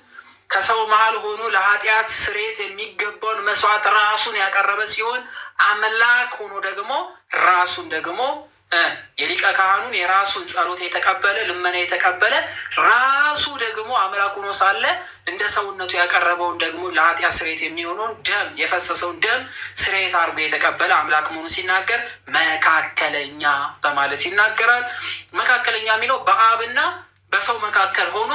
ከሰው መሀል ሆኖ ለኃጢአት ስርየት የሚገባውን መስዋዕት ራሱን ያቀረበ ሲሆን አምላክ ሆኖ ደግሞ ራሱን ደግሞ የሊቀ ካህኑን የራሱን ጸሎት የተቀበለ ልመና የተቀበለ ራሱ ደግሞ አምላክ ሆኖ ሳለ እንደ ሰውነቱ ያቀረበውን ደግሞ ለኃጢአት ስርየት የሚሆነውን ደም የፈሰሰውን ደም ስርየት አድርጎ የተቀበለ አምላክ መሆኑ ሲናገር መካከለኛ በማለት ይናገራል። መካከለኛ የሚለው በአብና በሰው መካከል ሆኖ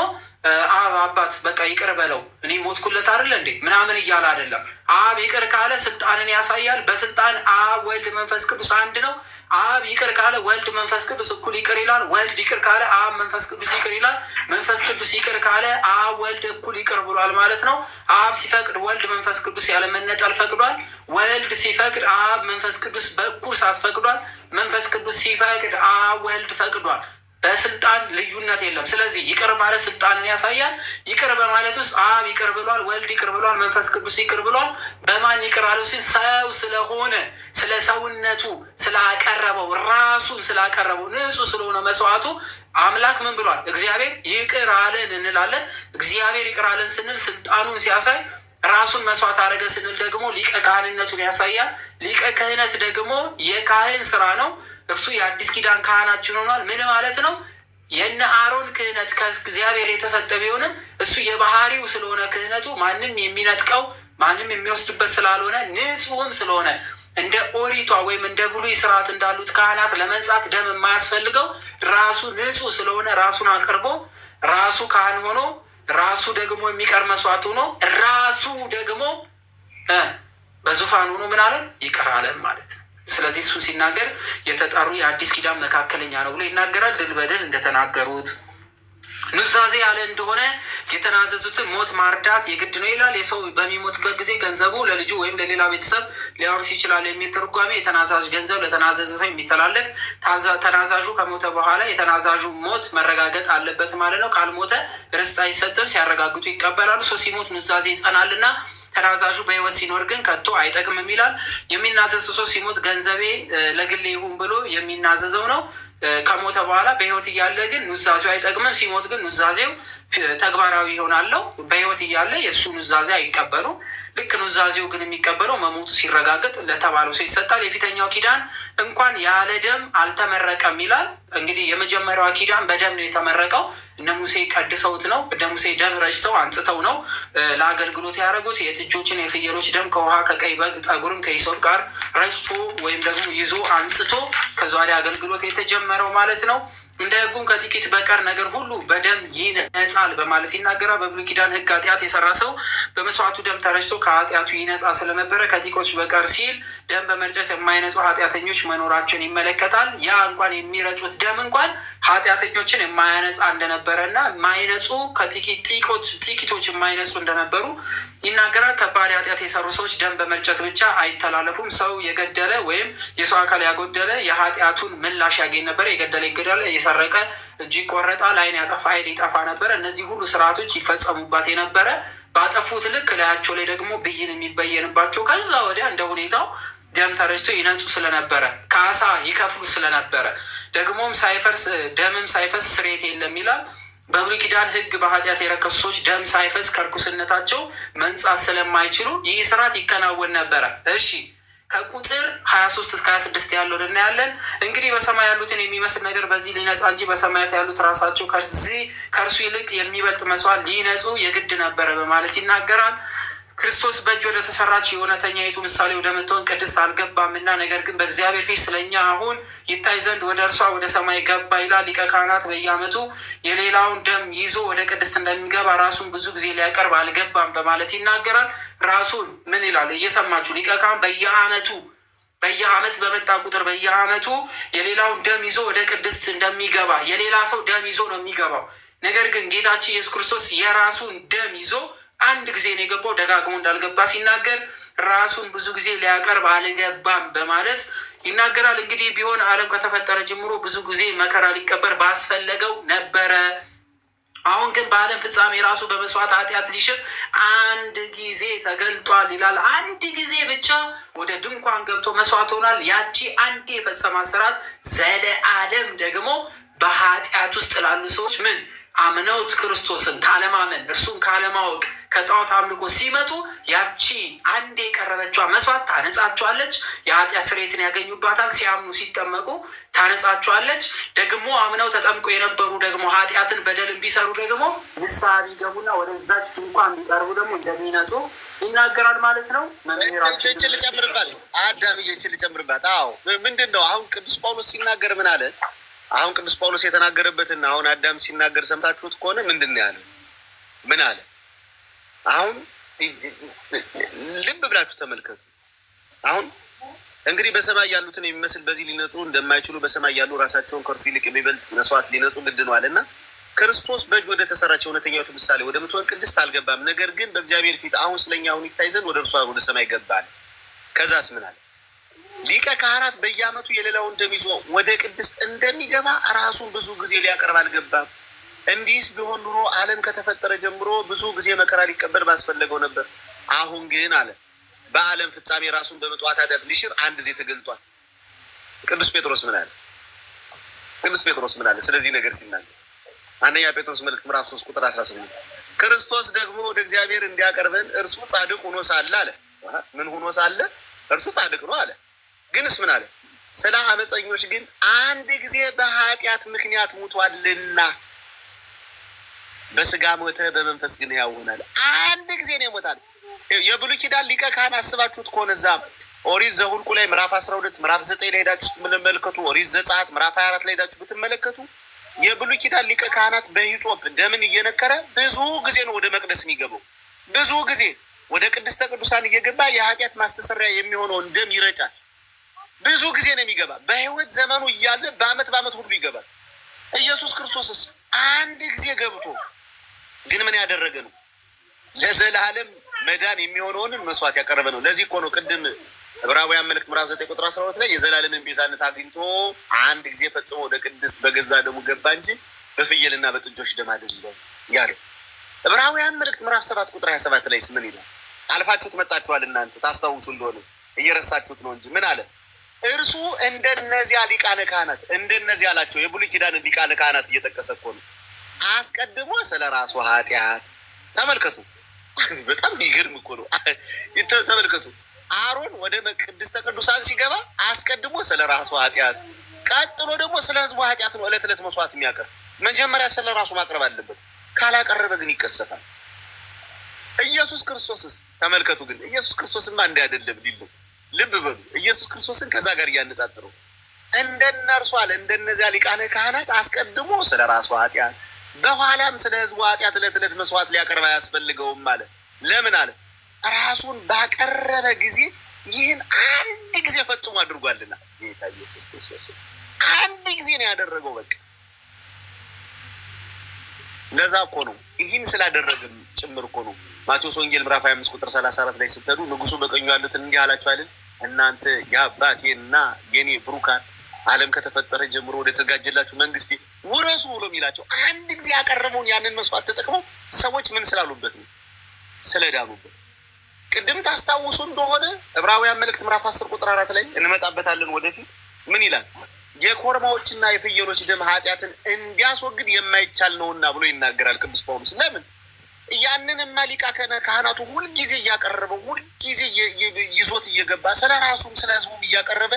አብ አባት በቃ ይቅር በለው እኔ ሞትኩለት አይደለ እንዴ ምናምን እያለ አይደለም። አብ ይቅር ካለ ስልጣንን ያሳያል። በስልጣን አብ ወልድ መንፈስ ቅዱስ አንድ ነው። አብ ይቅር ካለ ወልድ መንፈስ ቅዱስ እኩል ይቅር ይላል። ወልድ ይቅር ካለ አብ መንፈስ ቅዱስ ይቅር ይላል። መንፈስ ቅዱስ ይቅር ካለ አብ ወልድ እኩል ይቅር ብሏል ማለት ነው። አብ ሲፈቅድ ወልድ መንፈስ ቅዱስ ያለመነጠል ፈቅዷል። ወልድ ሲፈቅድ አብ መንፈስ ቅዱስ በእኩል ሰዓት ፈቅዷል። መንፈስ ቅዱስ ሲፈቅድ አብ ወልድ ፈቅዷል። በስልጣን ልዩነት የለም። ስለዚህ ይቅር ማለት ስልጣንን ያሳያል። ይቅር በማለት ውስጥ አብ ይቅር ብሏል፣ ወልድ ይቅር ብሏል፣ መንፈስ ቅዱስ ይቅር ብሏል። በማን ይቅር አለው ሲል ሰው ስለሆነ ስለ ሰውነቱ ስላቀረበው ራሱን ስላቀረበው ንጹሕ ስለሆነ መስዋዕቱ አምላክ ምን ብሏል? እግዚአብሔር ይቅር አለን እንላለን። እግዚአብሔር ይቅር አለን ስንል ስልጣኑን ሲያሳይ፣ ራሱን መስዋዕት አደረገ ስንል ደግሞ ሊቀ ካህንነቱን ያሳያል። ሊቀ ክህነት ደግሞ የካህን ስራ ነው። እርሱ የአዲስ ኪዳን ካህናችን ሆኗል። ምን ማለት ነው? የነ አሮን ክህነት ከእግዚአብሔር የተሰጠ ቢሆንም እሱ የባህሪው ስለሆነ ክህነቱ ማንም የሚነጥቀው ማንም የሚወስድበት ስላልሆነ ንጹሕም ስለሆነ እንደ ኦሪቷ ወይም እንደ ብሉይ ስርዓት እንዳሉት ካህናት ለመንጻት ደም የማያስፈልገው ራሱ ንጹሕ ስለሆነ ራሱን አቅርቦ ራሱ ካህን ሆኖ ራሱ ደግሞ የሚቀር መስዋዕት ሆኖ ራሱ ደግሞ በዙፋን ሆኖ ምን አለን? ይቅር አለን ማለት ነው። ስለዚህ እሱ ሲናገር የተጠሩ የአዲስ ኪዳን መካከለኛ ነው ብሎ ይናገራል። ድል በድል እንደተናገሩት ኑዛዜ ያለ እንደሆነ የተናዘዙትን ሞት ማርዳት የግድ ነው ይላል። የሰው በሚሞትበት ጊዜ ገንዘቡ ለልጁ ወይም ለሌላ ቤተሰብ ሊያወርስ ይችላል የሚል ትርጓሜ፣ የተናዛዥ ገንዘብ ለተናዘዘ ሰው የሚተላለፍ ተናዛዡ ከሞተ በኋላ የተናዛዡ ሞት መረጋገጥ አለበት ማለት ነው። ካልሞተ ርስት አይሰጥም፣ ሲያረጋግጡ ይቀበላሉ። ሰው ሲሞት ኑዛዜ ይጸናልና ተናዛዡ በሕይወት ሲኖር ግን ከቶ አይጠቅምም ይላል። የሚናዘዝ ሰው ሲሞት ገንዘቤ ለግሌ ይሁን ብሎ የሚናዘዘው ነው። ከሞተ በኋላ በሕይወት እያለ ግን ኑዛዜው አይጠቅምም። ሲሞት ግን ኑዛዜው ተግባራዊ ይሆናለው። በሕይወት እያለ የእሱ ኑዛዜ አይቀበሉም። ልክ ኑዛዜው ግን የሚቀበለው መሞቱ ሲረጋገጥ ለተባለው ሰው ይሰጣል። የፊተኛው ኪዳን እንኳን ያለ ደም አልተመረቀም ይላል። እንግዲህ የመጀመሪያዋ ኪዳን በደም ነው የተመረቀው። እነ ሙሴ ቀድሰውት ነው። እነ ሙሴ ደም ረጭተው አንጽተው ነው ለአገልግሎት ያደረጉት። የጥጆችን የፍየሎች ደም ከውሃ ከቀይ በግ ጠጉርም ከሂሶጵ ጋር ረጭቶ ወይም ደግሞ ይዞ አንጽቶ ከዛ ወዲያ አገልግሎት የተጀመረው ማለት ነው። እንደ ሕጉም ከጥቂት በቀር ነገር ሁሉ በደም ይነጻል በማለት ይናገራል። በብሉይ ኪዳን ሕግ ኃጢአት የሰራ ሰው በመስዋዕቱ ደም ተረጭቶ ከኃጢአቱ ይነጻ ስለነበረ ከጥቂቶች በቀር ሲል ደም በመርጨት የማይነጹ ኃጢአተኞች መኖራቸውን ይመለከታል። ያ እንኳን የሚረጩት ደም እንኳን ኃጢአተኞችን የማያነጻ እንደነበረ እና የማይነጹ ጥቂቶች የማይነጹ እንደነበሩ ይናገራል። ከባድ ኃጢአት የሰሩ ሰዎች ደም በመርጨት ብቻ አይተላለፉም። ሰው የገደለ ወይም የሰው አካል ያጎደለ የኃጢአቱን ምላሽ ያገኝ ነበር። የገደለ ይገደላል፣ የሰረቀ እጅ ይቆረጣል፣ ዓይን ያጠፋ ዓይን ይጠፋ ነበረ። እነዚህ ሁሉ ስርዓቶች ይፈጸሙባት የነበረ ባጠፉት ልክ ላያቸው ላይ ደግሞ ብይን የሚበየንባቸው ከዛ ወዲያ እንደ ሁኔታው ደም ተረጭቶ ይነጹ ስለነበረ ካሳ ይከፍሉ ስለነበረ ደግሞም ደምም ሳይፈስ ስርየት የለም ይላል። በብሉይ ኪዳን ሕግ በኃጢአት የረከሱ ሰዎች ደም ሳይፈስ ከርኩስነታቸው መንጻት ስለማይችሉ ይህ ስርዓት ይከናወን ነበረ። እሺ ከቁጥር 23 እስከ 26 ያለውን እናያለን። እንግዲህ በሰማይ ያሉትን የሚመስል ነገር በዚህ ሊነጻ እንጂ በሰማያት ያሉት ራሳቸው ከእርሱ ይልቅ የሚበልጥ መስዋዕት ሊነጹ የግድ ነበረ በማለት ይናገራል። ክርስቶስ በእጅ ወደ ተሰራች የእውነተኛይቱ ምሳሌ ወደምትሆን ቅድስት አልገባምና፣ ነገር ግን በእግዚአብሔር ፊት ስለኛ አሁን ይታይ ዘንድ ወደ እርሷ ወደ ሰማይ ገባ ይላል። ሊቀ ካህናት በየዓመቱ የሌላውን ደም ይዞ ወደ ቅድስት እንደሚገባ ራሱን ብዙ ጊዜ ሊያቀርብ አልገባም በማለት ይናገራል። ራሱን ምን ይላል? እየሰማችሁ ሊቀ ካህን በየዓመት በመጣ ቁጥር በየዓመቱ የሌላውን ደም ይዞ ወደ ቅድስት እንደሚገባ የሌላ ሰው ደም ይዞ ነው የሚገባው። ነገር ግን ጌታችን ኢየሱስ ክርስቶስ የራሱን ደም ይዞ አንድ ጊዜ ነው የገባው። ደጋግሞ እንዳልገባ ሲናገር ራሱን ብዙ ጊዜ ሊያቀርብ አልገባም በማለት ይናገራል። እንግዲህ ቢሆን ዓለም ከተፈጠረ ጀምሮ ብዙ ጊዜ መከራ ሊቀበር ባስፈለገው ነበረ። አሁን ግን በዓለም ፍጻሜ ራሱ በመስዋዕት ኃጢአት ሊሽር አንድ ጊዜ ተገልጧል ይላል። አንድ ጊዜ ብቻ ወደ ድንኳን ገብቶ መስዋዕት ሆኗል። ያቺ አንድ የፈጸማት ስርዓት ዘለዓለም ደግሞ በኃጢአት ውስጥ ላሉ ሰዎች ምን አምነውት ክርስቶስን ካለማመን እርሱን ካለማወቅ ከጣዖት አምልኮ ሲመጡ ያቺ አንዴ የቀረበችዋ መስዋዕት ታነጻቸዋለች። የኃጢአት ስርየትን ያገኙባታል። ሲያምኑ ሲጠመቁ ታነጻቸዋለች። ደግሞ አምነው ተጠምቆ የነበሩ ደግሞ ኃጢአትን በደልን ቢሰሩ ደግሞ ንስሐ ቢገቡና ወደዛች ድንኳን ቢቀርቡ ደግሞ እንደሚነጹ ይናገራል ማለት ነው። መምህራችን ልጨምርባት፣ አዳምዬ ልጨምርባት። አዎ ምንድን ነው አሁን ቅዱስ ጳውሎስ ሲናገር ምን አለ? አሁን ቅዱስ ጳውሎስ የተናገረበትና አሁን አዳም ሲናገር ሰምታችሁት ከሆነ ምንድን ነው ያለው? ምን አለ? አሁን ልብ ብላችሁ ተመልከቱ። አሁን እንግዲህ በሰማይ ያሉትን የሚመስል በዚህ ሊነጹ እንደማይችሉ በሰማይ ያሉ ራሳቸውን ከእርሱ ይልቅ የሚበልጥ መስዋዕት ሊነጹ ግድ ነው አለና ክርስቶስ በእጅ ወደ ተሰራች እውነተኛይቱ ምሳሌ ወደ ምትሆን ቅድስት አልገባም። ነገር ግን በእግዚአብሔር ፊት አሁን ስለኛ አሁን ይታይ ዘንድ ወደ እርሷ ወደ ሰማይ ገባል። ከዛስ ምን አለ? ሊቀ ካህናት በየዓመቱ የሌላውን ደም ይዞ ወደ ቅድስት እንደሚገባ ራሱን ብዙ ጊዜ ሊያቀርብ አልገባም። እንዲህስ ቢሆን ኑሮ ዓለም ከተፈጠረ ጀምሮ ብዙ ጊዜ መከራ ሊቀበል ባስፈለገው ነበር። አሁን ግን አለ በዓለም ፍጻሜ ራሱን በመጥዋት ኃጢአት ሊሽር አንድ ጊዜ ተገልጧል። ቅዱስ ጴጥሮስ ምን አለ? ቅዱስ ጴጥሮስ ምን አለ? ስለዚህ ነገር ሲናገር አንደኛ ጴጥሮስ መልእክት ምዕራፍ 3 ቁጥር 18 ክርስቶስ ደግሞ ወደ እግዚአብሔር እንዲያቀርበን እርሱ ጻድቅ ሆኖ ሳለ አለ። ምን ሆኖ ሳለ? እርሱ ጻድቅ ነው አለ። ግንስ ምን አለ? ስለ አመፀኞች ግን አንድ ጊዜ በኃጢአት ምክንያት ሙቷልና በስጋ ሞተ፣ በመንፈስ ግን ሕያው ሆኗል። አንድ ጊዜ ነው የሞታል። የብሉይ ኪዳን ሊቀ ካህን አስባችሁት ከሆነ እዛ ኦሪት ዘኍልቍ ላይ ምዕራፍ 12 ምዕራፍ 9 ላይ ሄዳችሁ ስትመለከቱ፣ ኦሪት ዘጸአት ምዕራፍ 24 ላይ ሄዳችሁ ብትመለከቱ የብሉይ ኪዳን ሊቀ ካህናት በሂጾጵ ደምን እየነከረ ብዙ ጊዜ ነው ወደ መቅደስ የሚገባው። ብዙ ጊዜ ወደ ቅድስተ ቅዱሳን እየገባ የኃጢአት ማስተሰሪያ የሚሆነውን ደም ይረጫል። ብዙ ጊዜ ነው የሚገባ። በህይወት ዘመኑ እያለ በአመት ሁሉ ይገባል። ኢየሱስ ክርስቶስስ አንድ ጊዜ ገብቶ ግን ምን ያደረገ ነው? ለዘላለም መዳን የሚሆነውን መስዋዕት ያቀረበ ነው። ለዚህ እኮ ነው ቅድም ዕብራውያን መልእክት ምዕራፍ 9 ቁጥር 12 ላይ የዘላለምን ቤዛነት አግኝቶ አንድ ጊዜ ፈጽሞ ወደ ቅድስት በገዛ ደሙ ገባ እንጂ በፍየልና በጥጆች ደም አይደለም ያለው። ዕብራውያን መልእክት ምዕራፍ 7 ቁጥር 27 ላይ ምን ይላል? አልፋችሁት መጣችኋል እናንተ ታስታውሱ እንደሆነ እየረሳችሁት ነው እንጂ ምን አለ? እርሱ እንደነዚያ ሊቃነ ካህናት እንደነዚያ አላቸው። የብሉይ ኪዳንን ሊቃነ ካህናት እየጠቀሰ እኮ ነው። አስቀድሞ ስለ ራሱ ኃጢአት ተመልከቱ። በጣም የሚገርም እኮ ነው። ተመልከቱ። አሮን ወደ ቅድስተ ቅዱሳን ሲገባ አስቀድሞ ስለ ራሱ ኃጢአት፣ ቀጥሎ ደግሞ ስለ ህዝቡ ኃጢአት ነው ዕለት ዕለት መስዋዕት የሚያቀርብ። መጀመሪያ ስለ ራሱ ማቅረብ አለበት። ካላቀረበ ግን ይቀሰፋል። ኢየሱስ ክርስቶስስ ተመልከቱ። ግን ኢየሱስ ክርስቶስማ እንዲህ አይደለም ሊሉ ልብ በሉ። ኢየሱስ ክርስቶስን ከዛ ጋር እያነጻጽረው እንደነርሱ አለ እንደነዚያ ሊቃነ ካህናት አስቀድሞ ስለ ራሱ ኃጢአት በኋላም ስለ ህዝቡ ኃጢአት ዕለት ዕለት መስዋዕት ሊያቀርብ አያስፈልገውም አለ። ለምን አለ? ራሱን ባቀረበ ጊዜ ይህን አንድ ጊዜ ፈጽሞ አድርጓልና። ጌታ ኢየሱስ ክርስቶስ አንድ ጊዜ ነው ያደረገው። በቃ ለዛ እኮ ነው ይህን ስላደረገም ጭምር እኮ ነው ማቴዎስ ወንጌል ምዕራፍ 25 ቁጥር 34 ላይ ስትሄዱ ንጉሱ በቀኙ ያሉትን እንዲህ አላቸው አይደል? እናንተ የአባቴና የኔ ብሩካን ዓለም ከተፈጠረ ጀምሮ ወደ ተዘጋጀላችሁ መንግስቴ ውረሱ ብሎ የሚላቸው አንድ ጊዜ ያቀረበውን ያንን መስዋዕት ተጠቅመው ሰዎች ምን ስላሉበት ነው? ስለዳኑበት። ቅድም ታስታውሱ እንደሆነ ዕብራውያን መልእክት ምዕራፍ 10 ቁጥር 4 ላይ እንመጣበታለን ወደፊት። ምን ይላል? የኮርማዎችና የፍየሎች ደም ኃጢአትን እንዲያስወግድ የማይቻል ነውና ብሎ ይናገራል ቅዱስ ጳውሎስ። ለምን? ያንንማ ሊቀ ካህናቱ ሁልጊዜ እያቀረበው ሁልጊዜ ይዞት እየገባ ስለ ራሱም ስለ ህዝቡም እያቀረበ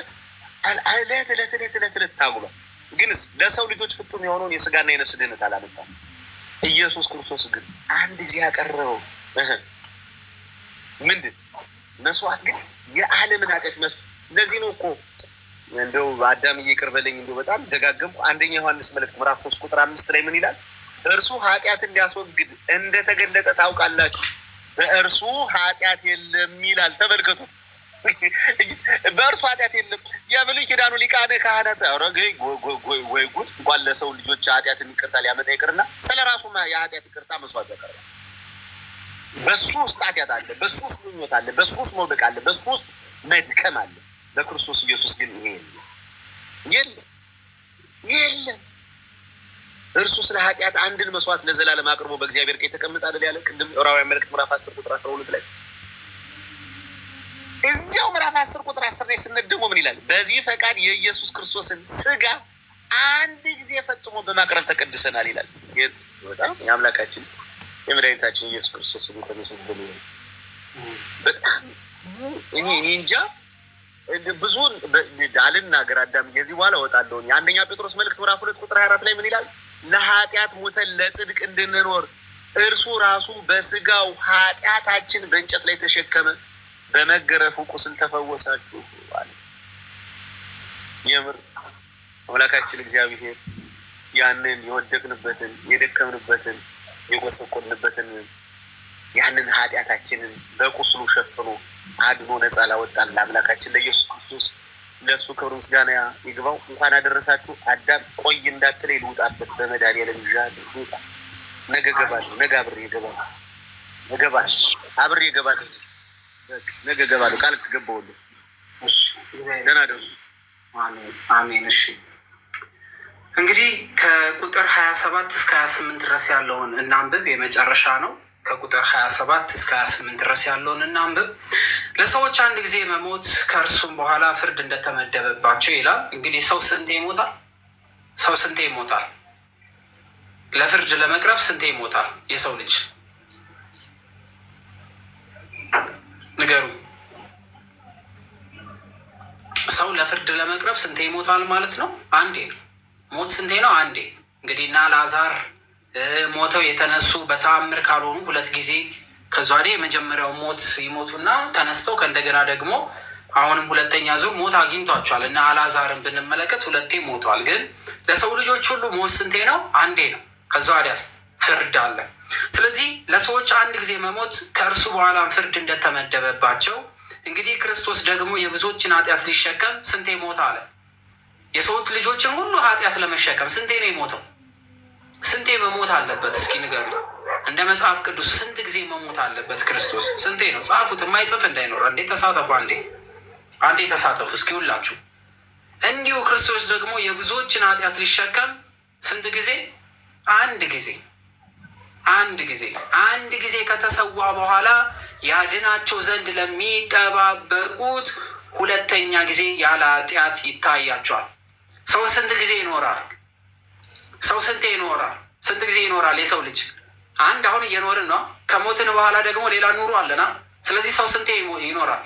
ዕለት ታጉሏል። ግንስ ለሰው ልጆች ፍጹም የሆነውን የስጋና የነፍስ ድህነት አላመጣም። ኢየሱስ ክርስቶስ ግን አንድ ጊዜ ያቀረበው ምንድን መስዋዕት ግን የዓለምን ኃጢአት ለዚህ ነው እኮ እንደው አዳምዬ ይቅር በለኝ እንደው በጣም ደጋገምኩ። አንደኛ ዮሐንስ መልእክት ምዕራፍ 3 ቁጥር 5 ላይ ምን ይላል? እርሱ ኃጢአትን ሊያስወግድ እንደተገለጠ ታውቃላችሁ፣ በእርሱ ኃጢአት የለም ይላል። ተመልከቱት። በእርሱ ኃጢአት የለም። የብሉይ ኪዳኑ ሊቃነ ካህናት ወይ ጉድ! እንኳን ለሰው ልጆች ኃጢአትን ይቅርታ ሊያመጣ ይቅርና ስለ ራሱ የኃጢአት ይቅርታ መስዋዕት ያቀርባል። በሱ ውስጥ ኃጢአት አለ፣ በሱ ውስጥ ምኞት አለ፣ በሱ ውስጥ መውደቅ አለ፣ በሱ ውስጥ መድከም አለ። በክርስቶስ ኢየሱስ ግን ይሄ የለም። እርሱ ስለ ኃጢአት አንድን መስዋዕት ለዘላለም አቅርቦ በእግዚአብሔር ቀኝ ተቀምጣ አይደል ያለ ቅድም ዕብራውያን መልእክት ምዕራፍ 10 ቁጥር 12 ላይ። እዚያው ምዕራፍ 10 ቁጥር 10 ላይ ስንሄድ ደግሞ ምን ይላል? በዚህ ፈቃድ የኢየሱስ ክርስቶስን ስጋ አንድ ጊዜ ፈጽሞ በማቅረብ ተቀድሰናል ይላል። የት በጣም የአምላካችን የመድኃኒታችን ኢየሱስ ክርስቶስ ስሙ ተመሰግኖ በጣም እኔ እንጃ ብዙውን አልናገር አዳም የዚህ በኋላ እወጣለሁ። አንደኛ ጴጥሮስ መልእክት ምዕራፍ 2 ቁጥር 24 ላይ ምን ይላል? ለኃጢአት ሙተን ለጽድቅ እንድንኖር እርሱ ራሱ በስጋው ኃጢአታችን በእንጨት ላይ ተሸከመ፣ በመገረፉ ቁስል ተፈወሳችሁ አለ። የምር አምላካችን እግዚአብሔር ያንን የወደቅንበትን የደከምንበትን የጎሰቆልንበትን ያንን ኃጢአታችንን በቁስሉ ሸፍኖ አድኖ ነፃ ላወጣን ለአምላካችን ለኢየሱስ ክርስቶስ ለእሱ ክብር ምስጋና ይግባው። እንኳን አደረሳችሁ። አዳም ቆይ እንዳትለኝ ልውጣበት በመድኃኒዓለም ይዣለሁ። ልውጣ፣ ነገ እገባለሁ፣ ነገ አብሬ እገባለሁ፣ አብሬ እገባለሁ፣ ነገ እገባለሁ። ቃል ገባሁልህ። ደህና ደሩ። አሜን። እሺ እንግዲህ ከቁጥር 27 እስከ 28 ድረስ ያለውን እናንብብ። የመጨረሻ ነው። ከቁጥር 27 እስከ 28 ድረስ ያለውን እናንብብ። ለሰዎች አንድ ጊዜ መሞት ከእርሱም በኋላ ፍርድ እንደተመደበባቸው ይላል። እንግዲህ ሰው ስንቴ ይሞታል? ሰው ስንቴ ይሞታል? ለፍርድ ለመቅረብ ስንቴ ይሞታል? የሰው ልጅ ንገሩ። ሰው ለፍርድ ለመቅረብ ስንቴ ይሞታል ማለት ነው? አንዴ ነው። ሞት ስንቴ ነው? አንዴ። እንግዲህ እና አልዓዛር ሞተው የተነሱ በተአምር ካልሆኑ 2 ጊዜ ከዛ ወዲህ የመጀመሪያው ሞት ይሞቱና ተነስተው ከእንደገና ደግሞ አሁንም 2ኛ ዙር ሞት አግኝቷቸዋል። እና አልዓዛርን ብንመለከት 2 ሞቷል። ግን ለሰው ልጆች ሁሉ ሞት ስንቴ ነው? አንዴ ነው። ከዛ ወዲያስ ፍርድ አለ። ስለዚህ ለሰዎች አንድ ጊዜ መሞት ከእርሱ በኋላ ፍርድ እንደተመደበባቸው እንግዲህ ክርስቶስ ደግሞ የብዙዎችን ኃጢአት ሊሸከም ስንቴ ሞት አለ? የሰዎች ልጆችን ሁሉ ኃጢአት ለመሸከም ስንቴ ነው የሞተው? ስንቴ መሞት አለበት? እስኪ ንገሩ። እንደ መጽሐፍ ቅዱስ ስንት ጊዜ መሞት አለበት ክርስቶስ? ስንቴ ነው? ጻፉት። የማይጽፍ እንዳይኖር። አንዴ ተሳተፉ። አንዴ ተሳተፉ እስኪ ሁላችሁ። እንዲሁ ክርስቶስ ደግሞ የብዙዎችን ኃጢአት ሊሸከም ስንት ጊዜ? አንድ ጊዜ። አንድ ጊዜ ከተሰዋ በኋላ ያድናቸው ዘንድ ለሚጠባበቁት 2ኛ ጊዜ ያለ ኃጢአት ይታያቸዋል። ሰው ስንት ጊዜ ይኖራል? ሰው ስንቴ ይኖራል? ስንት ጊዜ ይኖራል የሰው ልጅ? አንድ። አሁን እየኖርን ነው። ከሞትን በኋላ ደግሞ ሌላ ኑሮ አለና፣ ስለዚህ ሰው ስንቴ ይኖራል?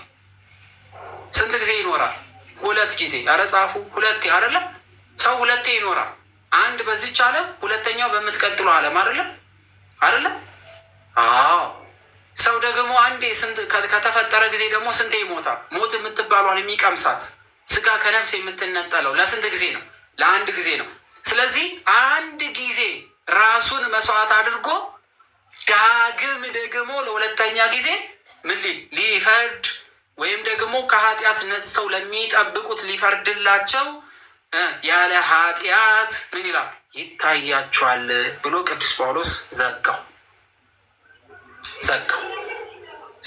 ስንት ጊዜ ይኖራል? 2 ጊዜ። ኧረ ጻፉ። 2 አይደለም? ሰው 2 ይኖራል። አንድ በዚች ዓለም፣ 2ኛው በምትቀጥለው ዓለም አይደለም? አዎ። ሰው ደግሞ አንዴ ከተፈጠረ ጊዜ ደግሞ ስንቴ ይሞታል? ሞት የምትባሏን የሚቀምሳት ስጋ ከነፍስ የምትነጠለው ለስንት ጊዜ ነው? ለአንድ ጊዜ ነው። ስለዚህ አንድ ጊዜ ራሱን መስዋዕት አድርጎ ዳግም ደግሞ ለ2ኛ ጊዜ ምን ሊፈርድ ወይም ደግሞ ከኃጢአት ነጽተው ለሚጠብቁት ሊፈርድላቸው ያለ ኃጢአት ምን ይላል? ይታያቸዋል ብሎ ቅዱስ ጳውሎስ ዘጋው።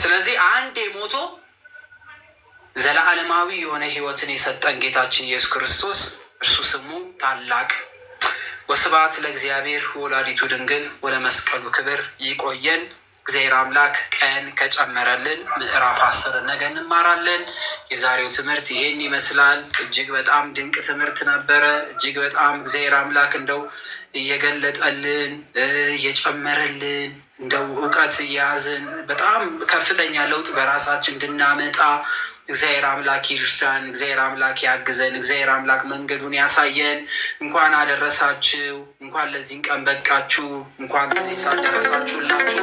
ስለዚህ አንዴ ሞቶ ዘለዓለማዊ የሆነ ሕይወትን የሰጠን ጌታችን ኢየሱስ ክርስቶስ እርሱ ስሙ ታላቅ። ወስብሐት ለእግዚአብሔር ወላዲቱ ድንግል ወለመስቀሉ ክብር። ይቆየን። እግዚአብሔር አምላክ ቀን ከጨመረልን ምዕራፍ 10 ነገ እንማራለን። የዛሬው ትምህርት ይሄን ይመስላል። እጅግ በጣም ድንቅ ትምህርት ነበረ። እጅግ በጣም እግዚአብሔር አምላክ እንደው እየገለጠልን እየጨመረልን እንደው እውቀት እያያዝን በጣም ከፍተኛ ለውጥ በራሳችን እንድናመጣ እግዚአብሔር አምላክ ይርዳን። እግዚአብሔር አምላክ ያግዘን። እግዚአብሔር አምላክ መንገዱን ያሳየን። እንኳን አደረሳችሁ። እንኳን ለዚህ ቀን በቃችሁ። እንኳን ለዚህ ሰዓት ደረሳችሁላችሁ።